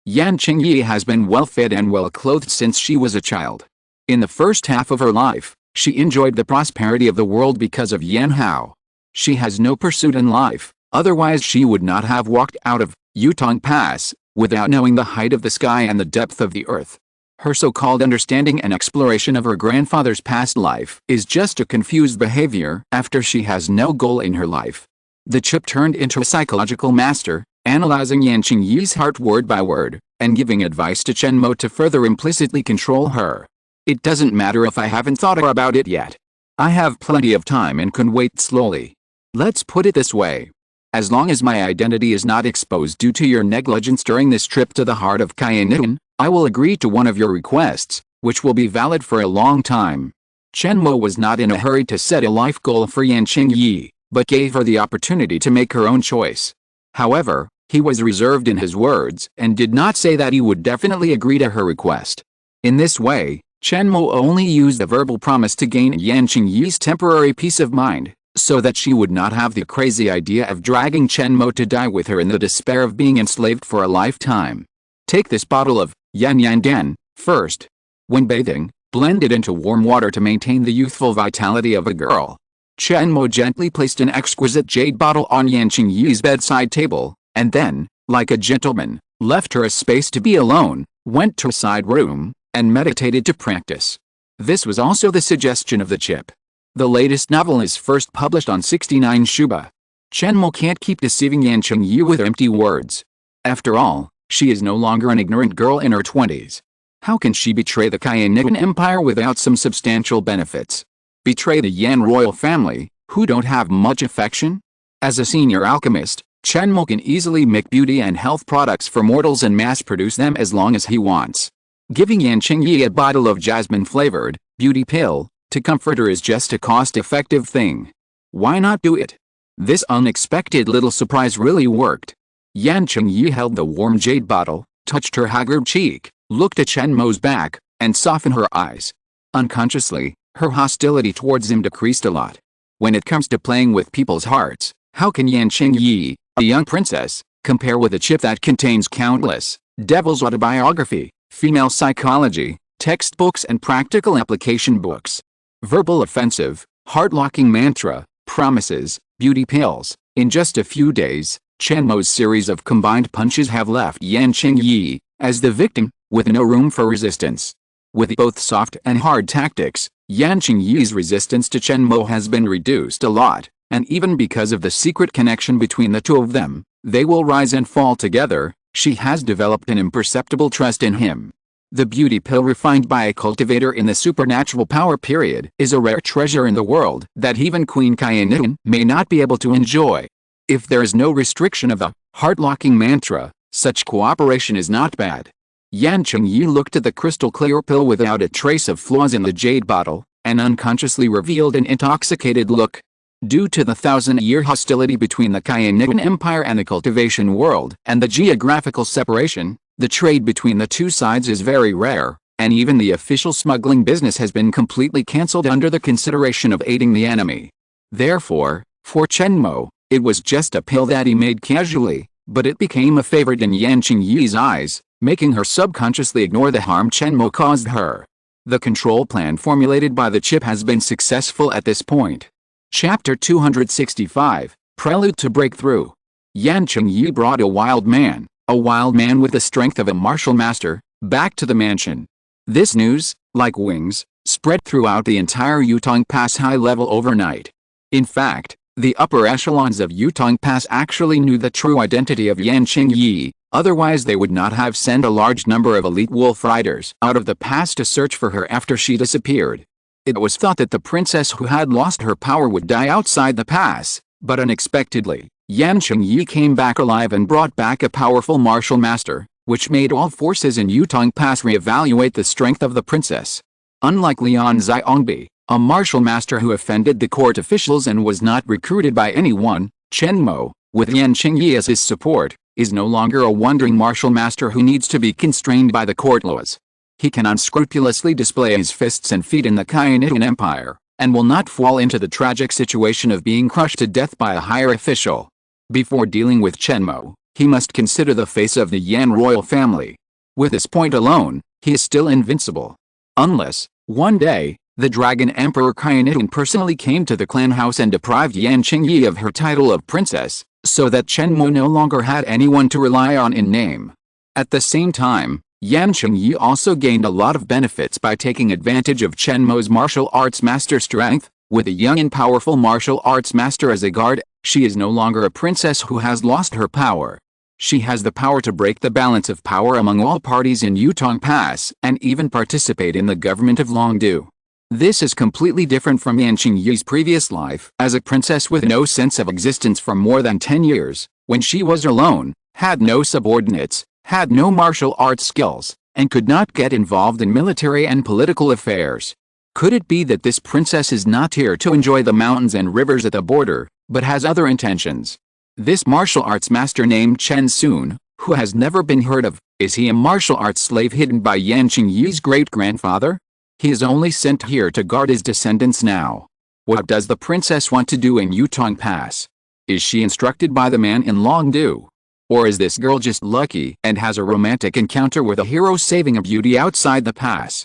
Yan Qingyi has been well-fed and well-clothed since she was a child. In the first half of her life, she enjoyed the prosperity of the world because of Yan Hao. She has no pursuit in life, otherwise she would not have walked out of Yutong Pass without knowing the height of the sky and the depth of the earth. Her so-called understanding and exploration of her grandfather's past life is just a confused behavior after she has no goal in her life. The chip turned into a psychological master, analyzing Yan Qingyi's heart word by word, and giving advice to Chen Mo to further implicitly control her. It doesn't matter if I haven't thought about it yet. I have plenty of time and can wait slowly. Let's put it this way. As long as my identity is not exposed due to your negligence during this trip to the heart of Kainian, I will agree to one of your requests, which will be valid for a long time. Chen Mo was not in a hurry to set a life goal for Yan Qingyi, but gave her the opportunity to make her own choice. However, he was reserved in his words and did not say that he would definitely agree to her request. In this way, Chen Mo only used a verbal promise to gain Yan Qingyi's temporary peace of mind, so that she would not have the crazy idea of dragging Chen Mo to die with her in the despair of being enslaved for a lifetime. Take this bottle of Yan Yan Dan first. When bathing, blend it into warm water to maintain the youthful vitality of a girl. Chen Mo gently placed an exquisite jade bottle on Yan Qingyi's bedside table, and then, like a gentleman, left her a space to be alone, went to a side room, and meditated to practice. This was also the suggestion of the chip. The latest novel is first published on 69 Shuba. Chen Mo can't keep deceiving Yan Qingyi with empty words. After all, she is no longer an ignorant girl in her 20s. How can she betray the Kainian Empire without some substantial benefits? Betray the Yan royal family, who don't have much affection? As a senior alchemist, Chen Mo can easily make beauty and health products for mortals and mass-produce them as long as he wants. Giving Yan Qingyi a bottle of jasmine-flavored beauty pill to comfort her is just a cost-effective thing. Why not do it? This unexpected little surprise really worked. Yan Qingyi held the warm jade bottle, touched her haggard cheek, looked at Chen Mo's back, and softened her eyes. Unconsciously, her hostility towards him decreased a lot. When it comes to playing with people's hearts, how can Yan Qingyi, a young princess, compare with a chip that contains countless devil's autobiography, female psychology, textbooks and practical application books? Verbal offensive, heart-locking mantra, promises, beauty pills. In just a few days, Chen Mo's series of combined punches have left Yan Qingyi, as the victim, with no room for resistance. With both soft and hard tactics, Yan Qingyi's resistance to Chen Mo has been reduced a lot, and even because of the secret connection between the two of them, they will rise and fall together. She has developed an imperceptible trust in him. The beauty pill refined by a cultivator in the supernatural power period is a rare treasure in the world that even Queen Kainian may not be able to enjoy. If there is no restriction of the heart-locking mantra, such cooperation is not bad. Yan Qingyi looked at the crystal-clear pill without a trace of flaws in the jade bottle, and unconsciously revealed an intoxicated look. Due to the thousand-year hostility between the Kayanitan Empire and the cultivation world, and the geographical separation, the trade between the two sides is very rare, and even the official smuggling business has been completely cancelled under the consideration of aiding the enemy. Therefore, for Chen Mo, it was just a pill that he made casually, but it became a favorite in Yan Qingyi's eyes, making her subconsciously ignore the harm Chen Mo caused her. The control plan formulated by the chip has been successful at this point. Chapter 265, Prelude to Breakthrough. Yan Qingyi brought a wild man with the strength of a martial master, back to the mansion. This news, like wings, spread throughout the entire Yutong Pass high level overnight. In fact, the upper echelons of Yutong Pass actually knew the true identity of Yan Qingyi, otherwise they would not have sent a large number of elite wolf riders out of the pass to search for her after she disappeared. It was thought that the princess who had lost her power would die outside the pass, but unexpectedly, Yan Qingyi came back alive and brought back a powerful martial master, which made all forces in Yutong Pass reevaluate the strength of the princess. Unlike Lian Xiongbi, a martial master who offended the court officials and was not recruited by anyone, Chen Mo, with Yan Qingyi as his support, is no longer a wandering martial master who needs to be constrained by the court laws. He can unscrupulously display his fists and feet in the Kayanitan Empire, and will not fall into the tragic situation of being crushed to death by a higher official. Before dealing with Chen Mo, he must consider the face of the Yan royal family. With this point alone, he is still invincible. Unless, one day, the Dragon Emperor Kayanitan personally came to the clan house and deprived Yan Qingyi of her title of princess, so that Chen Mo no longer had anyone to rely on in name. At the same time, Yan Qingyi also gained a lot of benefits by taking advantage of Chen Mo's martial arts master strength. With a young and powerful martial arts master as a guard, she is no longer a princess who has lost her power. She has the power to break the balance of power among all parties in Yutong Pass and even participate in the government of Longdu. This is completely different from Yan Qingyi's previous life as a princess with no sense of existence for more than 10 years, when she was alone, had no subordinates, had no martial arts skills, and could not get involved in military and political affairs. Could it be that this princess is not here to enjoy the mountains and rivers at the border, but has other intentions? This martial arts master named Chen Sun, who has never been heard of, is he a martial arts slave hidden by Yan Qingyi's great-grandfather? He is only sent here to guard his descendants now. What does the princess want to do in Yutong Pass? Is she instructed by the man in Longdu? Or is this girl just lucky and has a romantic encounter with a hero saving a beauty outside the pass?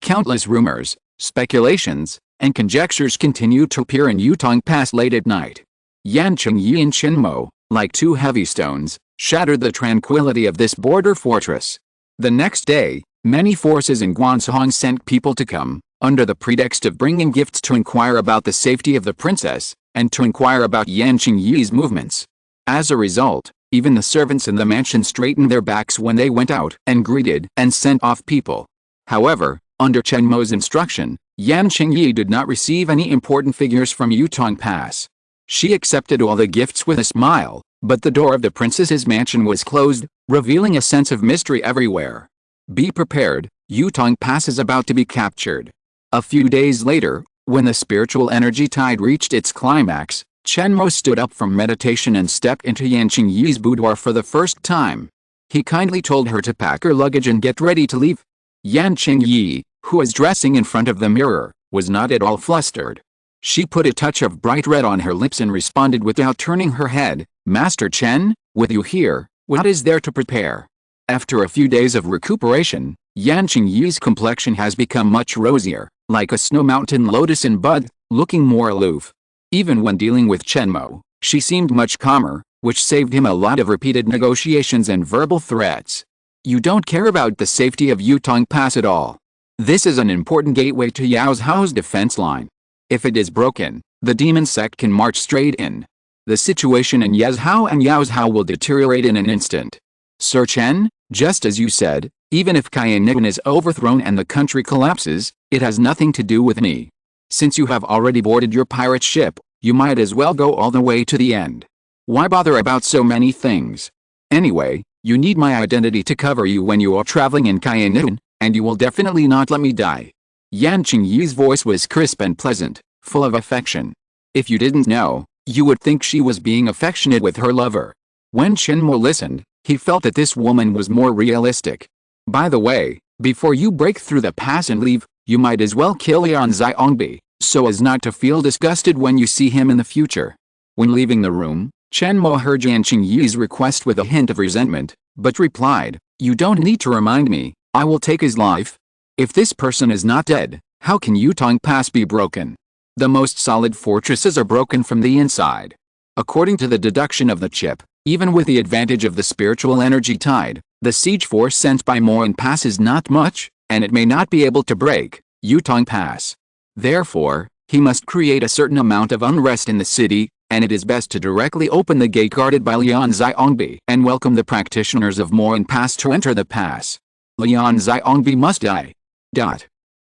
Countless rumors, speculations, and conjectures continue to appear in Yutong Pass late at night. Yan Qingyi and Chen Mo, like two heavy stones, shattered the tranquility of this border fortress. The next day, many forces in Guansong sent people to come, under the pretext of bringing gifts to inquire about the safety of the princess, and to inquire about Yan Qingyi's movements. As a result, even the servants in the mansion straightened their backs when they went out and greeted and sent off people. However, under Chen Mo's instruction, Yan Qingyi did not receive any important figures from Yutong Pass. She accepted all the gifts with a smile, but the door of the princess's mansion was closed, revealing a sense of mystery everywhere. Be prepared, Yutong Pass is about to be captured. A few days later, when the spiritual energy tide reached its climax, Chen Mo stood up from meditation and stepped into Yan Qingyi's boudoir for the first time. He kindly told her to pack her luggage and get ready to leave. Yan Qingyi, who was dressing in front of the mirror, was not at all flustered. She put a touch of bright red on her lips and responded without turning her head, "Master Chen, with you here, what is there to prepare?" After a few days of recuperation, Yan Qingyi's complexion has become much rosier, like a snow mountain lotus in bud, looking more aloof. Even when dealing with Chen Mo, she seemed much calmer, which saved him a lot of repeated negotiations and verbal threats. You don't care about the safety of Yutong Pass at all. This is an important gateway to Yao Zhao's defense line. If it is broken, the demon sect can march straight in. The situation in Yao Zhao and Yao Zhao will deteriorate in an instant. Sir Chen, just as you said, even if Kayanitan is overthrown and the country collapses, it has nothing to do with me. Since you have already boarded your pirate ship, you might as well go all the way to the end. Why bother about so many things? Anyway, You need my identity to cover you when you are traveling in Cayenne, and you will definitely not let me die. Yan Qingyi's voice was crisp and pleasant, full of affection. If you didn't know, you would think she was being affectionate with her lover. When Chen Mo listened, he felt that this woman was more realistic. By the way, before you break through the pass and leave, you might as well kill Yan Zhongbi, so as not to feel disgusted when you see him in the future. When leaving the room, Chen Mo heard Yan Qingyi's request with a hint of resentment, but replied, "You don't need to remind me, I will take his life. If this person is not dead, how can Yutong Pass be broken? The most solid fortresses are broken from the inside." According to the deduction of the chip, even with the advantage of the spiritual energy tide, the siege force sent by Morin Pass is not much, and it may not be able to break Yutong Pass. Therefore, he must create a certain amount of unrest in the city, and it is best to directly open the gate guarded by Yan Zhongbi and welcome the practitioners of Morin Pass to enter the pass. Yan Zhongbi must die.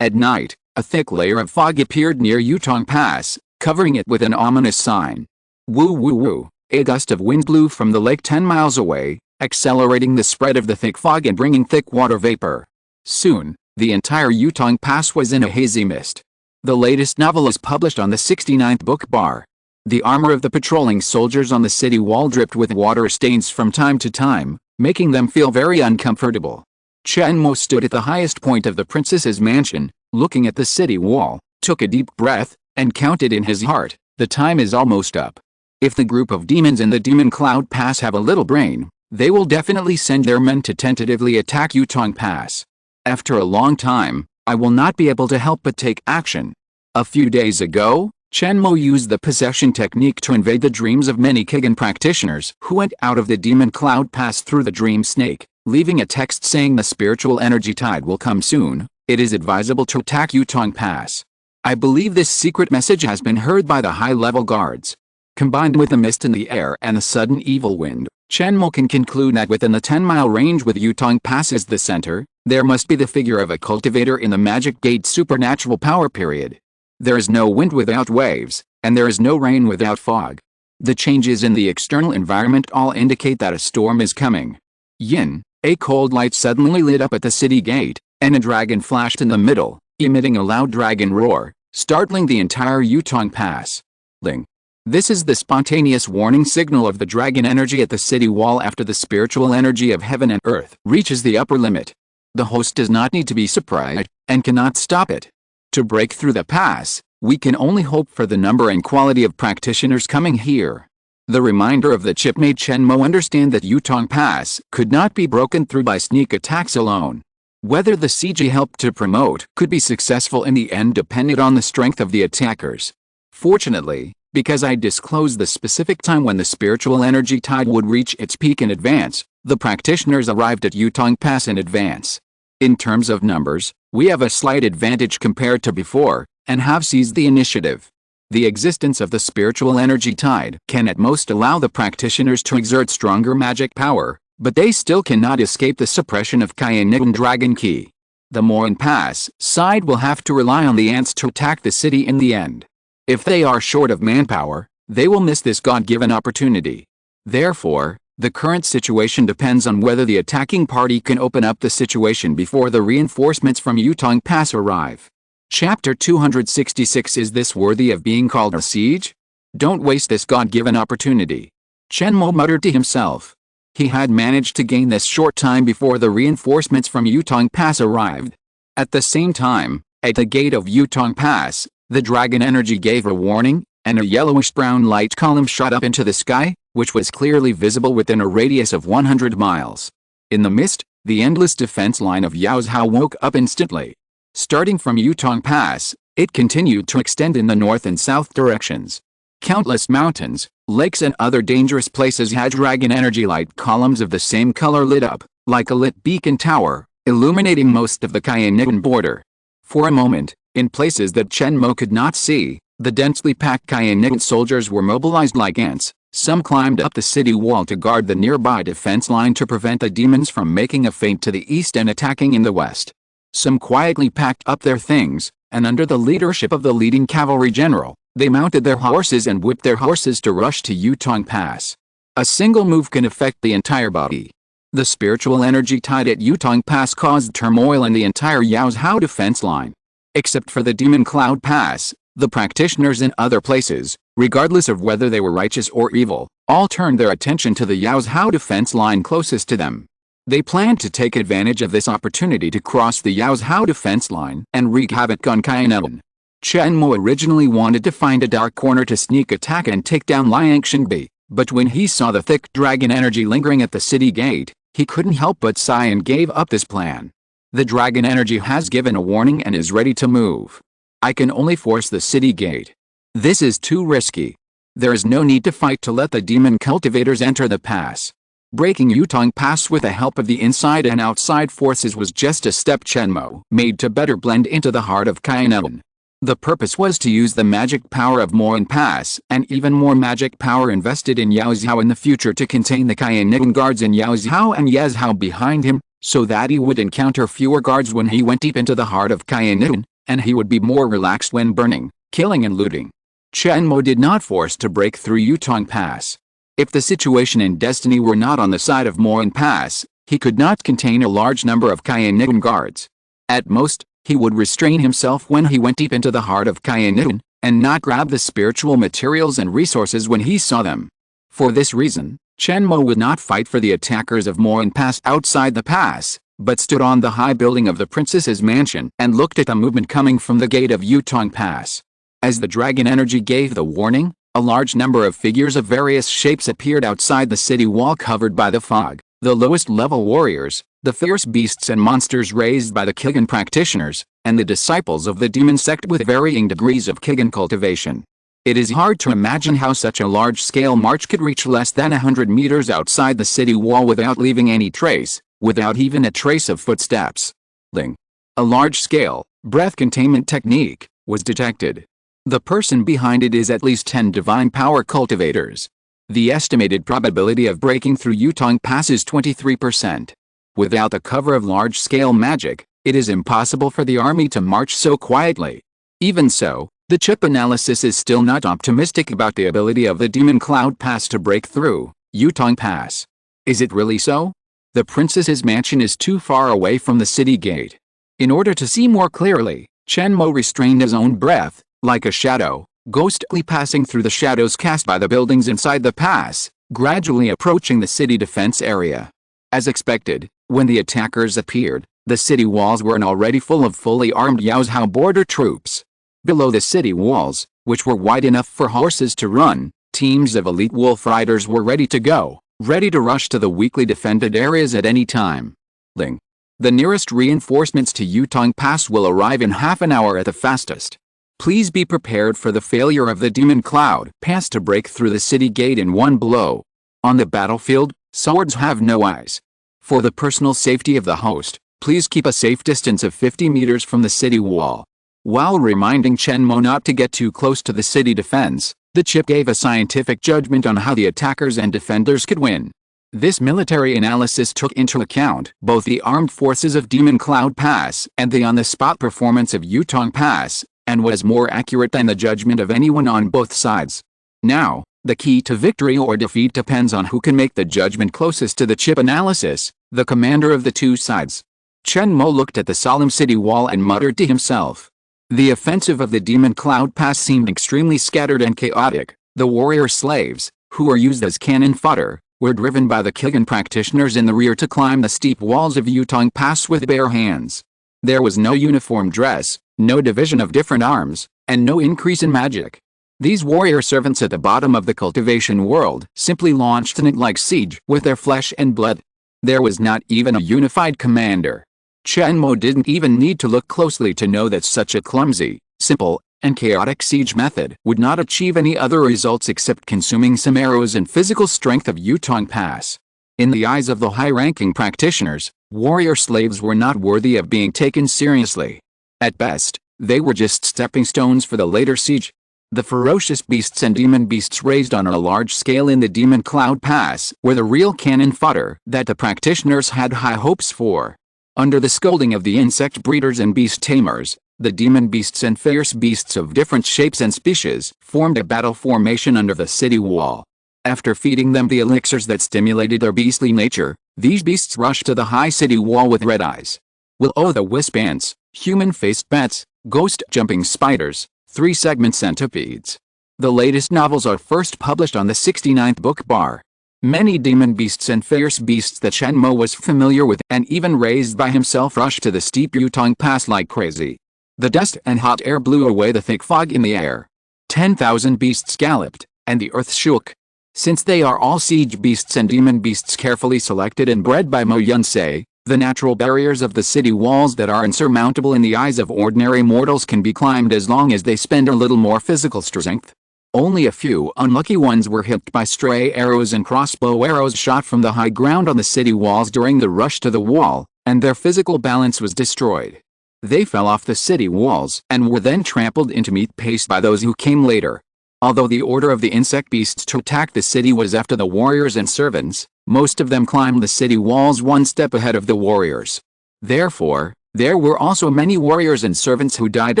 At night, a thick layer of fog appeared near Yutong Pass, covering it with an ominous sign. Woo woo woo, a gust of wind blew from the lake 10 miles away, accelerating the spread of the thick fog and bringing thick water vapor. Soon, the entire Yutong Pass was in a hazy mist. The latest novel is published on the 69th book bar. The armor of the patrolling soldiers on the city wall dripped with water stains from time to time, making them feel very uncomfortable. Chen Mo stood at the highest point of the princess's mansion, looking at the city wall, took a deep breath, and counted in his heart, the time is almost up. If the group of demons in the Demon Cloud Pass have a little brain, they will definitely send their men to tentatively attack Yutong Pass. After a long time, I will not be able to help but take action. A few days ago, Chen Mo used the possession technique to invade the dreams of many Kigan practitioners who went out of the Demon Cloud Pass through the dream snake, leaving a text saying the spiritual energy tide will come soon. It is advisable to attack Yutong Pass. I believe this secret message has been heard by the high-level guards. Combined with the mist in the air and the sudden evil wind, Chen Mo can conclude that within the 10-mile range with Yutong Pass as the center, there must be the figure of a cultivator in the Magic Gate supernatural power period. There is no wind without waves, and there is no rain without fog. The changes in the external environment all indicate that a storm is coming. Yin, a cold light suddenly lit up at the city gate, and a dragon flashed in the middle, emitting a loud dragon roar, startling the entire Yutong Pass. Ling. This is the spontaneous warning signal of the dragon energy at the city wall after the spiritual energy of heaven and earth reaches the upper limit. The host does not need to be surprised, and cannot stop it. To break through the pass, we can only hope for the number and quality of practitioners coming here. The reminder of the chip made Chen Mo understand that Yutong Pass could not be broken through by sneak attacks alone. Whether the siege he helped to promote could be successful in the end depended on the strength of the attackers. Fortunately, because I disclosed the specific time when the spiritual energy tide would reach its peak in advance, the practitioners arrived at Yutong Pass in advance. In terms of numbers, we have a slight advantage compared to before, and have seized the initiative. The existence of the spiritual energy tide can at most allow the practitioners to exert stronger magic power, but they still cannot escape the suppression of Cayenne Dragon Key. The Morin Pass side will have to rely on the ants to attack the city in the end. If they are short of manpower, they will miss this God-given opportunity. Therefore, the current situation depends on whether the attacking party can open up the situation before the reinforcements from Yutong Pass arrive. Chapter 266. Is this worthy of being called a siege? Don't waste this God-given opportunity. Chen Mo muttered to himself. He had managed to gain this short time before the reinforcements from Yutong Pass arrived. At the same time, at the gate of Yutong Pass, the dragon energy gave a warning, and a yellowish-brown light column shot up into the sky, which was clearly visible within a radius of 100 miles. In the mist, the endless defense line of Yaozhou woke up instantly. Starting from Yutong Pass, it continued to extend in the north and south directions. Countless mountains, lakes and other dangerous places had dragon energy light columns of the same color lit up, like a lit beacon tower, illuminating most of the Cayenne border. For a moment, in places that Chen Mo could not see, the densely packed Cayenne soldiers were mobilized like ants. Some climbed up the city wall to guard the nearby defense line to prevent the demons from making a feint to the east and attacking in the west. Some quietly packed up their things, and under the leadership of the leading cavalry general, they mounted their horses and whipped their horses to rush to Yutong Pass. A single move can affect the entire body. The spiritual energy tied at Yutong Pass caused turmoil in the entire Yaozhou defense line. Except for the Demon Cloud Pass, the practitioners in other places, regardless of whether they were righteous or evil, all turned their attention to the Yaozhou defense line closest to them. They planned to take advantage of this opportunity to cross the Yaozhou defense line and wreak havoc on Kainan. Chen Mo originally wanted to find a dark corner to sneak attack and take down Yan Qingyi, but when he saw the thick dragon energy lingering at the city gate, he couldn't help but sigh and gave up this plan. The dragon energy has given a warning and is ready to move. I can only force the city gate. This is too risky. There is no need to fight to let the demon cultivators enter the pass. Breaking Yutong Pass with the help of the inside and outside forces was just a step Chen Mo made to better blend into the heart of Kainan. The purpose was to use the magic power of Moan Pass and even more magic power invested in Yaozhou in the future to contain the Kainan guards in Yaozhou and Yazhou behind him, so that he would encounter fewer guards when he went deep into the heart of Kainan, and he would be more relaxed when burning, killing and looting. Chen Mo did not force to break through Yutong Pass. If the situation in Destiny were not on the side of Moan Pass, he could not contain a large number of Kainan guards. At most, he would restrain himself when he went deep into the heart of Kainan, and not grab the spiritual materials and resources when he saw them. For this reason, Chen Mo would not fight for the attackers of Moan Pass outside the pass, but stood on the high building of the princess's mansion and looked at the movement coming from the gate of Yutong Pass. As the dragon energy gave the warning, a large number of figures of various shapes appeared outside the city wall covered by the fog, the lowest level warriors, the fierce beasts and monsters raised by the Kigan practitioners, and the disciples of the demon sect with varying degrees of Kigan cultivation. It is hard to imagine how such a large-scale march could reach less than 100 meters outside the city wall without leaving any trace, without even a trace of footsteps. A large-scale, breath containment technique was detected. The person behind it is at least 10 divine power cultivators. The estimated probability of breaking through Yutong Pass is 23%. Without the cover of large-scale magic, it is impossible for the army to march so quietly. Even so, the chip analysis is still not optimistic about the ability of the Demon Cloud Pass to break through Yutong Pass. Is it really so? The princess's mansion is too far away from the city gate. In order to see more clearly, Chen Mo restrained his own breath, like a shadow, ghostly passing through the shadows cast by the buildings inside the pass, gradually approaching the city defense area. As expected, when the attackers appeared, the city walls were already full of fully armed Yaozhou border troops. Below the city walls, which were wide enough for horses to run, teams of elite wolf riders were ready to go, ready to rush to the weakly defended areas at any time. The nearest reinforcements to Yutong Pass will arrive in half an hour at the fastest. Please be prepared for the failure of the Demon Cloud Pass to break through the city gate in one blow. On the battlefield, swords have no eyes. For the personal safety of the host, please keep a safe distance of 50 meters from the city wall. While reminding Chen Mo not to get too close to the city defense, the chip gave a scientific judgment on how the attackers and defenders could win. This military analysis took into account both the armed forces of Demon Cloud Pass and the on-the-spot performance of Yutong Pass, and was more accurate than the judgment of anyone on both sides. Now, the key to victory or defeat depends on who can make the judgment closest to the chip analysis, the commander of the two sides. Chen Mo looked at the solemn city wall and muttered to himself. The offensive of the Demon Cloud Pass seemed extremely scattered and chaotic. The warrior slaves, who were used as cannon fodder, were driven by the Kigan practitioners in the rear to climb the steep walls of Yutong Pass with bare hands. There was no uniform dress, no division of different arms, and no increase in magic. These warrior servants at the bottom of the cultivation world simply launched an it-like siege with their flesh and blood. There was not even a unified commander. Chen Mo didn't even need to look closely to know that such a clumsy, simple, and chaotic siege method would not achieve any other results except consuming some arrows and physical strength of Yutong Pass. In the eyes of the high-ranking practitioners, warrior slaves were not worthy of being taken seriously. At best, they were just stepping stones for the later siege. The ferocious beasts and demon beasts raised on a large scale in the Demon Cloud Pass were the real cannon fodder that the practitioners had high hopes for. Under the scolding of the insect breeders and beast tamers, the demon beasts and fierce beasts of different shapes and species formed a battle formation under the city wall. After feeding them the elixirs that stimulated their beastly nature, These beasts rushed to the high city wall with red eyes. Will-o'-the-wisp ants, human-faced bats, ghost-jumping spiders, three-segment centipedes. The latest novels are first published on the 69th book bar. Many demon beasts and fierce beasts that Chen Mo was familiar with and even raised by himself rushed to the steep Yutong Pass like crazy. The dust and hot air blew away the thick fog in the air. 10,000 beasts galloped, and the earth shook. Since they are all siege beasts and demon beasts carefully selected and bred by Mo Yun-se, the natural barriers of the city walls that are insurmountable in the eyes of ordinary mortals can be climbed as long as they spend a little more physical strength. Only a few unlucky ones were hit by stray arrows and crossbow arrows shot from the high ground on the city walls during the rush to the wall, and their physical balance was destroyed. They fell off the city walls and were then trampled into meat paste by those who came later. Although the order of the insect beasts to attack the city was after the warriors and servants, most of them climbed the city walls one step ahead of the warriors. Therefore, there were also many warriors and servants who died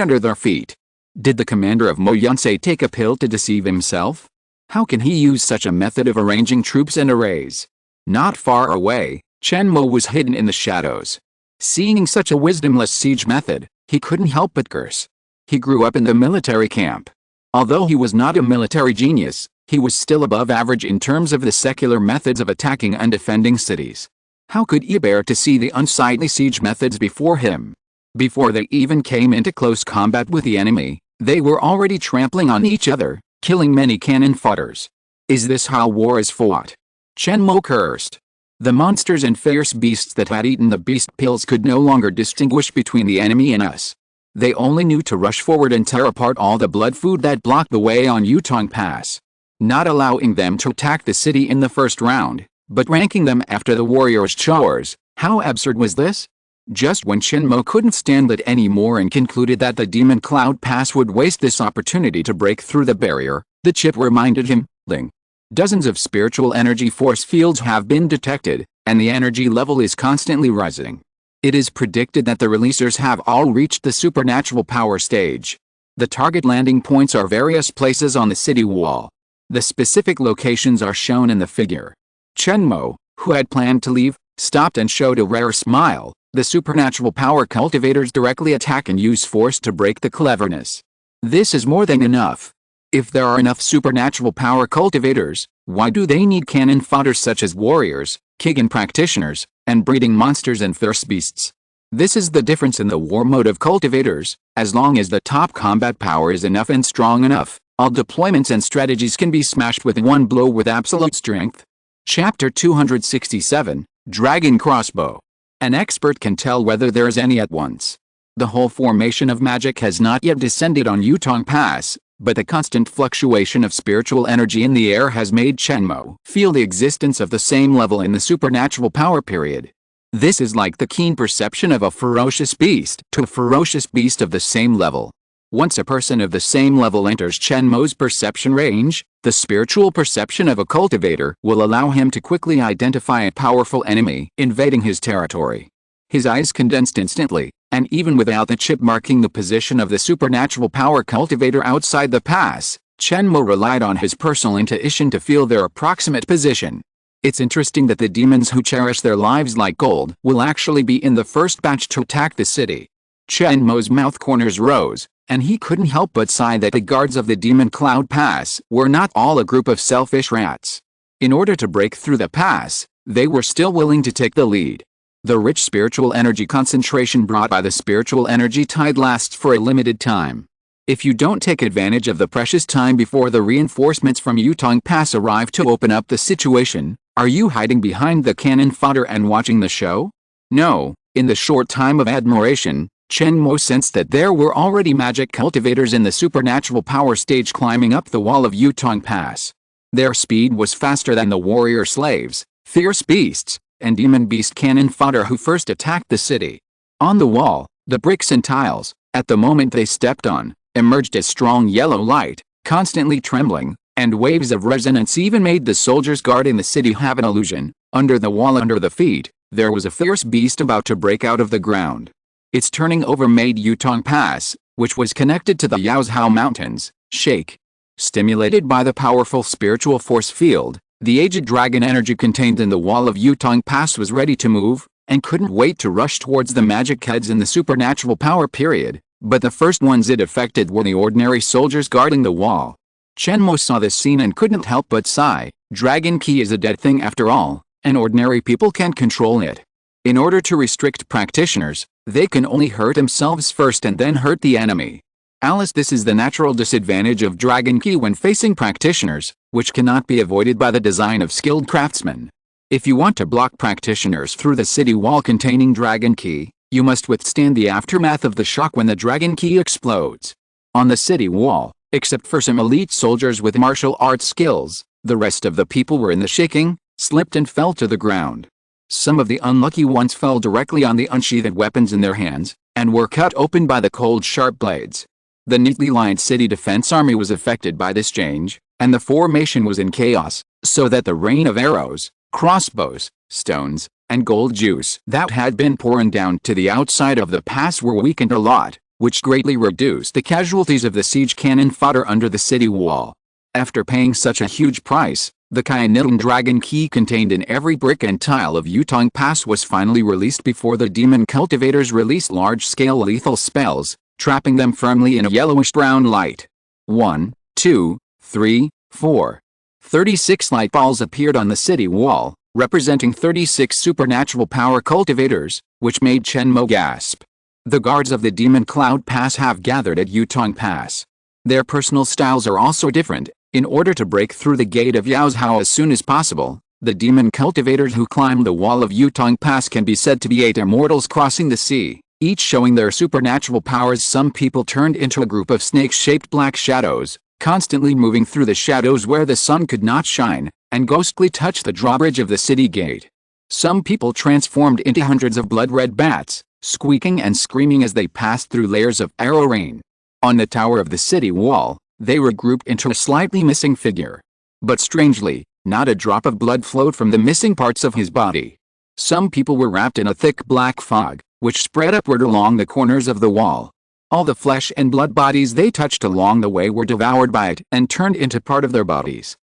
under their feet. Did the commander of Mo Yun-se take a pill to deceive himself? How can he use such a method of arranging troops and arrays? Not far away, Chen Mo was hidden in the shadows. Seeing such a wisdomless siege method, he couldn't help but curse. He grew up in the military camp. Although he was not a military genius, he was still above average in terms of the secular methods of attacking and defending cities. How could he bear to see the unsightly siege methods before him? Before they even came into close combat with the enemy, they were already trampling on each other, killing many cannon fodders. Is this how war is fought? Chen Mo cursed. The monsters and fierce beasts that had eaten the beast pills could no longer distinguish between the enemy and us. They only knew to rush forward and tear apart all the blood food that blocked the way on Yutong Pass. Not allowing them to attack the city in the first round, but ranking them after the warriors' chores. How absurd was this? Just when Chen Mo couldn't stand it anymore and concluded that the Demon Cloud Pass would waste this opportunity to break through the barrier, the chip reminded him, Ling. Dozens of spiritual energy force fields have been detected, and the energy level is constantly rising. It is predicted that the releasers have all reached the supernatural power stage. The target landing points are various places on the city wall. The specific locations are shown in the figure. Chen Mo, who had planned to leave, stopped and showed a rare smile. The supernatural power cultivators directly attack and use force to break the cleverness. This is more than enough. If there are enough supernatural power cultivators, why do they need cannon fodder such as warriors, Kigan practitioners, and breeding monsters and fierce beasts? This is the difference in the war mode of cultivators. As long as the top combat power is enough and strong enough, all deployments and strategies can be smashed with one blow with absolute strength. Chapter 267, Dragon Crossbow. An expert can tell whether there is any at once. The whole formation of magic has not yet descended on Yutong Pass, but the constant fluctuation of spiritual energy in the air has made Chen Mo feel the existence of the same level in the supernatural power period. This is like the keen perception of a ferocious beast to a ferocious beast of the same level. Once a person of the same level enters Chen Mo's perception range, the spiritual perception of a cultivator will allow him to quickly identify a powerful enemy invading his territory. His eyes condensed instantly, and even without the chip marking the position of the supernatural power cultivator outside the pass, Chen Mo relied on his personal intuition to feel their approximate position. It's interesting that the demons who cherish their lives like gold will actually be in the first batch to attack the city. Chen Mo's mouth corners rose, and he couldn't help but sigh that the guards of the Demon Cloud Pass were not all a group of selfish rats. In order to break through the pass, they were still willing to take the lead. The rich spiritual energy concentration brought by the spiritual energy tide lasts for a limited time. If you don't take advantage of the precious time before the reinforcements from Yutong Pass arrive to open up the situation, are you hiding behind the cannon fodder and watching the show? No, in the short time of admiration, Chen Mo sensed that there were already magic cultivators in the supernatural power stage climbing up the wall of Yutong Pass. Their speed was faster than the warrior slaves, fierce beasts, and demon beast cannon fodder who first attacked the city. On the wall, the bricks and tiles, at the moment they stepped on, emerged as strong yellow light, constantly trembling, and waves of resonance even made the soldiers guarding the city have an illusion. Under the wall under the feet, there was a fierce beast about to break out of the ground. Its turning over made Yutong Pass, which was connected to the Yaozhao Mountains, shake. Stimulated by the powerful spiritual force field, The aged dragon energy contained in the wall of Yutong Pass was ready to move, and couldn't wait to rush towards the magic heads in the supernatural power period, but the first ones it affected were the ordinary soldiers guarding the wall. Chen Mo saw this scene and couldn't help but sigh. Dragon Qi is a dead thing after all, and ordinary people can't control it. In order to restrict practitioners, they can only hurt themselves first and then hurt the enemy. Alice, this is the natural disadvantage of Dragon Qi when facing practitioners, which cannot be avoided by the design of skilled craftsmen. If you want to block practitioners through the city wall containing Dragon Qi, you must withstand the aftermath of the shock when the Dragon Qi explodes. On the city wall, except for some elite soldiers with martial arts skills, the rest of the people were in the shaking, slipped and fell to the ground. Some of the unlucky ones fell directly on the unsheathed weapons in their hands, and were cut open by the cold sharp blades. The neatly lined city defense army was affected by this change, and the formation was in chaos, so that the rain of arrows, crossbows, stones, and gold juice that had been pouring down to the outside of the pass were weakened a lot, which greatly reduced the casualties of the siege cannon fodder under the city wall. After paying such a huge price, the Kainilin Dragon Qi contained in every brick and tile of Yutong Pass was finally released before the demon cultivators released large-scale lethal spells, trapping them firmly in a yellowish-brown light. 1, 2, 3, 4. 36 light balls appeared on the city wall, representing 36 supernatural power cultivators, which made Chen Mo gasp. The guards of the Demon Cloud Pass have gathered at Yutong Pass. Their personal styles are also different. In order to break through the gate of Yaozhao as soon as possible, the demon cultivators who climb the wall of Yutong Pass can be said to be 8 immortals crossing the sea, each showing their supernatural powers. Some people turned into a group of snake-shaped black shadows, constantly moving through the shadows where the sun could not shine, and ghostly touch the drawbridge of the city gate. Some people transformed into hundreds of blood-red bats, squeaking and screaming as they passed through layers of arrow rain. On the tower of the city wall, they were grouped into a slightly missing figure. But strangely, not a drop of blood flowed from the missing parts of his body. Some people were wrapped in a thick black fog, which spread upward along the corners of the wall. All the flesh and blood bodies they touched along the way were devoured by it and turned into part of their bodies.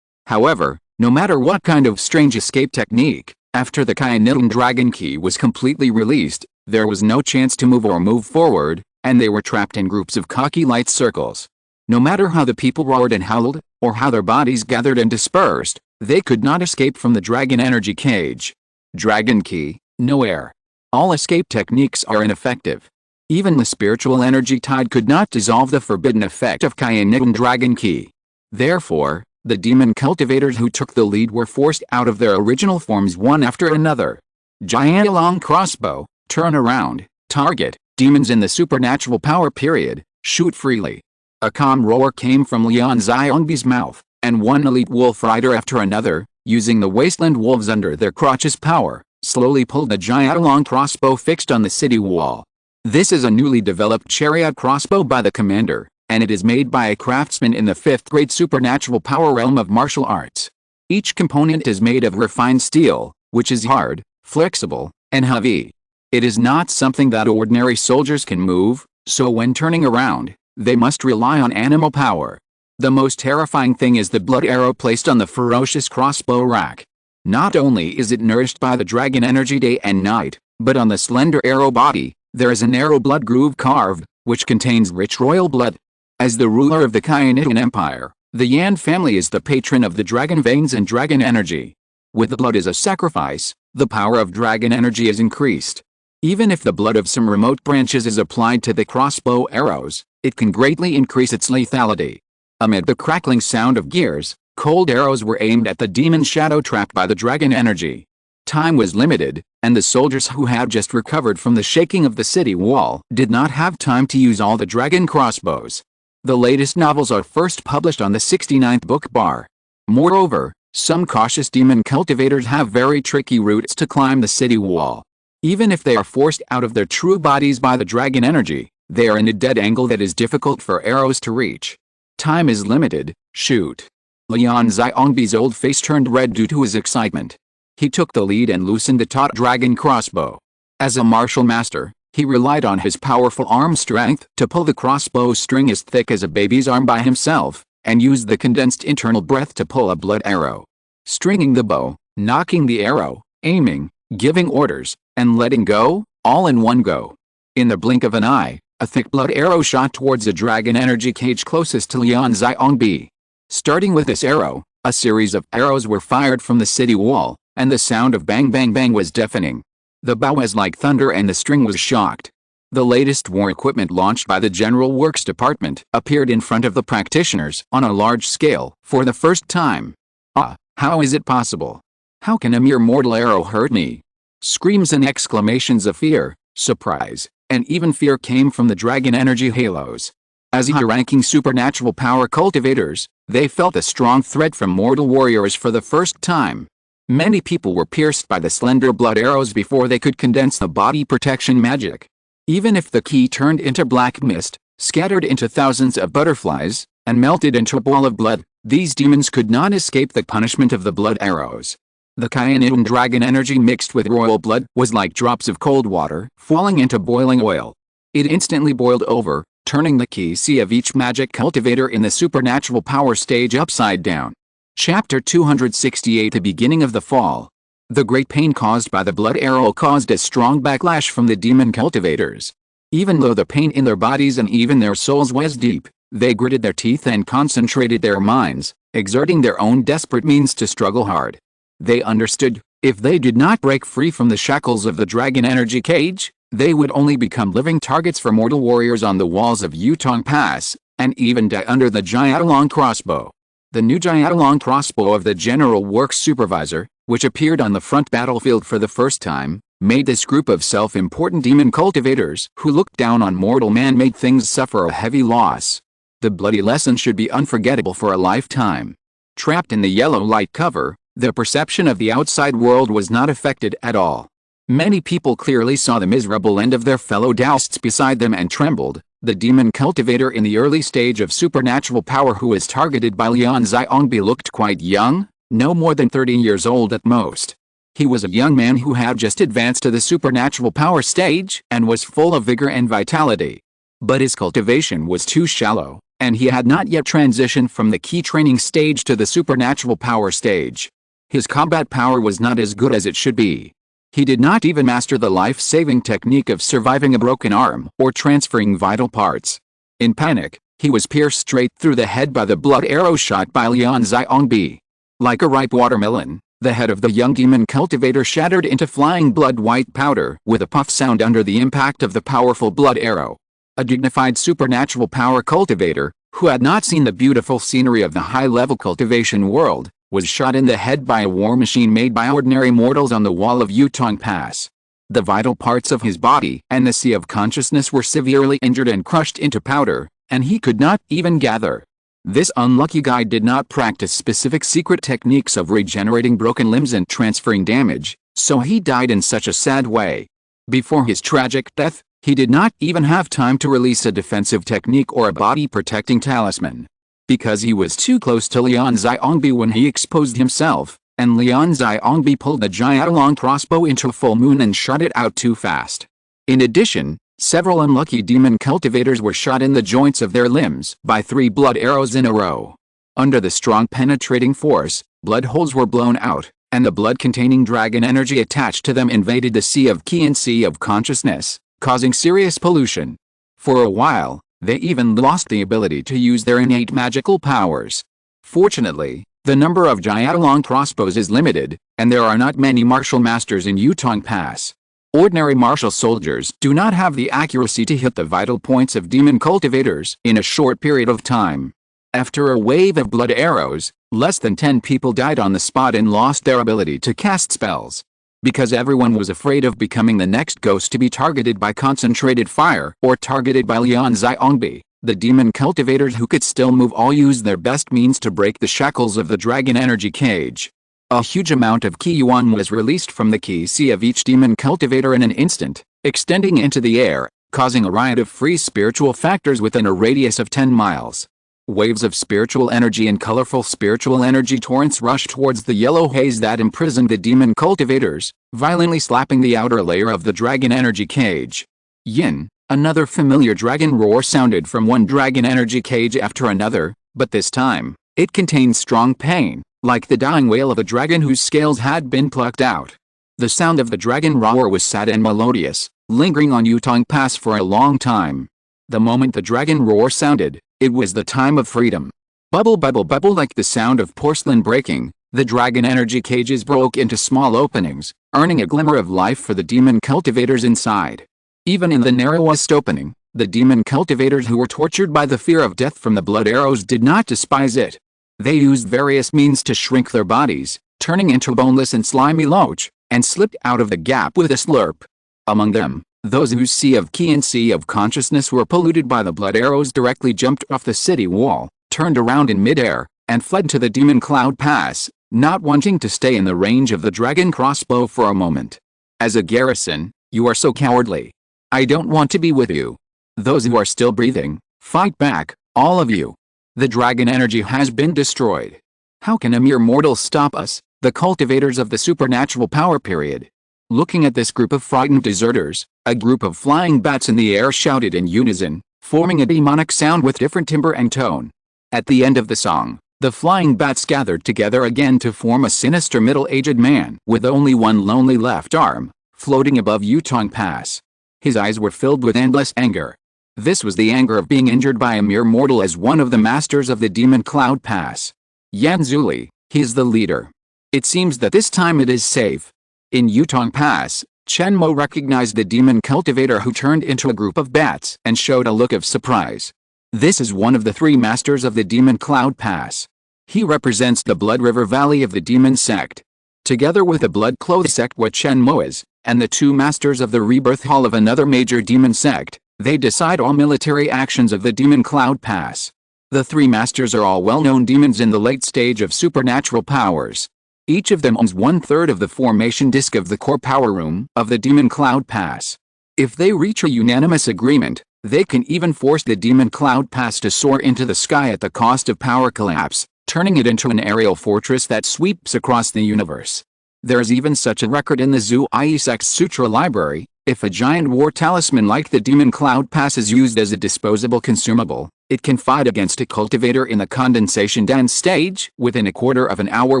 However, no matter what kind of strange escape technique, after the Kainilin Dragon Qi was completely released, there was no chance to move forward, and they were trapped in groups of cocky light circles. No matter how the people roared and howled, or how their bodies gathered and dispersed, they could not escape from the dragon energy cage. Dragon Qi, no air. All escape techniques are ineffective. Even the spiritual energy tide could not dissolve the forbidden effect of Kainilin Dragon Qi. Therefore, the demon cultivators who took the lead were forced out of their original forms one after another. Giant long crossbow, turn around, target, demons in the supernatural power period, shoot freely. A calm roar came from Yan Qingyi's mouth, and one elite wolf rider after another, using the wasteland wolves under their crotches' power, slowly pulled the giant long crossbow fixed on the city wall. This is a newly developed chariot crossbow by the commander, and it is made by a craftsman in the 5th grade supernatural power realm of martial arts. Each component is made of refined steel, which is hard, flexible, and heavy. It is not something that ordinary soldiers can move, so when turning around, they must rely on animal power. The most terrifying thing is the blood arrow placed on the ferocious crossbow rack. Not only is it nourished by the dragon energy day and night, but on the slender arrow body, there is an arrow blood groove carved, which contains rich royal blood. As the ruler of the Kainilin Empire, the Yan family is the patron of the dragon veins and dragon energy. With the blood as a sacrifice, the power of dragon energy is increased. Even if the blood of some remote branches is applied to the crossbow arrows, it can greatly increase its lethality. Amid the crackling sound of gears, cold arrows were aimed at the demon shadow trapped by the dragon energy. Time was limited, and the soldiers who had just recovered from the shaking of the city wall did not have time to use all the dragon crossbows. The latest novels are first published on the 69th book bar. Moreover, some cautious demon cultivators have very tricky routes to climb the city wall. Even if they are forced out of their true bodies by the dragon energy, they are in a dead angle that is difficult for arrows to reach. Time is limited, shoot. Yan Qingyi's old face turned red due to his excitement. He took the lead and loosened the taut dragon crossbow. As a martial master, he relied on his powerful arm strength to pull the crossbow string as thick as a baby's arm by himself, and used the condensed internal breath to pull a blood arrow. Stringing the bow, knocking the arrow, aiming, giving orders, and letting go, all in one go. In the blink of an eye, a thick blood arrow shot towards the dragon energy cage closest to Lian Xiangbi. Starting with this arrow, a series of arrows were fired from the city wall, and the sound of bang bang bang was deafening. The bow was like thunder and the string was shocked. The latest war equipment launched by the General Works Department appeared in front of the practitioners on a large scale for the first time. Ah, how is it possible? How can a mere mortal arrow hurt me? Screams and exclamations of fear, surprise, and even fear came from the dragon energy halos. As high-ranking supernatural power cultivators, they felt a strong threat from mortal warriors for the first time. Many people were pierced by the slender blood arrows before they could condense the body protection magic. Even if the key turned into black mist, scattered into thousands of butterflies, and melted into a ball of blood, these demons could not escape the punishment of the blood arrows. The Cayenne dragon energy mixed with royal blood was like drops of cold water falling into boiling oil. It instantly boiled over, turning the key sea of each magic cultivator in the supernatural power stage upside down. Chapter 268. The beginning of the fall. The great pain caused by the blood arrow caused a strong backlash from the demon cultivators. Even though the pain in their bodies and even their souls was deep, they gritted their teeth and concentrated their minds, exerting their own desperate means to struggle hard. They understood, if they did not break free from the shackles of the dragon energy cage, they would only become living targets for mortal warriors on the walls of Yutong Pass, and even die under the Jiaolong crossbow. The new Jiaolong crossbow of the General Works Supervisor, which appeared on the front battlefield for the first time, made this group of self-important demon cultivators who looked down on mortal man-made things suffer a heavy loss. The bloody lesson should be unforgettable for a lifetime. Trapped in the yellow light cover, the perception of the outside world was not affected at all. Many people clearly saw the miserable end of their fellow Daoists beside them and trembled. The demon cultivator in the early stage of supernatural power who was targeted by Lian Xiangbi looked quite young, no more than 30 years old at most. He was a young man who had just advanced to the supernatural power stage and was full of vigor and vitality. But his cultivation was too shallow, and he had not yet transitioned from the key training stage to the supernatural power stage. His combat power was not as good as it should be. He did not even master the life-saving technique of surviving a broken arm or transferring vital parts. In panic, he was pierced straight through the head by the blood arrow shot by Lian Xiangbi. Like a ripe watermelon, the head of the young demon cultivator shattered into flying blood-white powder with a puff sound under the impact of the powerful blood arrow. A dignified supernatural power cultivator, who had not seen the beautiful scenery of the high-level cultivation world, was shot in the head by a war machine made by ordinary mortals on the wall of Yutong Pass. The vital parts of his body and the sea of consciousness were severely injured and crushed into powder, and he could not even gather. This unlucky guy did not practice specific secret techniques of regenerating broken limbs and transferring damage, so he died in such a sad way. Before his tragic death, he did not even have time to release a defensive technique or a body-protecting talisman. Because he was too close to Lian Xiangbi when he exposed himself, and Lian Xiangbi pulled the Jiaolong crossbow into full moon and shot it out too fast. In addition, several unlucky demon cultivators were shot in the joints of their limbs by 3 blood arrows in a row. Under the strong penetrating force, blood holes were blown out, and the blood-containing dragon energy attached to them invaded the sea of Qi and sea of consciousness, causing serious pollution. For a while, they even lost the ability to use their innate magical powers. Fortunately, the number of Jiaolong crossbows is limited, and there are not many martial masters in Yutong Pass. Ordinary martial soldiers do not have the accuracy to hit the vital points of demon cultivators in a short period of time. After a wave of blood arrows, less than 10 people died on the spot and lost their ability to cast spells. Because everyone was afraid of becoming the next ghost to be targeted by concentrated fire or targeted by Lian Xiangbi, the demon cultivators who could still move all used their best means to break the shackles of the dragon energy cage. A huge amount of Qi Yuan was released from the Qi sea of each demon cultivator in an instant, extending into the air, causing a riot of free spiritual factors within a radius of 10 miles. Waves of spiritual energy and colorful spiritual energy torrents rushed towards the yellow haze that imprisoned the demon cultivators, violently slapping the outer layer of the dragon energy cage. Yin, another familiar dragon roar sounded from one dragon energy cage after another, But this time, it contained strong pain, like the dying wail of a dragon whose scales had been plucked out. The sound of the dragon roar was sad and melodious, lingering on Yutong Pass for a long time. The moment the dragon roar sounded, it was the time of freedom. Bubble bubble bubble, like the sound of porcelain breaking, the dragon energy cages broke into small openings, earning a glimmer of life for the demon cultivators inside. Even in the narrowest opening, the demon cultivators who were tortured by the fear of death from the blood arrows did not despise it. They used various means to shrink their bodies, turning into a boneless and slimy loach, and slipped out of the gap with a slurp. Among them, those whose sea of ki and sea of consciousness were polluted by the blood arrows directly jumped off the city wall, turned around in midair, and fled to the Demon Cloud Pass, not wanting to stay in the range of the dragon crossbow for a moment. As a garrison, you are so cowardly. I don't want to be with you. Those who are still breathing, fight back, all of you. The dragon energy has been destroyed. How can a mere mortal stop us, the cultivators of the supernatural power period? Looking at this group of frightened deserters, a group of flying bats in the air shouted in unison, forming a demonic sound with different timbre and tone. At the end of the song, the flying bats gathered together again to form a sinister middle-aged man with only one lonely left arm, floating above Yutong Pass. His eyes were filled with endless anger. This was the anger of being injured by a mere mortal as one of the masters of the Demon Cloud Pass. Yan Qingyi, he is the leader. It seems that this time it is safe. In Yutong Pass, Chen Mo recognized the demon cultivator who turned into a group of bats and showed a look of surprise. This is one of the three masters of the Demon Cloud Pass. He represents the Blood River Valley of the Demon Sect. Together with the Blood Cloth Sect what Chen Mo is, and the two masters of the Rebirth Hall of another major demon sect, they decide all military actions of the Demon Cloud Pass. The three masters are all well-known demons in the late stage of supernatural powers. Each of them owns 1/3 of the formation disk of the core power room of the Demon Cloud Pass. If they reach a unanimous agreement, they can even force the Demon Cloud Pass to soar into the sky at the cost of power collapse, turning it into an aerial fortress that sweeps across the universe. There's even such a record in the Zhuai Sect Sutra Library. If a giant war talisman like the Demon Cloud Pass is used as a disposable consumable, it can fight against a cultivator in the condensation dance stage within a quarter of an hour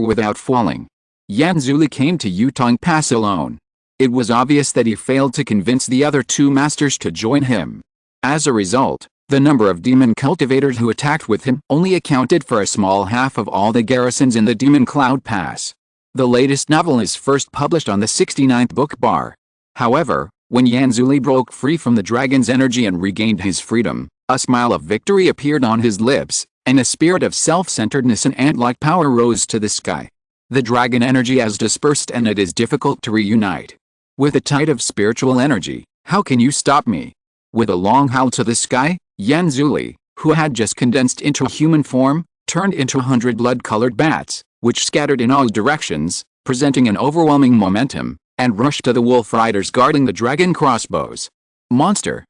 without falling. Yan Qingyi came to Yutong Pass alone. It was obvious that he failed to convince the other two masters to join him. As a result, the number of demon cultivators who attacked with him only accounted for a small half of all the garrisons in the Demon Cloud Pass. The latest novel is first published on the 69th book bar. However, when Yan Qingyi broke free from the dragon's energy and regained his freedom, a smile of victory appeared on his lips, and a spirit of self-centeredness and ant-like power rose to the sky. The dragon energy has dispersed and it is difficult to reunite. With a tide of spiritual energy, how can you stop me? With a long howl to the sky, Yan Qingyi, who had just condensed into human form, turned into 100 blood-colored bats, which scattered in all directions, presenting an overwhelming momentum, and rushed to the wolf riders guarding the dragon crossbows. Monster,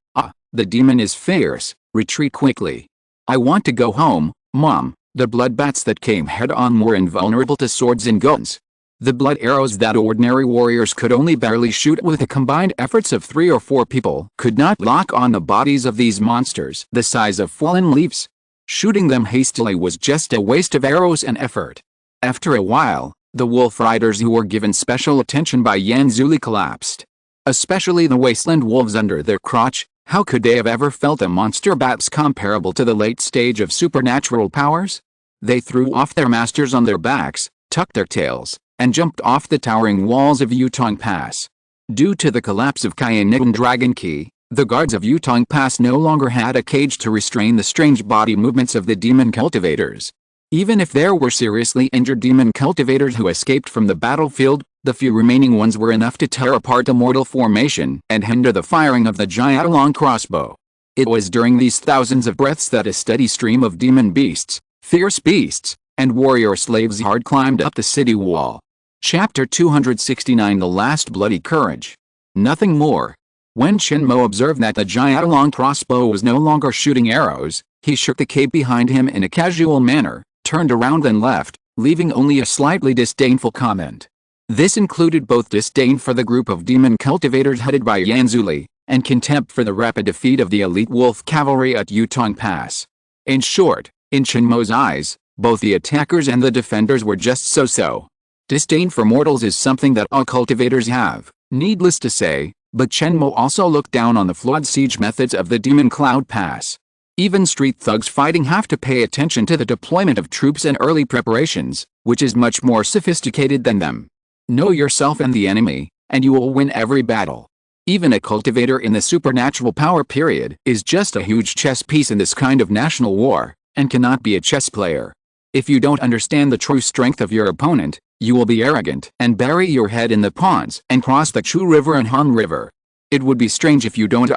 the demon is fierce, retreat quickly. I want to go home, Mom. The blood bats that came head-on were invulnerable to swords and guns. The blood arrows that ordinary warriors could only barely shoot with the combined efforts of 3 or 4 people could not lock on the bodies of these monsters the size of fallen leaves. Shooting them hastily was just a waste of arrows and effort. After a while, the wolf riders who were given special attention by Yan Qingyi collapsed. Especially the wasteland wolves under their crotch. How could they have ever felt a monster bats comparable to the late stage of supernatural powers? They threw off their masters on their backs, tucked their tails, and jumped off the towering walls of Yutong Pass. Due to the collapse of Kyanite Dragon Key, the guards of Yutong Pass no longer had a cage to restrain the strange body movements of the demon cultivators. Even if there were seriously injured demon cultivators who escaped from the battlefield, the few remaining ones were enough to tear apart the mortal formation and hinder the firing of the giant long crossbow. It was during these thousands of breaths that a steady stream of demon beasts, fierce beasts, and warrior slaves hard climbed up the city wall. Chapter 269 The Last Bloody Courage. Nothing more. When Chen Mo observed that the giant long crossbow was no longer shooting arrows, he shook the cape behind him in a casual manner, turned around and left, leaving only a slightly disdainful comment. This included both disdain for the group of demon cultivators headed by Yan Qingyi, and contempt for the rapid defeat of the elite wolf cavalry at Yutong Pass. In short, In Chen Mo's eyes, both the attackers and the defenders were just so-so. Disdain for mortals is something that all cultivators have, needless to say, but Chen Mo also looked down on the flawed siege methods of the Demon Cloud Pass. Even street thugs fighting have to pay attention to the deployment of troops and early preparations, which is much more sophisticated than them. Know yourself and the enemy, and you will win every battle. Even a cultivator in the supernatural power period is just a huge chess piece in this kind of national war, and cannot be a chess player. If you don't understand the true strength of your opponent, you will be arrogant and bury your head in the ponds and cross the Chu River and Han River. It would be strange if you don't.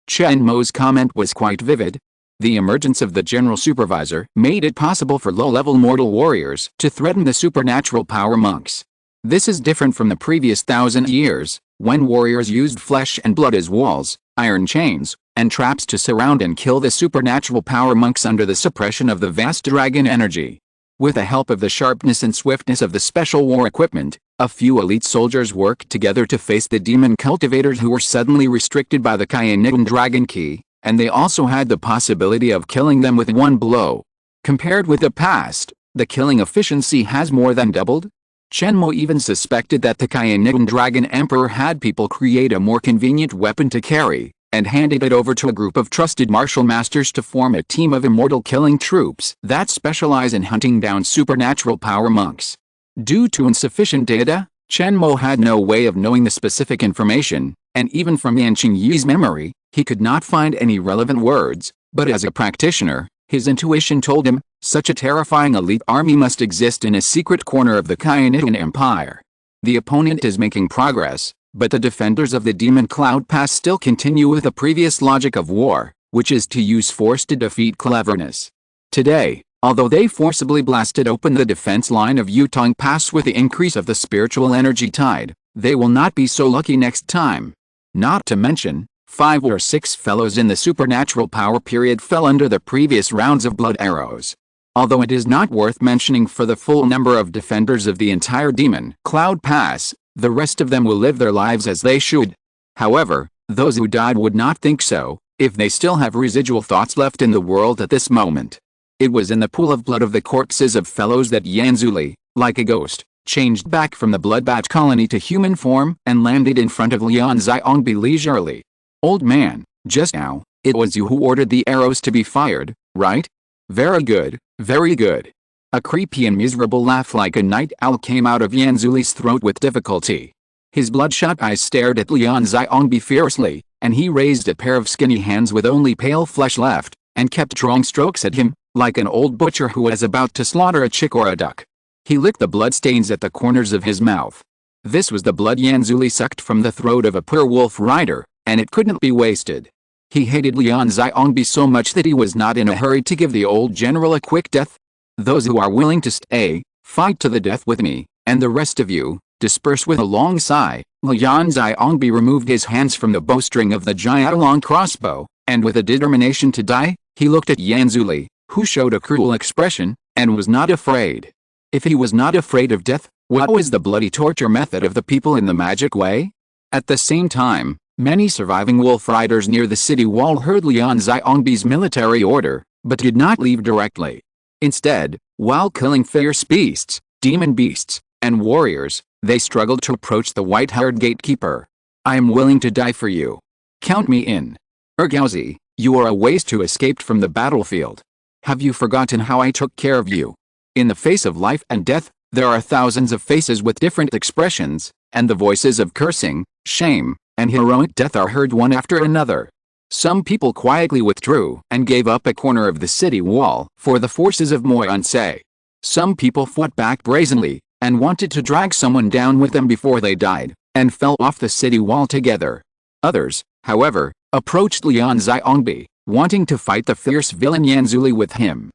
Chen Mo's comment was quite vivid. The emergence of the General Supervisor made it possible for low-level mortal warriors to threaten the supernatural power monks. This is different from the previous 1,000 years, when warriors used flesh and blood as walls, iron chains, and traps to surround and kill the supernatural power monks under the suppression of the vast dragon energy. With the help of the sharpness and swiftness of the special war equipment, a few elite soldiers worked together to face the demon cultivators who were suddenly restricted by the Kyanigan dragon key, and they also had the possibility of killing them with one blow. Compared with the past, the killing efficiency has more than doubled. Chen Mo even suspected that the Kyanigan Dragon Emperor had people create a more convenient weapon to carry, and handed it over to a group of trusted martial masters to form a team of immortal killing troops that specialize in hunting down supernatural power monks. Due to insufficient data, Chen Mo had no way of knowing the specific information, and even from Yan Qingyi's memory, he could not find any relevant words, but as a practitioner, his intuition told him, such a terrifying elite army must exist in a secret corner of the Kyanigan Empire. The opponent is making progress, but the defenders of the Demon Cloud Pass still continue with the previous logic of war, which is to use force to defeat cleverness. Today, although they forcibly blasted open the defense line of Yutong Pass with the increase of the spiritual energy tide, they will not be so lucky next time. Not to mention, 5 or 6 fellows in the supernatural power period fell under the previous rounds of blood arrows. Although it is not worth mentioning for the full number of defenders of the entire Demon Cloud Pass, the rest of them will live their lives as they should. However, those who died would not think so, if they still have residual thoughts left in the world at this moment. It was in the pool of blood of the corpses of fellows that Yan Zuli, like a ghost, changed back from the bloodbath colony to human form and landed in front of Lian Xiongbi leisurely. Old man, just now, it was you who ordered the arrows to be fired, right? Very good, very good. A creepy and miserable laugh like a night owl came out of Yan Zuli's throat with difficulty. His bloodshot eyes stared at Lian Xiongbi fiercely, and he raised a pair of skinny hands with only pale flesh left, and kept drawing strokes at him, like an old butcher who was about to slaughter a chick or a duck. He licked the bloodstains at the corners of his mouth. This was the blood Yan Zuli sucked from the throat of a poor wolf rider, and it couldn't be wasted. He hated Lian Xiongbi so much that he was not in a hurry to give the old general a quick death. Those who are willing to stay, fight to the death with me, and the rest of you, disperse. With a long sigh, Lian Xiongbi removed his hands from the bowstring of the giant long crossbow, and with a determination to die, he looked at Yan Zuli, who showed a cruel expression, and was not afraid. If he was not afraid of death, what was the bloody torture method of the people in the magic way? At the same time, many surviving wolf riders near the city wall heard Lian Xiongbi's military order, but did not leave directly. Instead, while killing fierce beasts, demon beasts, and warriors, they struggled to approach the white-haired gatekeeper. I am willing to die for you. Count me in. Ergauzi, you are a ways to escape from the battlefield. Have you forgotten how I took care of you? In the face of life and death, there are thousands of faces with different expressions, and the voices of cursing, shame, and heroic death are heard one after another. Some people quietly withdrew and gave up a corner of the city wall for the forces of Moyonse. Some people fought back brazenly, and wanted to drag someone down with them before they died, and fell off the city wall together. Others, however, approached Lian Xiongbi, wanting to fight the fierce villain Yan Zuli with him.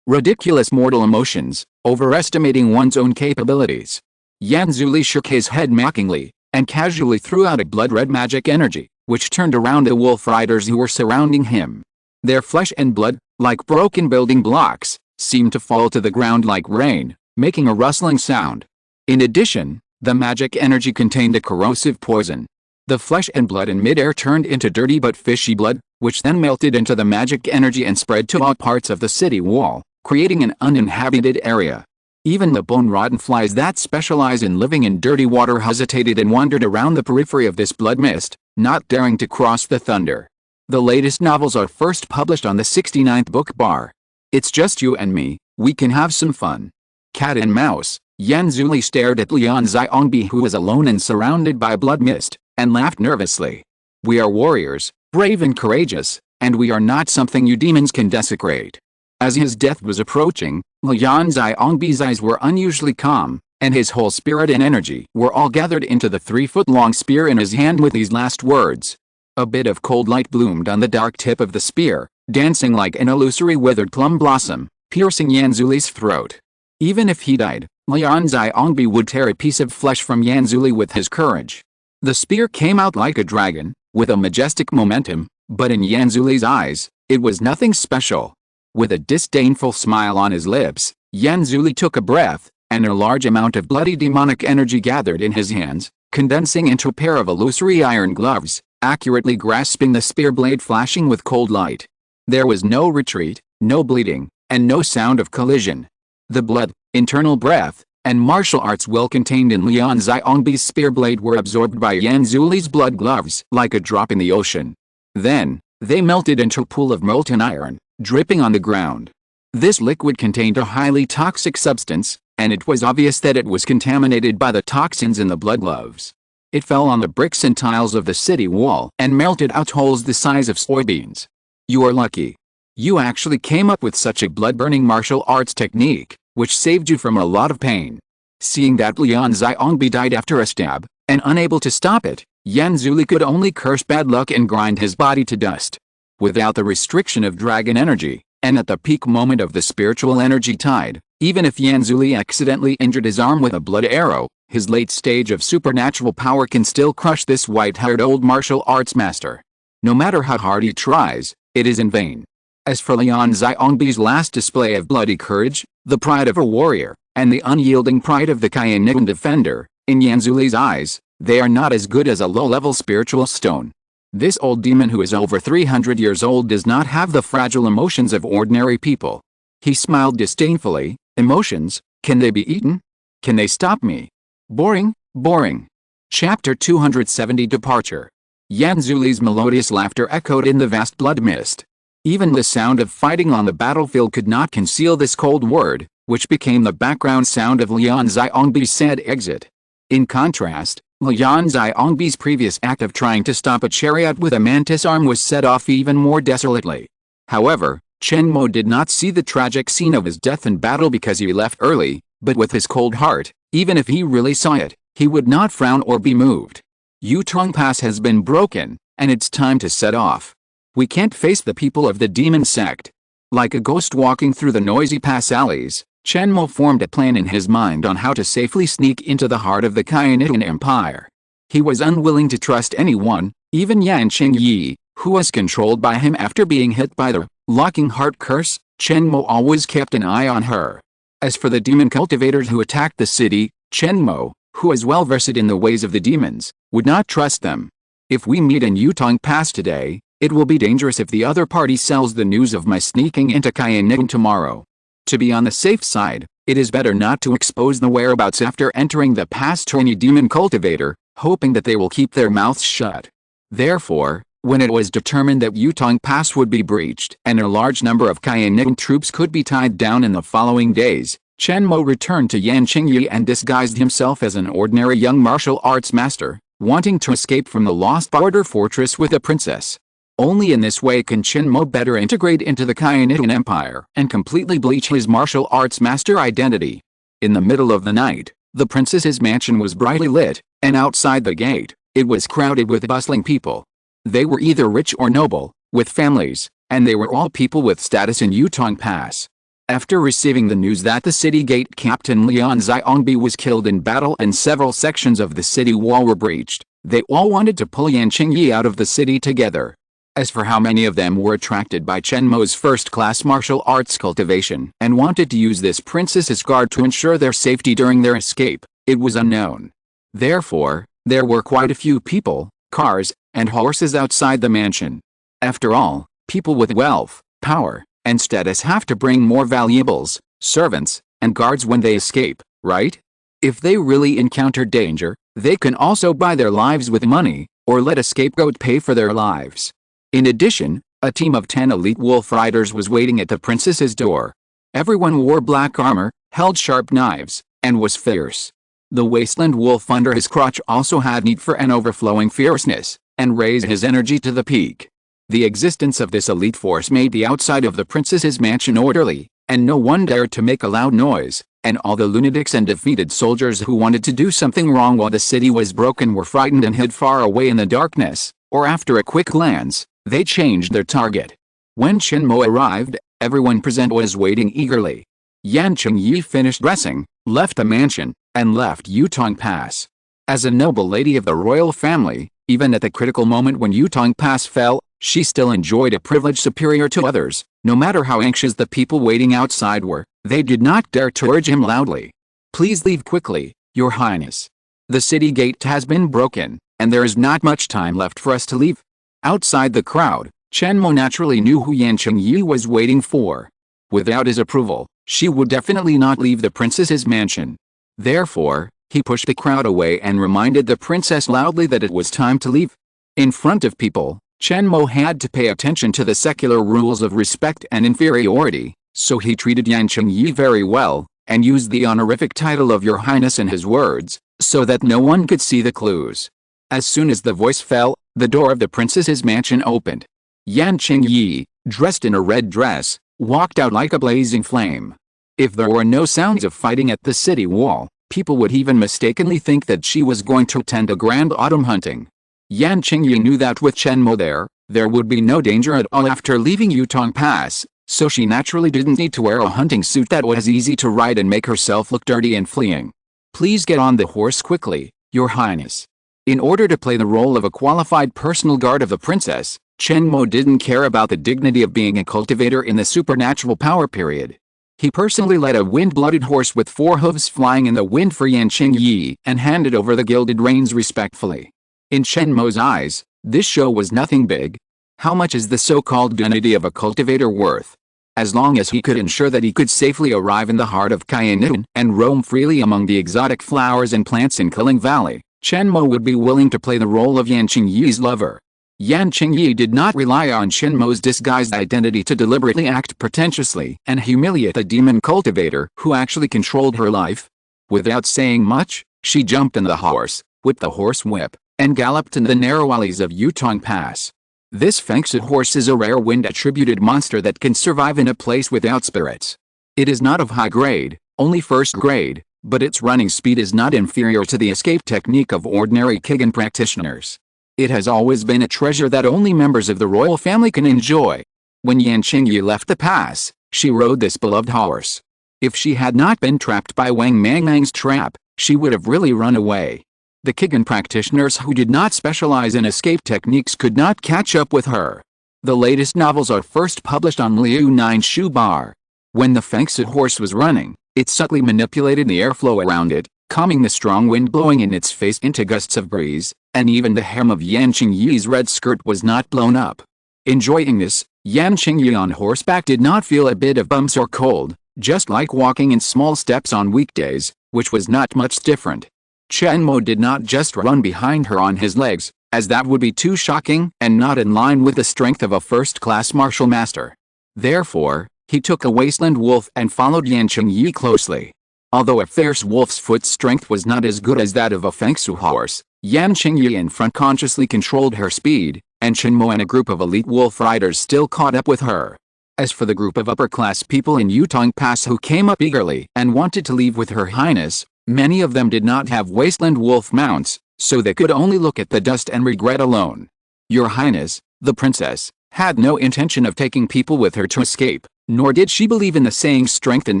Ridiculous mortal emotions, overestimating one's own capabilities. Yan Zuli shook his head mockingly, and casually threw out a blood-red magic energy, which turned around the wolf riders who were surrounding him. Their flesh and blood, like broken building blocks, seemed to fall to the ground like rain, making a rustling sound. In addition, the magic energy contained a corrosive poison. The flesh and blood in midair turned into dirty but fishy blood, which then melted into the magic energy and spread to all parts of the city wall, creating an uninhabited area. Even the bone-rotten flies that specialize in living in dirty water hesitated and wandered around the periphery of this blood mist, not daring to cross the thunder. The latest novels are first published on the 69th book bar. It's just you and me, we can have some fun. Cat and mouse. Yan Qingyi stared at Lian Xiaongbi, who was alone and surrounded by blood mist, and laughed nervously. We are warriors, brave and courageous, and we are not something you demons can desecrate. As his death was approaching, Lian Xiaongbi's eyes were unusually calm, and his whole spirit and energy were all gathered into the 3-foot-long spear in his hand with these last words. A bit of cold light bloomed on the dark tip of the spear, dancing like an illusory withered plum blossom, piercing Yan Qingyi's throat. Even if he died, Lian Xiaongbi would tear a piece of flesh from Yan Qingyi with his courage. The spear came out like a dragon, with a majestic momentum, but in Yan Qingyi's eyes, it was nothing special. With a disdainful smile on his lips, Yan Qingyi took a breath, and a large amount of bloody demonic energy gathered in his hands, condensing into a pair of illusory iron gloves, accurately grasping the spear blade flashing with cold light. There was no retreat, no bleeding, and no sound of collision. The blood, internal breath, and martial arts well contained in Lian Xiaongbi's spear blade were absorbed by Yan Qingyi's blood gloves like a drop in the ocean. Then, they melted into a pool of molten iron, dripping on the ground. This liquid contained a highly toxic substance, and it was obvious that it was contaminated by the toxins in the blood gloves. It fell on the bricks and tiles of the city wall and melted out holes the size of soybeans. You are lucky. You actually came up with such a blood-burning martial arts technique, which saved you from a lot of pain. Seeing that Lian Xiaongbi died after a stab, and unable to stop it, Yan Qingyi could only curse bad luck and grind his body to dust. Without the restriction of dragon energy, and at the peak moment of the spiritual energy tide, even if Yan Qingyi accidentally injured his arm with a blood arrow, his late stage of supernatural power can still crush this white-haired old martial arts master. No matter how hard he tries, it is in vain. As for Lian Xiaongbi's last display of bloody courage, the pride of a warrior, and the unyielding pride of the Kainigan defender, in Yan Qingyi's eyes, they are not as good as a low-level spiritual stone. This old demon who is over 300 years old does not have the fragile emotions of ordinary people. He smiled disdainfully. Emotions, can they be eaten? Can they stop me? Boring, boring. Chapter 270 Departure. Yan Qingyi's melodious laughter echoed in the vast blood mist. Even the sound of fighting on the battlefield could not conceal this cold word, which became the background sound of Lian Xiaongbi's sad exit. In contrast, Lian Xiaongbi's previous act of trying to stop a chariot with a mantis arm was set off even more desolately. However, Chen Mo did not see the tragic scene of his death in battle because he left early, but with his cold heart, even if he really saw it, he would not frown or be moved. Yutong Pass has been broken, and it's time to set off. We can't face the people of the demon sect. Like a ghost walking through the noisy pass alleys, Chen Mo formed a plan in his mind on how to safely sneak into the heart of the Kainigan Empire. He was unwilling to trust anyone, even Yan Qingyi, who was controlled by him after being hit by the locking heart curse. Chen Mo always kept an eye on her. As for the demon cultivators who attacked the city, Chen Mo, who is well versed in the ways of the demons, would not trust them. If we meet in Yutong Pass today, it will be dangerous if the other party sells the news of my sneaking into Kainigan tomorrow. To be on the safe side, it is better not to expose the whereabouts after entering the pass to any demon cultivator, hoping that they will keep their mouths shut. Therefore, when it was determined that Yutong Pass would be breached and a large number of Kainigan troops could be tied down in the following days, Chen Mo returned to Yan Qingyi and disguised himself as an ordinary young martial arts master, wanting to escape from the lost border fortress with a princess. Only in this way can Chen Mo better integrate into the Kainigan Empire and completely bleach his martial arts master identity. In the middle of the night, the princess's mansion was brightly lit, and outside the gate, it was crowded with bustling people. They were either rich or noble, with families, and they were all people with status in Yutong Pass. After receiving the news that the city gate captain Lian Xiaongbi was killed in battle and several sections of the city wall were breached, they all wanted to pull Yan Qingyi out of the city together. As for how many of them were attracted by Chen Mo's first-class martial arts cultivation and wanted to use this princess's guard to ensure their safety during their escape, it was unknown. Therefore, there were quite a few people, cars, and horses outside the mansion. After all, people with wealth, power, and status have to bring more valuables, servants, and guards when they escape, right? If they really encounter danger, they can also buy their lives with money, or let a scapegoat pay for their lives. In addition, a team of 10 elite wolf riders was waiting at the princess's door. Everyone wore black armor, held sharp knives, and was fierce. The wasteland wolf under his crotch also had need for an overflowing fierceness, and raised his energy to the peak. The existence of this elite force made the outside of the princess's mansion orderly, and no one dared to make a loud noise, and all the lunatics and defeated soldiers who wanted to do something wrong while the city was broken were frightened and hid far away in the darkness, or after a quick glance, they changed their target. When Chen Mo arrived, everyone present was waiting eagerly. Yan Qingyi finished dressing, left the mansion, and left Yutong Pass. As a noble lady of the royal family, even at the critical moment when Yutong Pass fell, she still enjoyed a privilege superior to others. No matter how anxious the people waiting outside were, they did not dare to urge him loudly. "Please leave quickly, Your Highness. The city gate has been broken, and there is not much time left for us to leave." Outside the crowd, Chen Mo naturally knew who Yan Qingyi was waiting for. Without his approval, she would definitely not leave the princess's mansion. Therefore, he pushed the crowd away and reminded the princess loudly that it was time to leave. In front of people, Chen Mo had to pay attention to the secular rules of respect and inferiority, so he treated Yan Qingyi very well, and used the honorific title of Your Highness in his words, so that no one could see the clues. As soon as the voice fell, the door of the princess's mansion opened. Yan Qingyi, dressed in a red dress, walked out like a blazing flame. If there were no sounds of fighting at the city wall, people would even mistakenly think that she was going to attend a grand autumn hunting. Yan Qingyi knew that with Chen Mo there would be no danger at all after leaving Yutong Pass, so she naturally didn't need to wear a hunting suit that was easy to ride and make herself look dirty in fleeing. "Please get on the horse quickly, Your Highness." In order to play the role of a qualified personal guard of the princess, Chen Mo didn't care about the dignity of being a cultivator in the supernatural power period. He personally led a wind-blooded horse with 4 hooves flying in the wind for Yan Qingyi and handed over the gilded reins respectfully. In Chen Mo's eyes, this show was nothing big. How much is the so-called dignity of a cultivator worth? As long as he could ensure that he could safely arrive in the heart of Cayenne and roam freely among the exotic flowers and plants in Kuling Valley, Chen Mo would be willing to play the role of Yan Qingyi's lover. Yan Qingyi did not rely on Chen Mo's disguised identity to deliberately act pretentiously and humiliate the demon cultivator who actually controlled her life. Without saying much, she jumped on the horse, whipped the horse whip, and galloped in the narrow alleys of Yutong Pass. This Fengsu horse is a rare wind-attributed monster that can survive in a place without spirits. It is not of high grade, only first grade, but its running speed is not inferior to the escape technique of ordinary Kigen practitioners. It has always been a treasure that only members of the royal family can enjoy. When Yan Qingyi left the pass, she rode this beloved horse. If she had not been trapped by Wang Mangmang's trap, she would have really run away. The Kigen practitioners who did not specialize in escape techniques could not catch up with her. The latest novels are first published on Liu Nine Shu Bar. When the Fengsu horse was running, it subtly manipulated the airflow around it, calming the strong wind blowing in its face into gusts of breeze, and even the hem of Yan Qingyi's red skirt was not blown up. Enjoying this, Yan Qingyi on horseback did not feel a bit of bumps or cold, just like walking in small steps on weekdays, which was not much different. Chen Mo did not just run behind her on his legs, as that would be too shocking and not in line with the strength of a first-class martial master. Therefore, he took a wasteland wolf and followed Yan Qingyi closely. Although a fierce wolf's foot strength was not as good as that of a Fengsu horse, Yan Qingyi in front consciously controlled her speed, and Chen Mo and a group of elite wolf riders still caught up with her. As for the group of upper-class people in Yutong Pass who came up eagerly and wanted to leave with Her Highness, many of them did not have wasteland wolf mounts, so they could only look at the dust and regret alone. Your Highness, the princess, had no intention of taking people with her to escape, nor did she believe in the saying strength in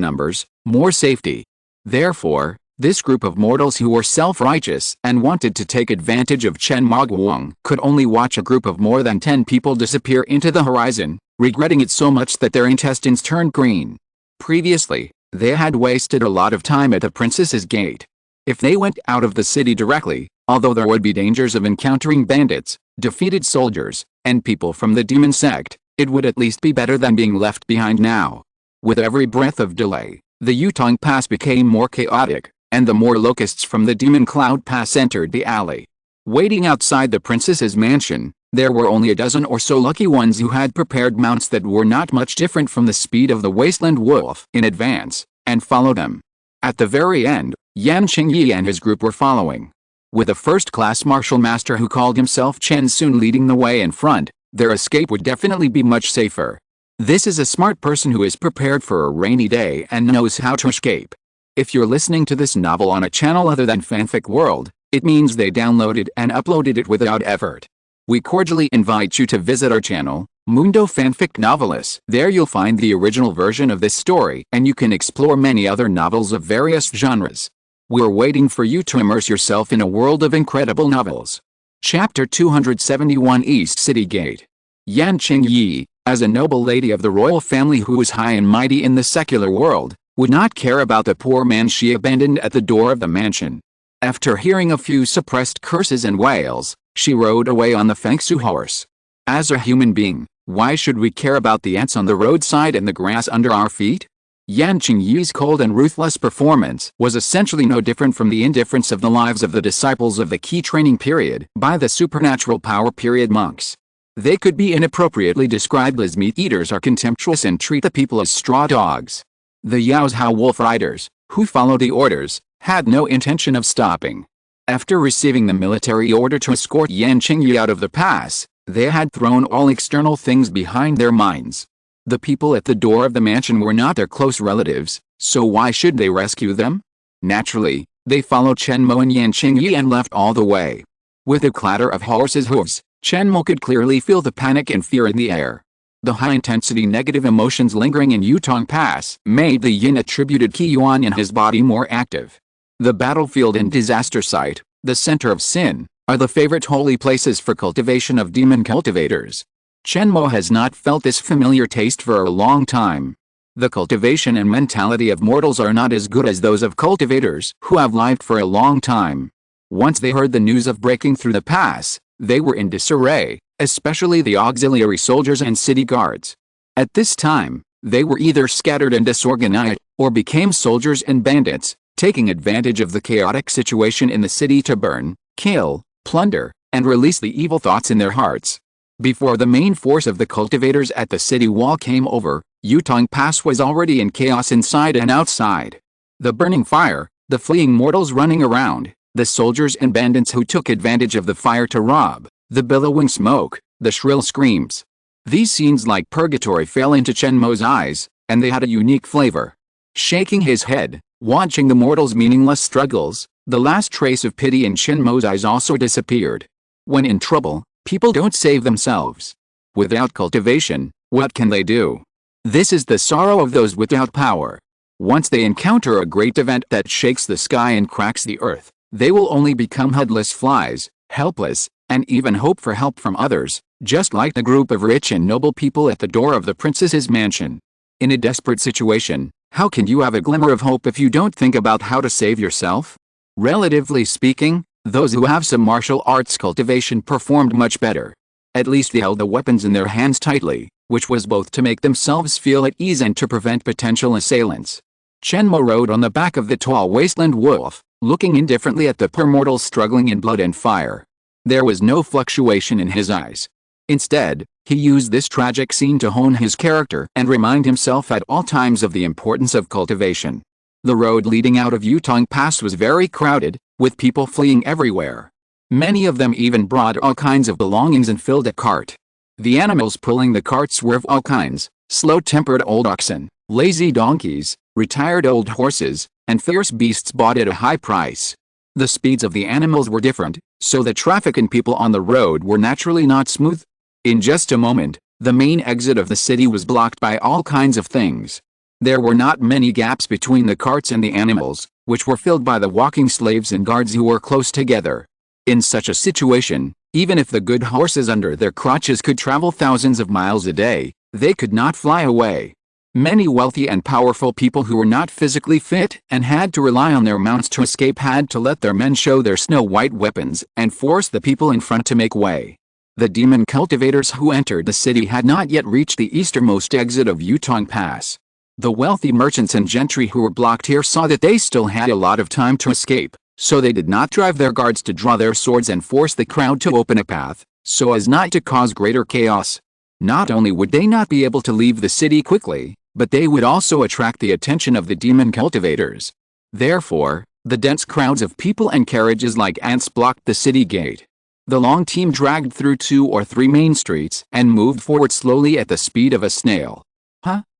numbers, more safety. Therefore, this group of mortals who were self-righteous and wanted to take advantage of Chen Mo could only watch a group of more than 10 people disappear into the horizon, regretting it so much that their intestines turned green. Previously, they had wasted a lot of time at the princess's gate. If they went out of the city directly, Although there would be dangers of encountering bandits, defeated soldiers, and people from the demon sect, it would at least be better than being left behind now. With every breath of delay, the Yutong Pass became more chaotic, and the more locusts from the Demon Cloud Pass entered the alley. Waiting outside the princess's mansion, there were only a dozen or so lucky ones who had prepared mounts that were not much different from the speed of the wasteland wolf in advance, and followed them. At the very end, Yan Qingyi and his group were following. With a first-class martial master who called himself Chen soon leading the way in front, their escape would definitely be much safer. This is a smart person who is prepared for a rainy day and knows how to escape. If you're listening to this novel on a channel other than Fanfic World, it means they downloaded and uploaded it without effort. We cordially invite you to visit our channel, Mundo Fanfic Novelis. There you'll find the original version of this story and you can explore many other novels of various genres. We're waiting for you to immerse yourself in a world of incredible novels. Chapter 271 East City Gate. Yan Qingyi, as a noble lady of the royal family who was high and mighty in the secular world, would not care about the poor man she abandoned at the door of the mansion. After hearing a few suppressed curses and wails, she rode away on the Fengsu horse. As a human being, why should we care about the ants on the roadside and the grass under our feet? Yan Qingyi's cold and ruthless performance was essentially no different from the indifference of the lives of the disciples of the key training period by the supernatural power period monks. They could be inappropriately described as meat-eaters or contemptuous and treat the people as straw dogs. The Yaozhao wolf riders, who followed the orders, had no intention of stopping. After receiving the military order to escort Yan Qingyi out of the pass, they had thrown all external things behind their minds. The people at the door of the mansion were not their close relatives, so why should they rescue them? Naturally, they followed Chen Mo and Yan Qingyi and left all the way. With the clatter of horses' hooves, Chen Mo could clearly feel the panic and fear in the air. The high-intensity negative emotions lingering in Yutong Pass made the yin-attributed Qi Yuan in his body more active. The battlefield and disaster site, the center of sin, are the favorite holy places for cultivation of demon cultivators. Chen Mo has not felt this familiar taste for a long time. The cultivation and mentality of mortals are not as good as those of cultivators who have lived for a long time. Once they heard the news of breaking through the pass, they were in disarray, especially the auxiliary soldiers and city guards. At this time, they were either scattered and disorganized, or became soldiers and bandits, taking advantage of the chaotic situation in the city to burn, kill, plunder, and release the evil thoughts in their hearts. Before the main force of the cultivators at the city wall came over, Yutong Pass was already in chaos inside and outside. The burning fire, the fleeing mortals running around, the soldiers and bandits who took advantage of the fire to rob, the billowing smoke, the shrill screams. These scenes like purgatory fell into Chen Mo's eyes, and they had a unique flavor. Shaking his head, watching the mortals' meaningless struggles, the last trace of pity in Chen Mo's eyes also disappeared. When in trouble, people don't save themselves. Without cultivation, what can they do? This is the sorrow of those without power. Once they encounter a great event that shakes the sky and cracks the earth, they will only become headless flies, helpless, and even hope for help from others, just like the group of rich and noble people at the door of the princess's mansion. In a desperate situation, how can you have a glimmer of hope if you don't think about how to save yourself? Relatively speaking, those who have some martial arts cultivation performed much better. At least they held the weapons in their hands tightly, which was both to make themselves feel at ease and to prevent potential assailants. Chen Mo rode on the back of the tall wasteland wolf, looking indifferently at the poor mortals struggling in blood and fire. There was no fluctuation in his eyes. Instead, he used this tragic scene to hone his character and remind himself at all times of the importance of cultivation. The road leading out of Yutong Pass was very crowded, with people fleeing everywhere. Many of them even brought all kinds of belongings and filled a cart. The animals pulling the carts were of all kinds: slow-tempered old oxen, lazy donkeys, retired old horses, and fierce beasts bought at a high price. The speeds of the animals were different, so the traffic and people on the road were naturally not smooth. In just a moment, the main exit of the city was blocked by all kinds of things. There were not many gaps between the carts and the animals, which were filled by the walking slaves and guards who were close together. In such a situation, even if the good horses under their crotches could travel thousands of miles a day, they could not fly away. Many wealthy and powerful people who were not physically fit and had to rely on their mounts to escape had to let their men show their snow-white weapons and force the people in front to make way. The demon cultivators who entered the city had not yet reached the easternmost exit of Yutong Pass. The wealthy merchants and gentry who were blocked here saw that they still had a lot of time to escape, so they did not drive their guards to draw their swords and force the crowd to open a path, so as not to cause greater chaos. Not only would they not be able to leave the city quickly, but they would also attract the attention of the demon cultivators. Therefore, the dense crowds of people and carriages like ants blocked the city gate. The long team dragged through 2 or 3 main streets and moved forward slowly at the speed of a snail.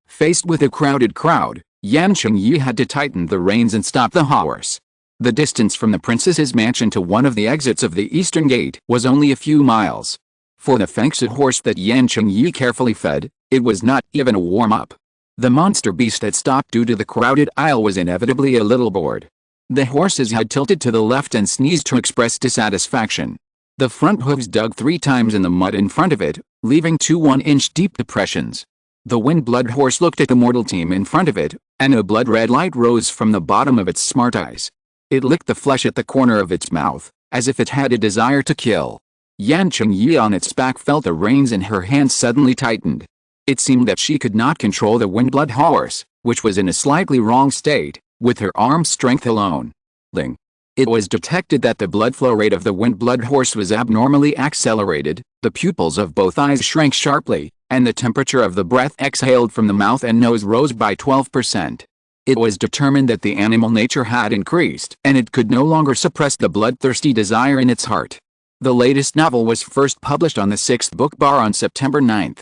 Faced with a crowded crowd, Yan Qingyi had to tighten the reins and stop the horse. The distance from the princess's mansion to one of the exits of the eastern gate was only a few miles. For the Fengsu horse that Yan Qingyi carefully fed, it was not even a warm-up. The monster beast that stopped due to the crowded aisle was inevitably a little bored. The horse's head tilted to the left and sneezed to express dissatisfaction. The front hooves dug 3 times in the mud in front of it, leaving 2 1-inch deep depressions. The wind-blood horse looked at the mortal team in front of it, and a blood-red light rose from the bottom of its smart eyes. It licked the flesh at the corner of its mouth, as if it had a desire to kill. Yan Qingyi on its back felt the reins in her hands suddenly tightened. It seemed that she could not control the wind-blood horse, which was in a slightly wrong state, with her arm strength alone. It was detected that the blood flow rate of the wind-blood horse was abnormally accelerated, the pupils of both eyes shrank sharply, and the temperature of the breath exhaled from the mouth and nose rose by 12%. It was determined that the animal nature had increased, and it could no longer suppress the bloodthirsty desire in its heart. The latest novel was first published on the 6th book bar on September 9.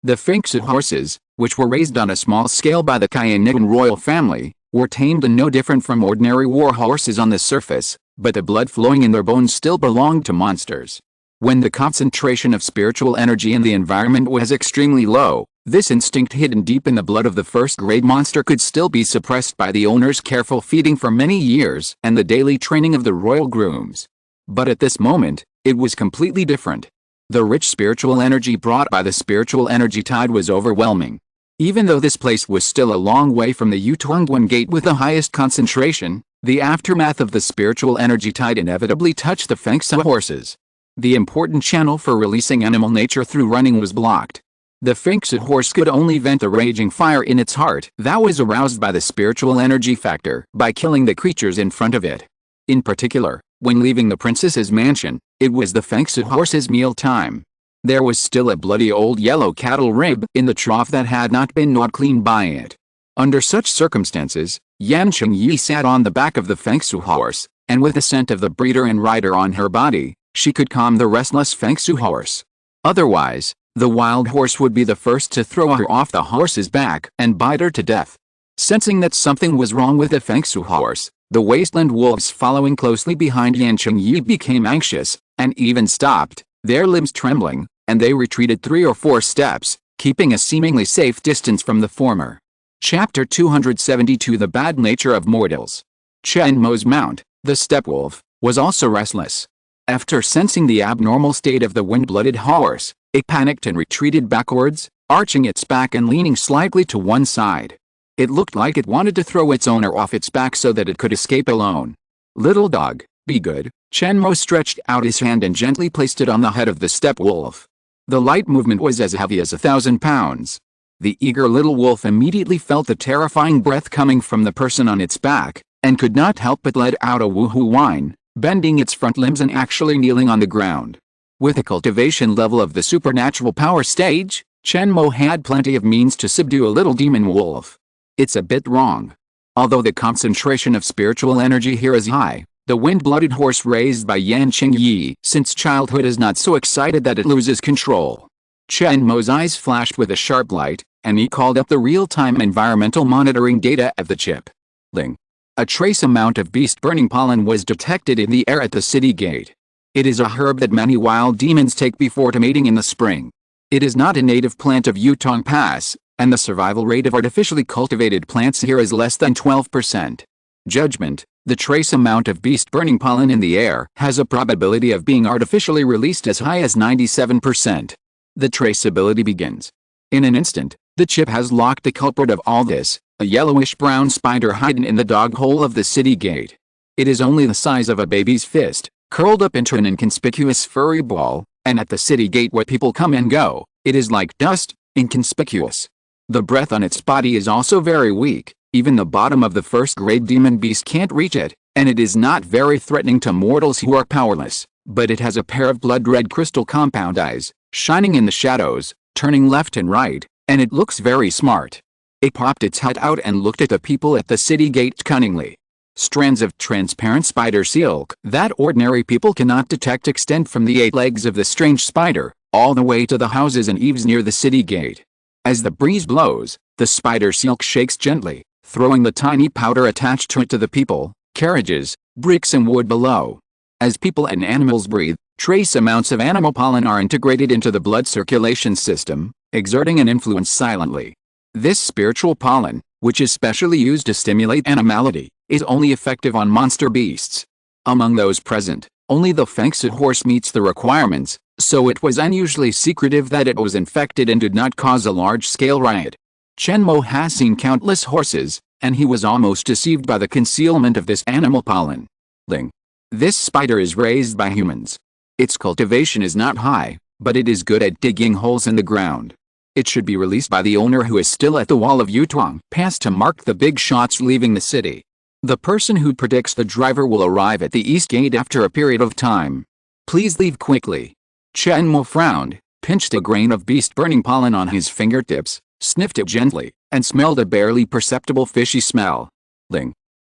The Fengsu horses, which were raised on a small scale by the Qiannigan royal family, were tamed and no different from ordinary war horses on the surface, but the blood flowing in their bones still belonged to monsters. When the concentration of spiritual energy in the environment was extremely low, this instinct hidden deep in the blood of the first-grade monster could still be suppressed by the owner's careful feeding for many years and the daily training of the royal grooms. But at this moment, it was completely different. The rich spiritual energy brought by the spiritual energy tide was overwhelming. Even though this place was still a long way from the Yutongguan gate with the highest concentration, the aftermath of the spiritual energy tide inevitably touched the Fengsu horses. The important channel for releasing animal nature through running was blocked. The Fengsu horse could only vent the raging fire in its heart that was aroused by the spiritual energy factor by killing the creatures in front of it. In particular, when leaving the princess's mansion, it was the Fengsu horse's meal time. There was still a bloody old yellow cattle rib in the trough that had not been gnawed clean by it. Under such circumstances, Yan Qingyi sat on the back of the Fengsu horse, and with the scent of the breeder and rider on her body, she could calm the restless Fengsu horse. Otherwise, the wild horse would be the first to throw her off the horse's back and bite her to death. Sensing that something was wrong with the Fengsu horse, the wasteland wolves following closely behind Yan Qingyi became anxious, and even stopped, their limbs trembling, and they retreated 3 or 4 steps, keeping a seemingly safe distance from the former. Chapter 272 The Bad Nature of Mortals. Chen Mo's mount, the stepwolf, was also restless. After sensing the abnormal state of the wind-blooded horse, it panicked and retreated backwards, arching its back and leaning slightly to one side. It looked like it wanted to throw its owner off its back so that it could escape alone. "Little dog, be good." Chen Mo stretched out his hand and gently placed it on the head of the steppe wolf. The light movement was as heavy as 1,000 pounds. The eager little wolf immediately felt the terrifying breath coming from the person on its back, and could not help but let out a woohoo whine, bending its front limbs and actually kneeling on the ground. With a cultivation level of the supernatural power stage, Chen Mo had plenty of means to subdue a little demon wolf. It's a bit wrong. Although the concentration of spiritual energy here is high, the wind-blooded horse raised by Yan Qingyi since childhood is not so excited that it loses control. Chen Mo's eyes flashed with a sharp light, and he called up the real-time environmental monitoring data of the chip. A trace amount of beast-burning pollen was detected in the air at the city gate. It is a herb that many wild demons take before mating in the spring. It is not a native plant of Yutong Pass, and the survival rate of artificially cultivated plants here is less than 12%. Judgment: the trace amount of beast-burning pollen in the air has a probability of being artificially released as high as 97%. The traceability begins. In an instant, The chip has locked the culprit of all this, a yellowish-brown spider hidden in the dog hole of the city gate. It is only the size of a baby's fist, curled up into an inconspicuous furry ball, and at the city gate where people come and go, it is like dust, inconspicuous. The breath on its body is also very weak, even the bottom of the first-grade demon beast can't reach it, and it is not very threatening to mortals who are powerless, but it has a pair of blood-red crystal compound eyes, shining in the shadows, turning left and right, and it looks very smart. It popped its head out and looked at the people at the city gate cunningly. Strands of transparent spider silk that ordinary people cannot detect extend from the 8 legs of the strange spider, all the way to the houses and eaves near the city gate. As the breeze blows, the spider silk shakes gently, throwing the tiny powder attached to it to the people, carriages, bricks and wood below. As people and animals breathe, trace amounts of animal pollen are integrated into the blood circulation system, exerting an influence silently. This spiritual pollen, which is specially used to stimulate animality, is only effective on monster beasts. Among those present, only the Fengsid horse meets the requirements, so it was unusually secretive that it was infected and did not cause a large-scale riot. Chen Mo has seen countless horses, and he was almost deceived by the concealment of this animal pollen. This spider is raised by humans. Its cultivation is not high, but it is good at digging holes in the ground. It should be released by the owner who is still at the wall of Yutong Pass to mark the big shots leaving the city. The person who predicts the driver will arrive at the east gate after a period of time. Please leave quickly. Chen Mo frowned, pinched a grain of beast-burning pollen on his fingertips, sniffed it gently, and smelled a barely perceptible fishy smell.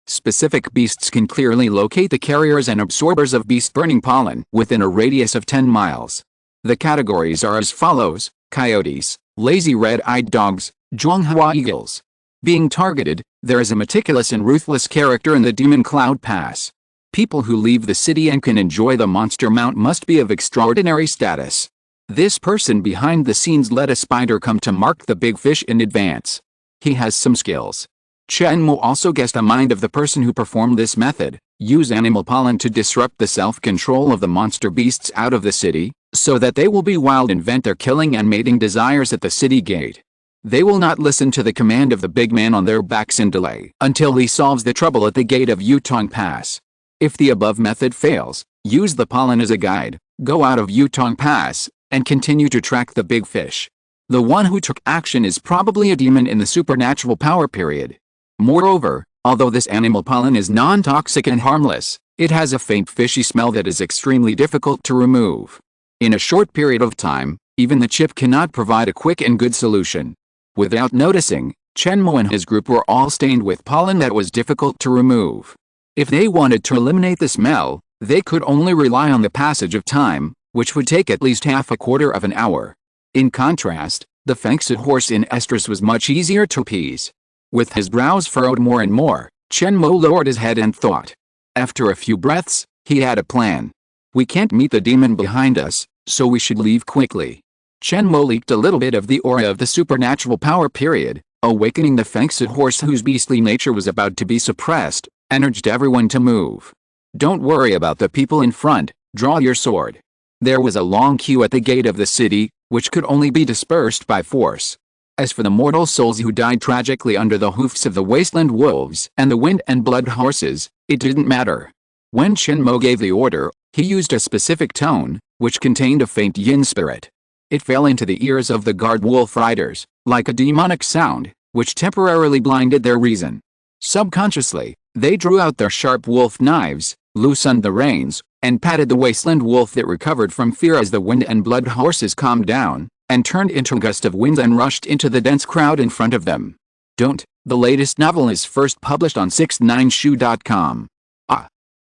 Specific beasts can clearly locate the carriers and absorbers of beast-burning pollen within a radius of 10 miles. The categories are as follows: coyotes, lazy red-eyed dogs, Zhuanghua eagles. Being targeted, there is a meticulous and ruthless character in the Demon Cloud Pass. People who leave the city and can enjoy the monster mount must be of extraordinary status. This person behind the scenes let a spider come to mark the big fish in advance. He has some skills. Chen Mo also guessed the mind of the person who performed this method: use animal pollen to disrupt the self-control of the monster beasts out of the city, so that they will be wild and vent their killing and mating desires at the city gate. They will not listen to the command of the big man on their backs and delay until he solves the trouble at the gate of Yutong Pass. If the above method fails, use the pollen as a guide, go out of Yutong Pass, and continue to track the big fish. The one who took action is probably a demon in the supernatural power period. Moreover, although this animal pollen is non-toxic and harmless, it has a faint fishy smell that is extremely difficult to remove. In a short period of time, even the chip cannot provide a quick and good solution. Without noticing, Chen Mo and his group were all stained with pollen that was difficult to remove. If they wanted to eliminate the smell, they could only rely on the passage of time, which would take at least half a quarter of an hour. In contrast, the Fengsid horse in estrus was much easier to appease. With his brows furrowed more and more, Chen Mo lowered his head and thought. After a few breaths, he had a plan. We can't meet the demon behind us, so we should leave quickly. Chen Mo leaked a little bit of the aura of the supernatural power period, awakening the Fengsid horse whose beastly nature was about to be suppressed, and urged everyone to move. Don't worry about the people in front, draw your sword. There was a long queue at the gate of the city, which could only be dispersed by force. As for the mortal souls who died tragically under the hoofs of the wasteland wolves and the wind and blood horses, it didn't matter. When Chen Mo gave the order, he used a specific tone, which contained a faint yin spirit. It fell into the ears of the guard wolf riders, like a demonic sound, which temporarily blinded their reason. Subconsciously, they drew out their sharp wolf knives, loosened the reins, and patted the wasteland wolf that recovered from fear as the wind and blood horses calmed down, and turned into a gust of wind and rushed into the dense crowd in front of them. The latest novel is first published on 69shu.com.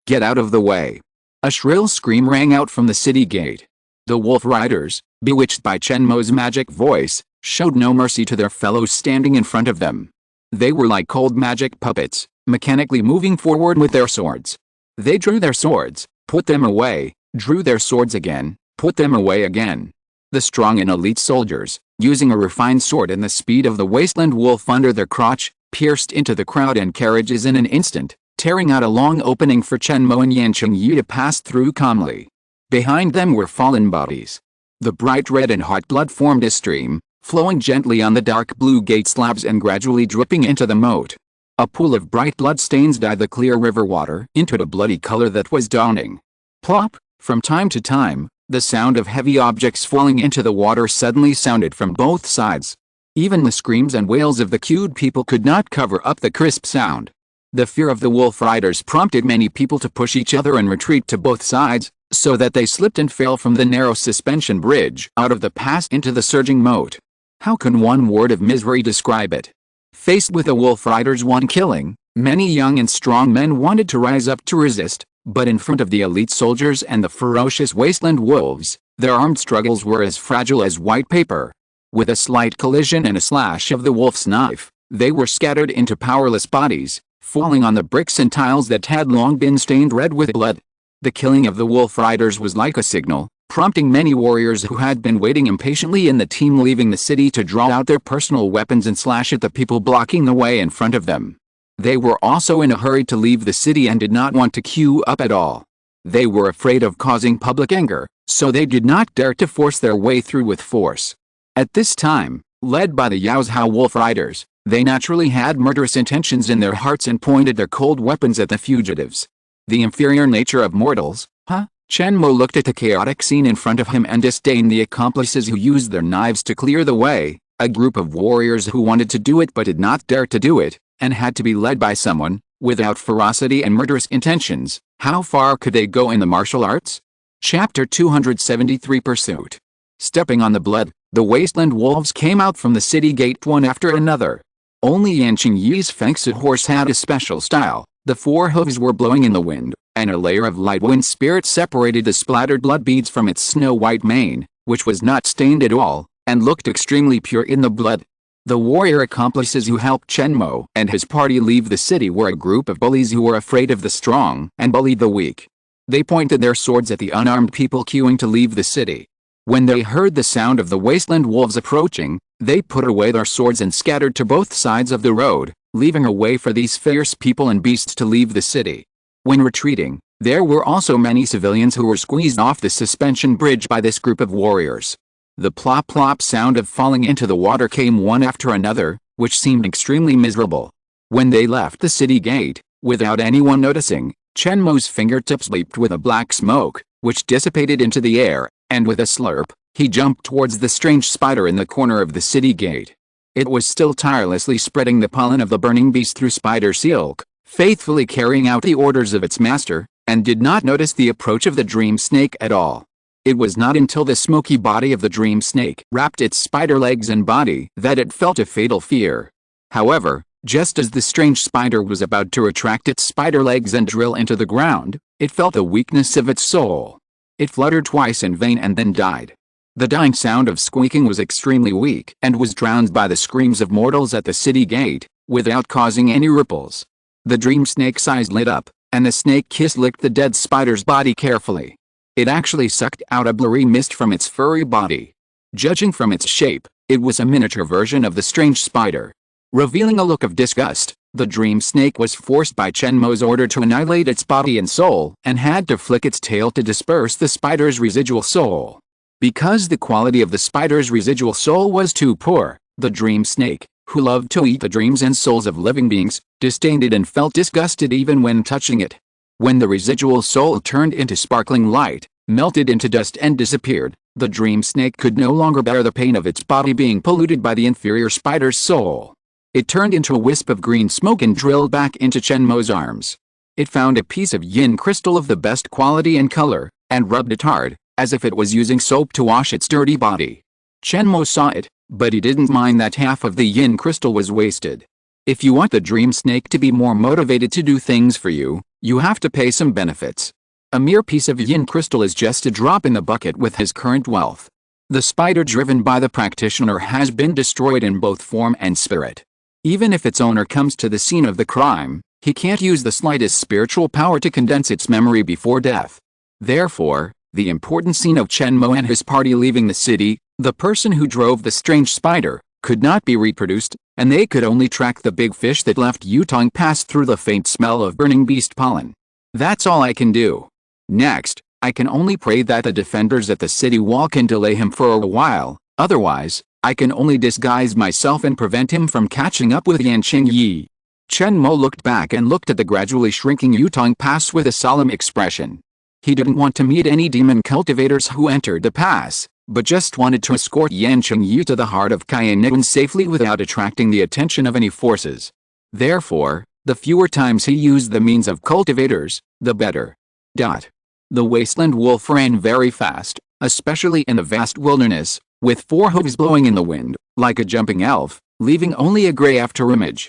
Get out of the way. A shrill scream rang out from the city gate. The wolf riders, bewitched by Chen Mo's magic voice, showed no mercy to their fellows standing in front of them. They were like cold magic puppets, mechanically moving forward with their swords. They drew their swords, put them away, drew their swords again, put them away again. The strong and elite soldiers, using a refined sword and the speed of the wasteland wolf under their crotch, pierced into the crowd and carriages in an instant, tearing out a long opening for Chen Mo and Yan Qingyi to pass through calmly. Behind them were fallen bodies. The bright red and hot blood formed a stream, flowing gently on the dark blue gate slabs and gradually dripping into the moat. A pool of bright blood stains dyed the clear river water into a bloody color that was dawning. Plop! From time to time, the sound of heavy objects falling into the water suddenly sounded from both sides. Even the screams and wails of the queued people could not cover up the crisp sound. The fear of the wolf riders prompted many people to push each other and retreat to both sides, so that they slipped and fell from the narrow suspension bridge out of the pass into the surging moat. How can one word of misery describe it? Faced with the wolf riders' one killing, many young and strong men wanted to rise up to resist, but in front of the elite soldiers and the ferocious wasteland wolves, their armed struggles were as fragile as white paper. With a slight collision and a slash of the wolf's knife, they were scattered into powerless bodies, falling on the bricks and tiles that had long been stained red with blood. The killing of the wolf riders was like a signal, prompting many warriors who had been waiting impatiently in the team leaving the city to draw out their personal weapons and slash at the people blocking the way in front of them. They were also in a hurry to leave the city and did not want to queue up at all. They were afraid of causing public anger, so they did not dare to force their way through with force. At this time, led by the Yaozhou wolf riders, they naturally had murderous intentions in their hearts and pointed their cold weapons at the fugitives. The inferior nature of mortals, huh? Chen Mo looked at the chaotic scene in front of him and disdained the accomplices who used their knives to clear the way, a group of warriors who wanted to do it but did not dare to do it, and had to be led by someone, without ferocity and murderous intentions. How far could they go in the martial arts? Chapter 273 Pursuit. Stepping on the blood, the wasteland wolves came out from the city gate one after another. Only Yan Qingyi's fengsid horse had a special style. The four hooves were blowing in the wind, and a layer of light wind spirit separated the splattered blood beads from its snow-white mane, which was not stained at all, and looked extremely pure in the blood. The warrior accomplices who helped Chen Mo and his party leave the city were a group of bullies who were afraid of the strong and bullied the weak. They pointed their swords at the unarmed people queuing to leave the city. When they heard the sound of the wasteland wolves approaching, they put away their swords and scattered to both sides of the road, leaving a way for these fierce people and beasts to leave the city. When retreating, there were also many civilians who were squeezed off the suspension bridge by this group of warriors. The plop-plop sound of falling into the water came one after another, which seemed extremely miserable. When they left the city gate, without anyone noticing, Chen Mo's fingertips leaped with a black smoke, which dissipated into the air, and with a slurp, he jumped towards the strange spider in the corner of the city gate. It was still tirelessly spreading the pollen of the burning beast through spider silk, faithfully carrying out the orders of its master, and did not notice the approach of the dream snake at all. It was not until the smoky body of the dream snake wrapped its spider legs and body that it felt a fatal fear. However, just as the strange spider was about to retract its spider legs and drill into the ground, it felt the weakness of its soul. It fluttered twice in vain and then died. The dying sound of squeaking was extremely weak and was drowned by the screams of mortals at the city gate, without causing any ripples. The dream snake's eyes lit up, and the snake kiss licked the dead spider's body carefully. It actually sucked out a blurry mist from its furry body. Judging from its shape, it was a miniature version of the strange spider. Revealing a look of disgust, the dream snake was forced by Chen Mo's order to annihilate its body and soul, and had to flick its tail to disperse the spider's residual soul. Because the quality of the spider's residual soul was too poor, the dream snake, who loved to eat the dreams and souls of living beings, disdained it and felt disgusted even when touching it. When the residual soul turned into sparkling light, melted into dust and disappeared, the dream snake could no longer bear the pain of its body being polluted by the inferior spider's soul. It turned into a wisp of green smoke and drilled back into Chen Mo's arms. It found a piece of yin crystal of the best quality and color, and rubbed it hard, as if it was using soap to wash its dirty body. Chen Mo saw it, but he didn't mind that half of the yin crystal was wasted. If you want the dream snake to be more motivated to do things for you, you have to pay some benefits. A mere piece of yin crystal is just a drop in the bucket with his current wealth. The spider driven by the practitioner has been destroyed in both form and spirit. Even if its owner comes to the scene of the crime, he can't use the slightest spiritual power to condense its memory before death. Therefore, the important scene of Chen Mo and his party leaving the city, the person who drove the strange spider, could not be reproduced, and they could only track the big fish that left Yutong Pass through the faint smell of burning beast pollen. That's all I can do. Next, I can only pray that the defenders at the city wall can delay him for a while, otherwise, I can only disguise myself and prevent him from catching up with Yan Qingyi. Chen Mo looked back and looked at the gradually shrinking Yutong Pass with a solemn expression. He didn't want to meet any demon cultivators who entered the pass, but just wanted to escort Yan Qingyi to the heart of Qiannian safely without attracting the attention of any forces. Therefore, the fewer times he used the means of cultivators, the better. The wasteland wolf ran very fast, especially in the vast wilderness, with 4 hooves blowing in the wind, like a jumping elf, leaving only a gray afterimage.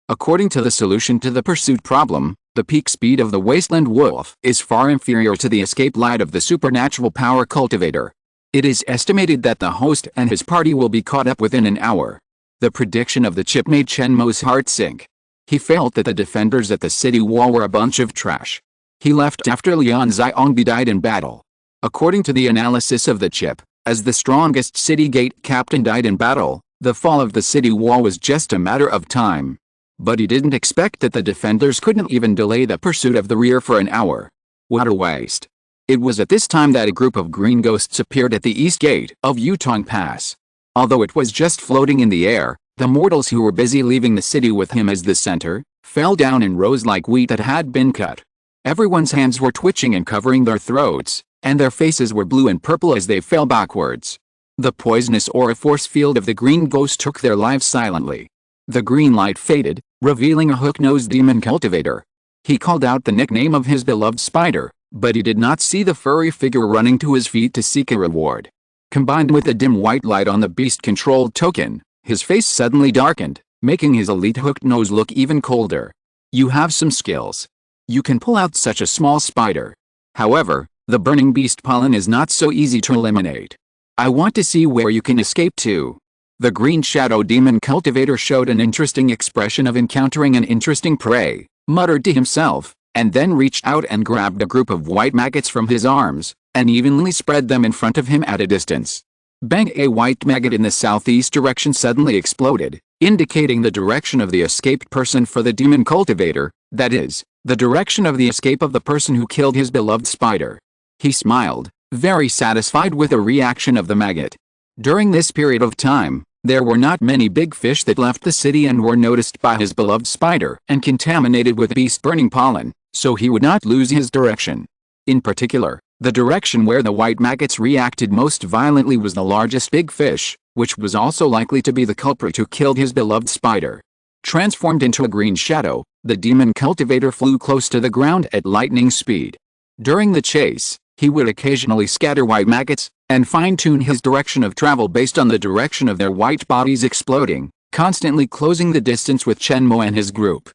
According to the solution to the pursuit problem, the peak speed of the wasteland wolf is far inferior to the escape light of the supernatural power cultivator. It is estimated that the host and his party will be caught up within an hour. The prediction of the chip made Chen Mo's heart sink. He felt that the defenders at the city wall were a bunch of trash. He left after Lian Xiongbi died in battle. According to the analysis of the chip, as the strongest city gate captain died in battle, the fall of the city wall was just a matter of time. But he didn't expect that the defenders couldn't even delay the pursuit of the rear for an hour. What a waste. It was at this time that a group of green ghosts appeared at the east gate of Yutong Pass. Although it was just floating in the air, the mortals who were busy leaving the city with him as the center, fell down in rows like wheat that had been cut. Everyone's hands were twitching and covering their throats, and their faces were blue and purple as they fell backwards. The poisonous aura force field of the green ghost took their lives silently. The green light faded, revealing a hook-nosed demon cultivator. He called out the nickname of his beloved spider, but he did not see the furry figure running to his feet to seek a reward. Combined with the dim white light on the beast-controlled token, his face suddenly darkened, making his elite hooked nose look even colder. You have some skills. You can pull out such a small spider. However, the burning beast pollen is not so easy to eliminate. I want to see where you can escape to. The green shadow demon cultivator showed an interesting expression of encountering an interesting prey, muttered to himself, and then reached out and grabbed a group of white maggots from his arms, and evenly spread them in front of him at a distance. Bang! A white maggot in the southeast direction suddenly exploded, indicating the direction of the escaped person for the demon cultivator, that is, the direction of the escape of the person who killed his beloved spider. He smiled, very satisfied with the reaction of the maggot. During this period of time, there were not many big fish that left the city and were noticed by his beloved spider and contaminated with beast-burning pollen, so he would not lose his direction. In particular, the direction where the white maggots reacted most violently was the largest big fish, which was also likely to be the culprit who killed his beloved spider. Transformed into a green shadow, the demon cultivator flew close to the ground at lightning speed. During the chase, he would occasionally scatter white maggots, and fine-tune his direction of travel based on the direction of their white bodies exploding, constantly closing the distance with Chen Mo and his group.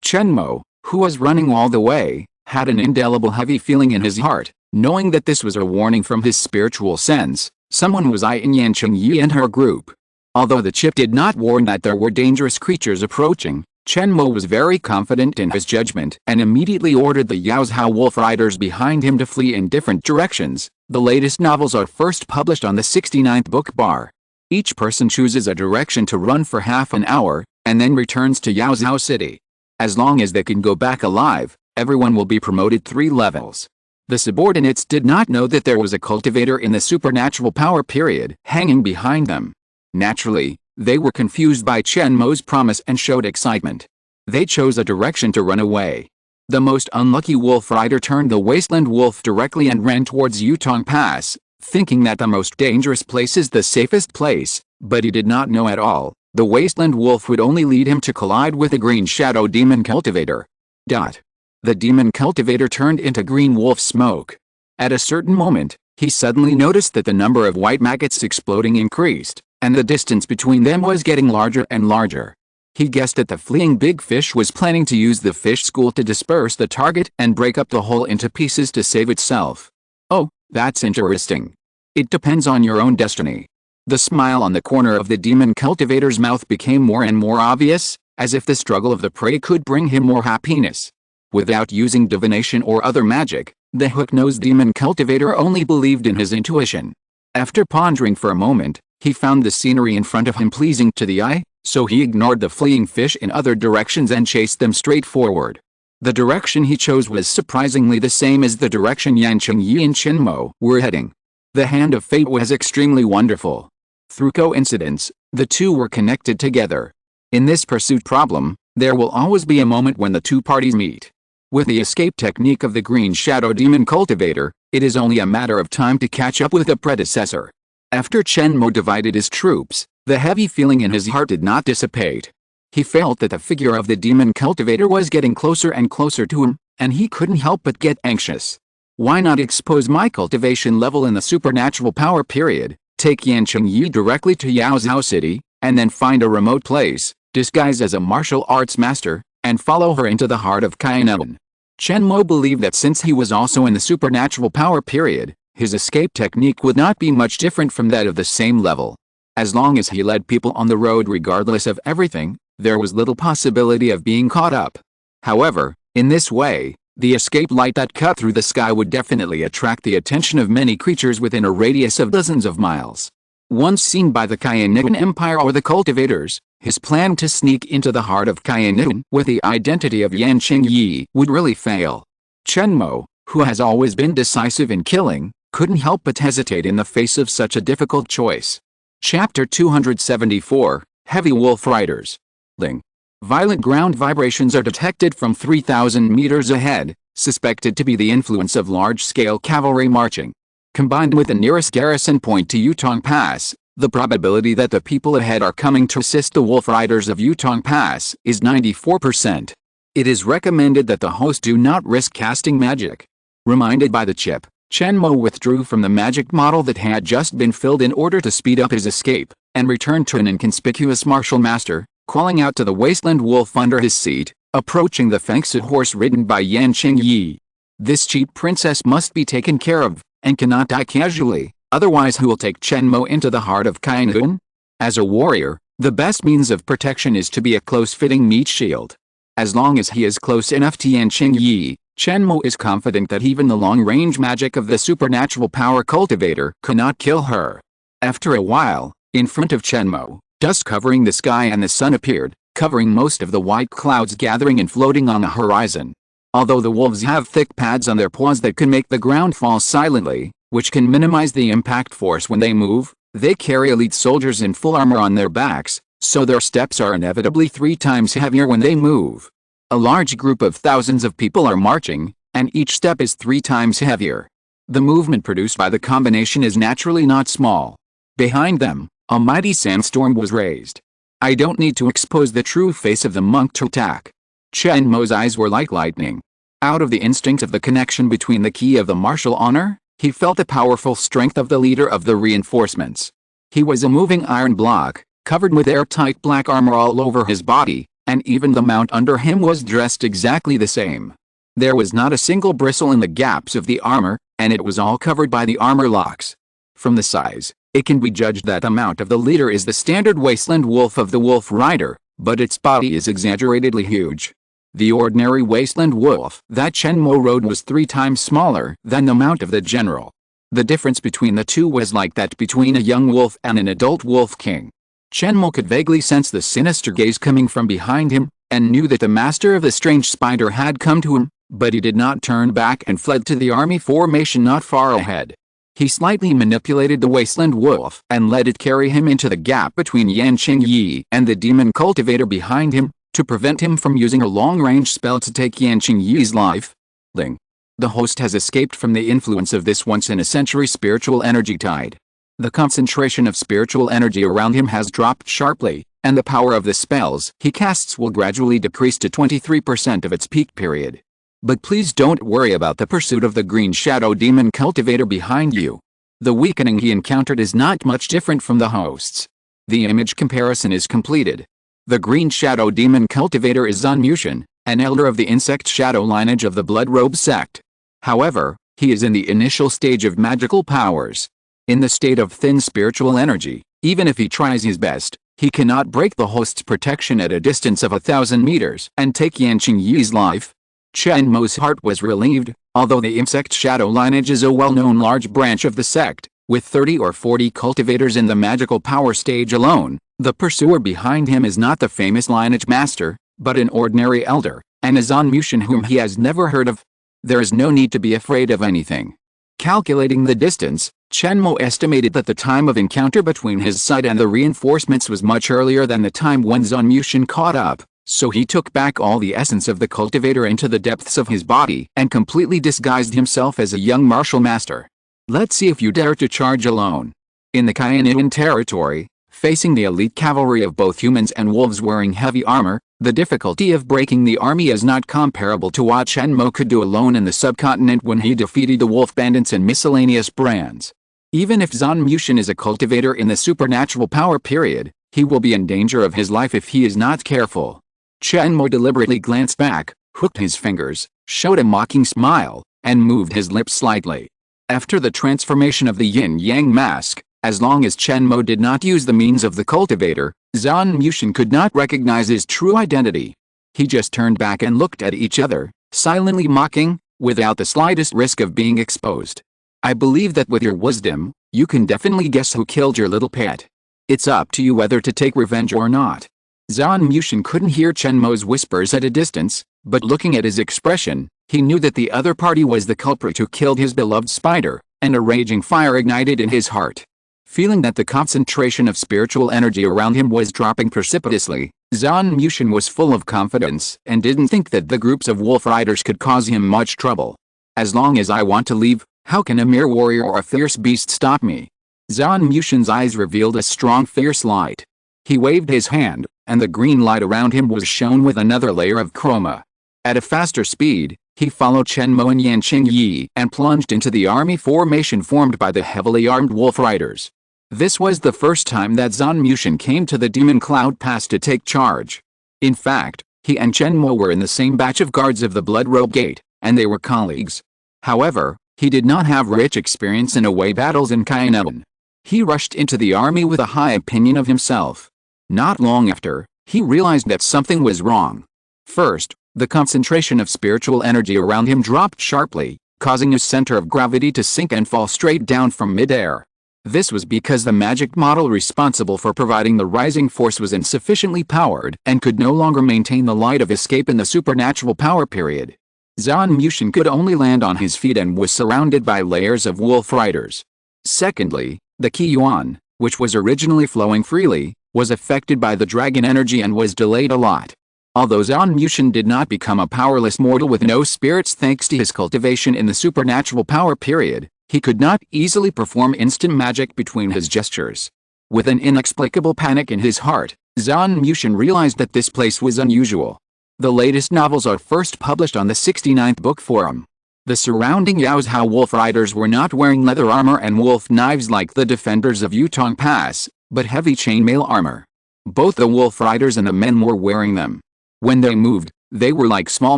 Chen Mo, who was running all the way, had an indelible heavy feeling in his heart, knowing that this was a warning from his spiritual sense. Someone was eyeing Yan Qingyi and her group. Although the chip did not warn that there were dangerous creatures approaching, Chen Mo was very confident in his judgment and immediately ordered the Yaozhao wolf riders behind him to flee in different directions. The latest novels are first published on the 69th book bar. Each person chooses a direction to run for half an hour, and then returns to Yaozhao City. As long as they can go back alive, everyone will be promoted 3 levels. The subordinates did not know that there was a cultivator in the supernatural power period hanging behind them. Naturally, they were confused by Chen Mo's promise and showed excitement. They chose a direction to run away. The most unlucky wolf rider turned the wasteland wolf directly and ran towards Yutong Pass, thinking that the most dangerous place is the safest place, but he did not know at all. The wasteland wolf would only lead him to collide with the green shadow demon cultivator. The demon cultivator turned into green wolf smoke. At a certain moment, he suddenly noticed that the number of white maggots exploding increased, and the distance between them was getting larger and larger. He guessed that the fleeing big fish was planning to use the fish school to disperse the target and break up the hole into pieces to save itself. Oh, that's interesting. It depends on your own destiny. The smile on the corner of the demon cultivator's mouth became more and more obvious, as if the struggle of the prey could bring him more happiness. Without using divination or other magic, the hook-nosed demon cultivator only believed in his intuition. After pondering for a moment, he found the scenery in front of him pleasing to the eye, so he ignored the fleeing fish in other directions and chased them straight forward. The direction he chose was surprisingly the same as the direction Yan Qingyi and Chen Mo were heading. The hand of fate was extremely wonderful. Through coincidence, the two were connected together. In this pursuit problem, there will always be a moment when the two parties meet. With the escape technique of the Green Shadow Demon Cultivator, it is only a matter of time to catch up with the predecessor. After Chen Mo divided his troops, the heavy feeling in his heart did not dissipate. He felt that the figure of the Demon Cultivator was getting closer and closer to him, and he couldn't help but get anxious. Why not expose my cultivation level in the supernatural power period, take Yan Qingyi directly to Yaozhou City, and then find a remote place, disguise as a martial arts master, and follow her into the heart of Kainan. Chen Mo believed that since he was also in the supernatural power period, his escape technique would not be much different from that of the same level. As long as he led people on the road regardless of everything, there was little possibility of being caught up. However, in this way, the escape light that cut through the sky would definitely attract the attention of many creatures within a radius of dozens of miles. Once seen by the Kainan Empire or the cultivators, his plan to sneak into the heart of Kainan with the identity of Yan Qingyi would really fail. Chen Mo, who has always been decisive in killing, couldn't help but hesitate in the face of such a difficult choice. Chapter 274, Heavy Wolf Riders. Ling. Violent ground vibrations are detected from 3,000 meters ahead, suspected to be the influence of large-scale cavalry marching. Combined with the nearest garrison point to Yutong Pass, the probability that the people ahead are coming to assist the Wolf Riders of Yutong Pass is 94%. It is recommended that the host do not risk casting magic. Reminded by the chip, Chen Mo withdrew from the magic model that had just been filled in order to speed up his escape, and returned to an inconspicuous martial master, calling out to the wasteland wolf under his seat, approaching the Fengsu horse ridden by Yan Qingyi. This cheap princess must be taken care of, and cannot die casually, otherwise who will take Chen Mo into the heart of Kainan? As a warrior, the best means of protection is to be a close-fitting meat shield. As long as he is close enough to Yan Qingyi, Chen Mo is confident that even the long-range magic of the supernatural power cultivator cannot kill her. After a while, in front of Chen Mo, dust covering the sky and the sun appeared, covering most of the white clouds gathering and floating on the horizon. Although the wolves have thick pads on their paws that can make the ground fall silently, which can minimize the impact force when they move, they carry elite soldiers in full armor on their backs, so their steps are inevitably 3 times heavier when they move. A large group of thousands of people are marching, and each step is 3 times heavier. The movement produced by the combination is naturally not small. Behind them, a mighty sandstorm was raised. I don't need to expose the true face of the monk to attack. Chen Mo's eyes were like lightning. Out of the instinct of the connection between the key of the martial honor, he felt the powerful strength of the leader of the reinforcements. He was a moving iron block, covered with airtight black armor all over his body, and even the mount under him was dressed exactly the same. There was not a single bristle in the gaps of the armor, and it was all covered by the armor locks. From the size, it can be judged that the mount of the leader is the standard wasteland wolf of the Wolf Rider, but its body is exaggeratedly huge. The ordinary wasteland wolf that Chen Mo rode was 3 times smaller than the mount of the general. The difference between the two was like that between a young wolf and an adult wolf king. Chen Mo could vaguely sense the sinister gaze coming from behind him, and knew that the master of the strange spider had come to him, but he did not turn back and fled to the army formation not far ahead. He slightly manipulated the wasteland wolf and let it carry him into the gap between Yan Qingyi and the demon cultivator behind him, to prevent him from using a long-range spell to take Yan Qingyi's life. Ling. The host has escaped from the influence of this once-in-a-century spiritual energy tide. The concentration of spiritual energy around him has dropped sharply, and the power of the spells he casts will gradually decrease to 23% of its peak period. But please don't worry about the pursuit of the Green Shadow Demon Cultivator behind you. The weakening he encountered is not much different from the host's. The image comparison is completed. The Green Shadow Demon Cultivator is Zhan Mushan, an elder of the insect shadow lineage of the Blood Robe sect. However, he is in the initial stage of magical powers. In the state of thin spiritual energy, even if he tries his best, he cannot break the host's protection at a distance of 1,000 meters and take Yan Qingyi's life. Chen Mo's heart was relieved, although the insect shadow lineage is a well-known large branch of the sect, with 30 or 40 cultivators in the magical power stage alone. The pursuer behind him is not the famous lineage master, but an ordinary elder, and a Zhan Mushan whom he has never heard of. There is no need to be afraid of anything. Calculating the distance, Chen Mo estimated that the time of encounter between his side and the reinforcements was much earlier than the time when Zhao Mushin caught up, so he took back all the essence of the cultivator into the depths of his body and completely disguised himself as a young martial master. Let's see if you dare to charge alone. In the Kainian territory, facing the elite cavalry of both humans and wolves wearing heavy armor, the difficulty of breaking the army is not comparable to what Chen Mo could do alone in the subcontinent when he defeated the wolf bandits and miscellaneous brands. Even if Zhao Mushin is a cultivator in the supernatural power period, he will be in danger of his life if he is not careful. Chen Mo deliberately glanced back, hooked his fingers, showed a mocking smile, and moved his lips slightly. After the transformation of the yin-yang mask, as long as Chen Mo did not use the means of the cultivator, Zhao Mushin could not recognize his true identity. He just turned back and looked at each other, silently mocking, without the slightest risk of being exposed. I believe that with your wisdom, you can definitely guess who killed your little pet. It's up to you whether to take revenge or not. Zhao Mushin couldn't hear Chen Mo's whispers at a distance, but looking at his expression, he knew that the other party was the culprit who killed his beloved spider, and a raging fire ignited in his heart. Feeling that the concentration of spiritual energy around him was dropping precipitously, Zhao Mushin was full of confidence and didn't think that the groups of wolf riders could cause him much trouble. As long as I want to leave, how can a mere warrior or a fierce beast stop me? Zhao Mushin's eyes revealed a strong fierce light. He waved his hand, and the green light around him was shown with another layer of chroma. At a faster speed, he followed Chen Mo and Yan Qingyi and plunged into the army formation formed by the heavily armed wolf riders. This was the first time that Zhao Mushin came to the Demon Cloud Pass to take charge. In fact, he and Chen Mo were in the same batch of guards of the Blood Robe Gate, and they were colleagues. However, he did not have rich experience in away battles in Kainan. He rushed into the army with a high opinion of himself. Not long after, he realized that something was wrong. First, the concentration of spiritual energy around him dropped sharply, causing his center of gravity to sink and fall straight down from midair. This was because the magic model responsible for providing the rising force was insufficiently powered and could no longer maintain the light of escape in the supernatural power period. Zhao Mushin could only land on his feet and was surrounded by layers of wolf riders. Secondly, the Qi Yuan, which was originally flowing freely, was affected by the dragon energy and was delayed a lot. Although Zhao Mushin did not become a powerless mortal with no spirits thanks to his cultivation in the supernatural power period, he could not easily perform instant magic between his gestures. With an inexplicable panic in his heart, Zhao Mushin realized that this place was unusual. The latest novels are first published on the 69th Book Forum. The surrounding Yaozhou wolf riders were not wearing leather armor and wolf knives like the defenders of Yutong Pass, but heavy chainmail armor. Both the wolf riders and the men were wearing them. When they moved, they were like small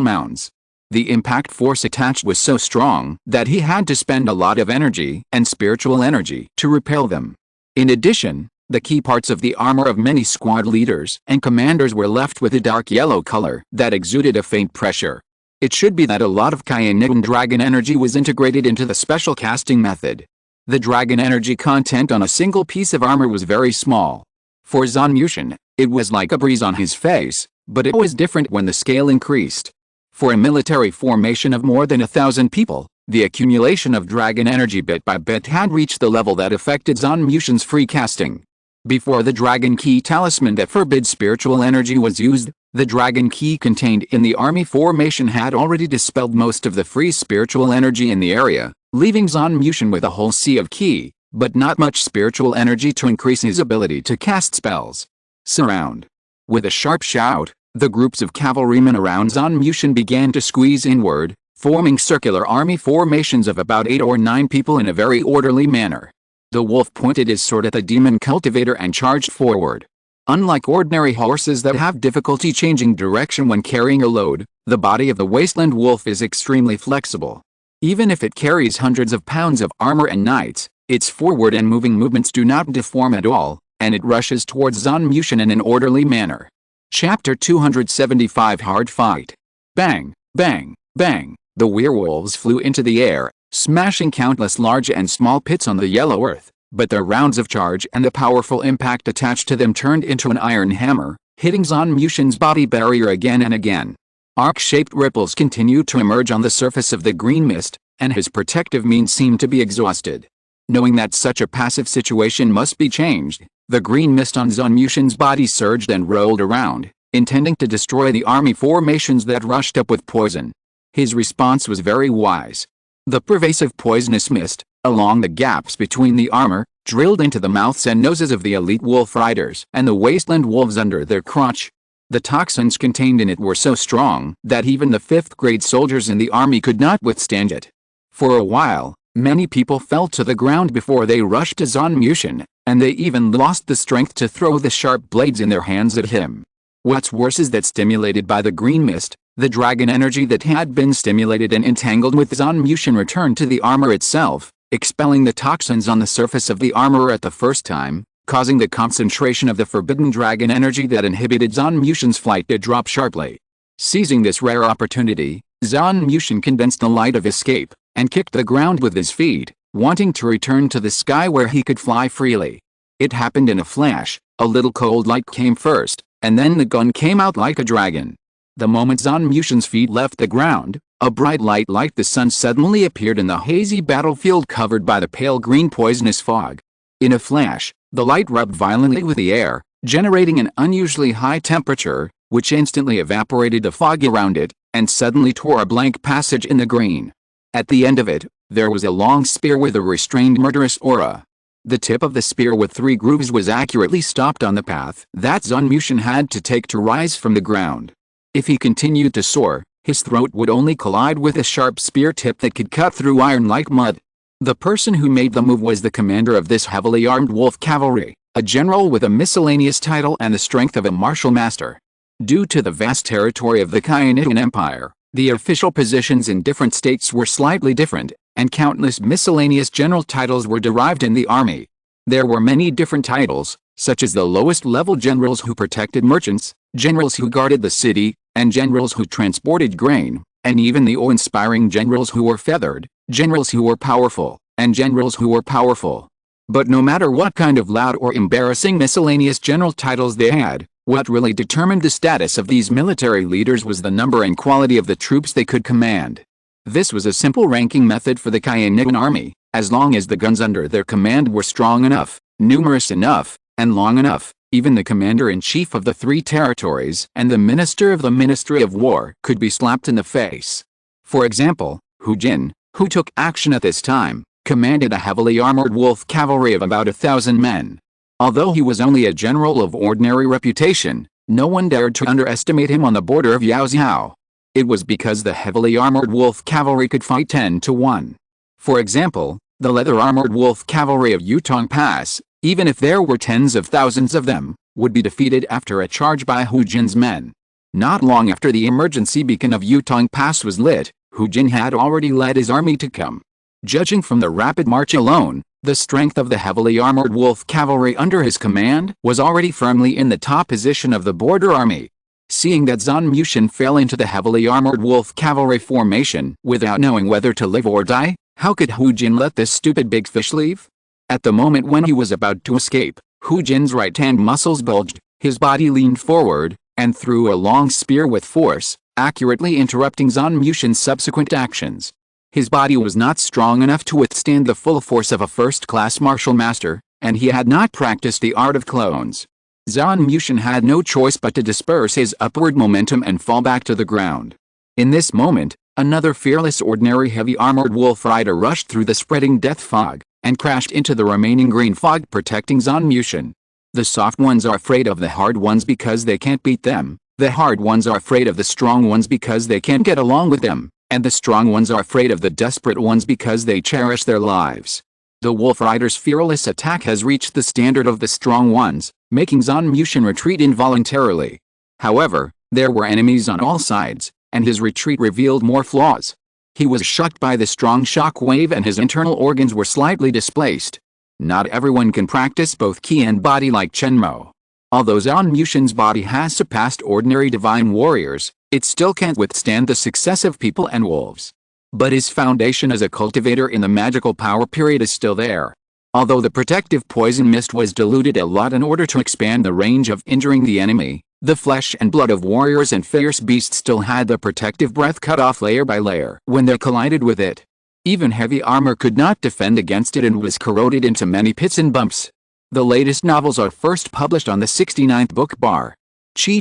mounds. The impact force attached was so strong that he had to spend a lot of energy and spiritual energy to repel them. In addition, the key parts of the armor of many squad leaders and commanders were left with a dark yellow color that exuded a faint pressure. It should be that a lot of Kainian dragon energy was integrated into the special casting method. The dragon energy content on a single piece of armor was very small. For Zhao Mushin, it was like a breeze on his face, but it was different when the scale increased. For a military formation of more than 1,000 people, the accumulation of dragon energy bit by bit had reached the level that affected Zhao Mushin's free casting. Before the dragon key talisman that forbids spiritual energy was used, the dragon key contained in the army formation had already dispelled most of the free spiritual energy in the area, leaving Zhao Mushin with a whole sea of ki, but not much spiritual energy to increase his ability to cast spells. Surround. With a sharp shout, the groups of cavalrymen around Zhao Mushin began to squeeze inward, forming circular army formations of about 8 or 9 people in a very orderly manner. The wolf pointed his sword at the demon cultivator and charged forward. Unlike ordinary horses that have difficulty changing direction when carrying a load, the body of the wasteland wolf is extremely flexible. Even if it carries hundreds of pounds of armor and knights, its forward and moving movements do not deform at all, and it rushes towards Zhao Mushin in an orderly manner. Chapter 275 Hard Fight. Bang, bang, bang, the werewolves flew into the air, smashing countless large and small pits on the yellow earth, but their rounds of charge and the powerful impact attached to them turned into an iron hammer, hitting Zhao Mushin's body barrier again and again. Arc-shaped ripples continued to emerge on the surface of the green mist, and his protective means seemed to be exhausted. Knowing that such a passive situation must be changed, the green mist on Zhao Mushin's body surged and rolled around, intending to destroy the army formations that rushed up with poison. His response was very wise. The pervasive poisonous mist, along the gaps between the armor, drilled into the mouths and noses of the elite wolf riders and the wasteland wolves under their crotch. The toxins contained in it were so strong that even the 5th-grade soldiers in the army could not withstand it. For a while, many people fell to the ground before they rushed to Zhao Mushin, and they even lost the strength to throw the sharp blades in their hands at him. What's worse is that stimulated by the green mist, the dragon energy that had been stimulated and entangled with Zhao Mushin returned to the armor itself, expelling the toxins on the surface of the armor at the first time, causing the concentration of the forbidden dragon energy that inhibited Zhao Mushin's flight to drop sharply. Seizing this rare opportunity, Zhao Mushin condensed the light of escape, and kicked the ground with his feet, wanting to return to the sky where he could fly freely. It happened in a flash. A little cold light came first, and then the gun came out like a dragon. The moment Zhao Mushin's feet left the ground, a bright light like the sun suddenly appeared in the hazy battlefield covered by the pale green poisonous fog. In a flash, the light rubbed violently with the air, generating an unusually high temperature, which instantly evaporated the fog around it, and suddenly tore a blank passage in the green. At the end of it, there was a long spear with a restrained murderous aura. The tip of the spear with 3 grooves was accurately stopped on the path that Zhao Mushin had to take to rise from the ground. If he continued to soar, his throat would only collide with a sharp spear tip that could cut through iron like mud. The person who made the move was the commander of this heavily armed wolf cavalry, a general with a miscellaneous title and the strength of a martial master. Due to the vast territory of the Khianian Empire, the official positions in different states were slightly different, and countless miscellaneous general titles were derived in the army. There were many different titles, such as the lowest-level generals who protected merchants, generals who guarded the city, and generals who transported grain, and even the awe-inspiring generals who were feathered, generals who were powerful, and generals who were powerful. But no matter what kind of loud or embarrassing miscellaneous general titles they had, what really determined the status of these military leaders was the number and quality of the troops they could command. This was a simple ranking method for the Khianian army. As long as the guns under their command were strong enough, numerous enough, and long enough, even the commander-in-chief of the 3 territories and the minister of the Ministry of War could be slapped in the face. For example, Hu Jin, who took action at this time, commanded a heavily armored wolf cavalry of about 1,000 men. Although he was only a general of ordinary reputation, no one dared to underestimate him on the border of Yaoxiao. It was because the heavily armored wolf cavalry could fight 10 to 1. For example, the leather-armored wolf cavalry of Yutong Pass, even if there were tens of thousands of them, would be defeated after a charge by Hu Jin's men. Not long after the emergency beacon of Yutong Pass was lit, Hu Jin had already led his army to come. Judging from the rapid march alone, the strength of the heavily armored wolf cavalry under his command was already firmly in the top position of the border army. Seeing that Zhao Mushin fell into the heavily armored wolf cavalry formation without knowing whether to live or die, how could Hu Jin let this stupid big fish leave? At the moment when he was about to escape, Hu Jin's right hand muscles bulged, his body leaned forward, and threw a long spear with force, accurately interrupting Zhao Mushin's subsequent actions. His body was not strong enough to withstand the full force of a first-class martial master, and he had not practiced the art of clones. Zhao Mushin had no choice but to disperse his upward momentum and fall back to the ground. In this moment, another fearless ordinary heavy-armored wolf rider rushed through the spreading death fog, and crashed into the remaining green fog protecting Zhao Mushin. The soft ones are afraid of the hard ones because they can't beat them, the hard ones are afraid of the strong ones because they can't get along with them, and the strong ones are afraid of the desperate ones because they cherish their lives. The wolf rider's fearless attack has reached the standard of the strong ones, making Zhao Mushin retreat involuntarily. However, there were enemies on all sides, and his retreat revealed more flaws. He was shocked by the strong shock wave and his internal organs were slightly displaced. Not everyone can practice both ki and body like Chen Mo. Although Zhao Mushin's body has surpassed ordinary divine warriors, it still can't withstand the success of people and wolves. But his foundation as a cultivator in the magical power period is still there. Although the protective poison mist was diluted a lot in order to expand the range of injuring the enemy, the flesh and blood of warriors and fierce beasts still had the protective breath cut off layer by layer when they collided with it. Even heavy armor could not defend against it and was corroded into many pits and bumps. The latest novels are first published on the 69th book bar. Chi.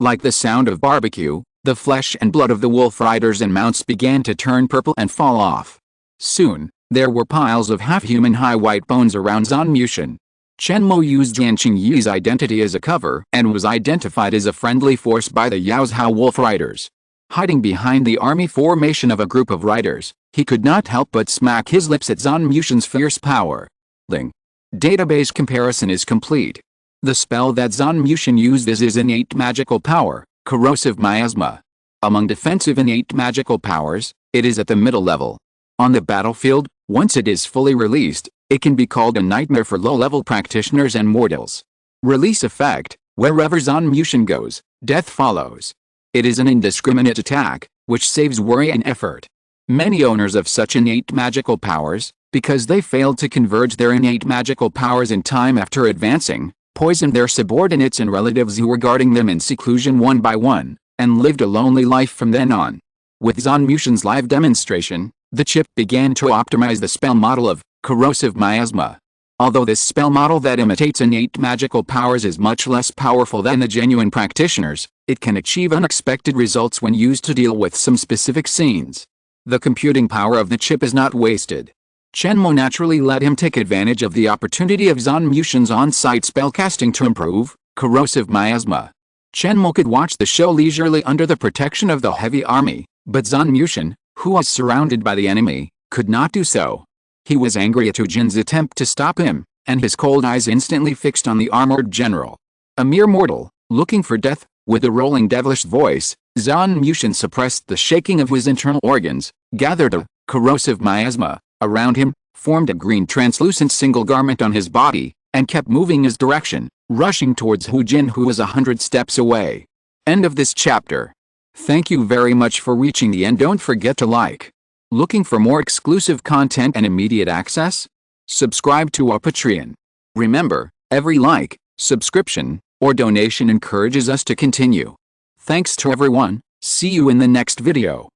Like the sound of barbecue, the flesh and blood of the wolf riders and mounts began to turn purple and fall off. Soon, there were piles of half-human high white bones around Zhao Mushin. Chen Mo used Yan Qingyi's identity as a cover and was identified as a friendly force by the Yaozhao wolf riders. Hiding behind the army formation of a group of riders, he could not help but smack his lips at Zhao Mushin's fierce power. Database comparison is complete. The spell that Zhao Mushin used is his innate magical power, corrosive miasma. Among defensive innate magical powers, it is at the middle level. On the battlefield, once it is fully released, it can be called a nightmare for low-level practitioners and mortals. Release effect: wherever Zhao Mushin goes, death follows. It is an indiscriminate attack, which saves worry and effort. Many owners of such innate magical powers, because they failed to converge their innate magical powers in time after advancing, poisoned their subordinates and relatives who were guarding them in seclusion one by one, and lived a lonely life from then on. With Zhao Mushin's live demonstration, the chip began to optimize the spell model of corrosive miasma. Although this spell model that imitates innate magical powers is much less powerful than the genuine practitioners, it can achieve unexpected results when used to deal with some specific scenes. The computing power of the chip is not wasted. Chen Mo naturally let him take advantage of the opportunity of Zhao Mushin's on-site spellcasting to improve corrosive miasma. Chen Mo could watch the show leisurely under the protection of the heavy army, but Zhao Mushin, who was surrounded by the enemy, could not do so. He was angry at Hu Jin's attempt to stop him, and his cold eyes instantly fixed on the armored general. A mere mortal, looking for death, with a rolling devilish voice, Zhao Mushin suppressed the shaking of his internal organs, gathered a corrosive miasma around him, formed a green translucent single garment on his body, and kept moving his direction, rushing towards Hu Jin, who was 100 steps away. End of this chapter. Thank you very much for reaching the end. Don't forget to like. Looking for more exclusive content and immediate access? Subscribe to our Patreon. Remember, every like, subscription, or donation encourages us to continue. Thanks to everyone. See you in the next video.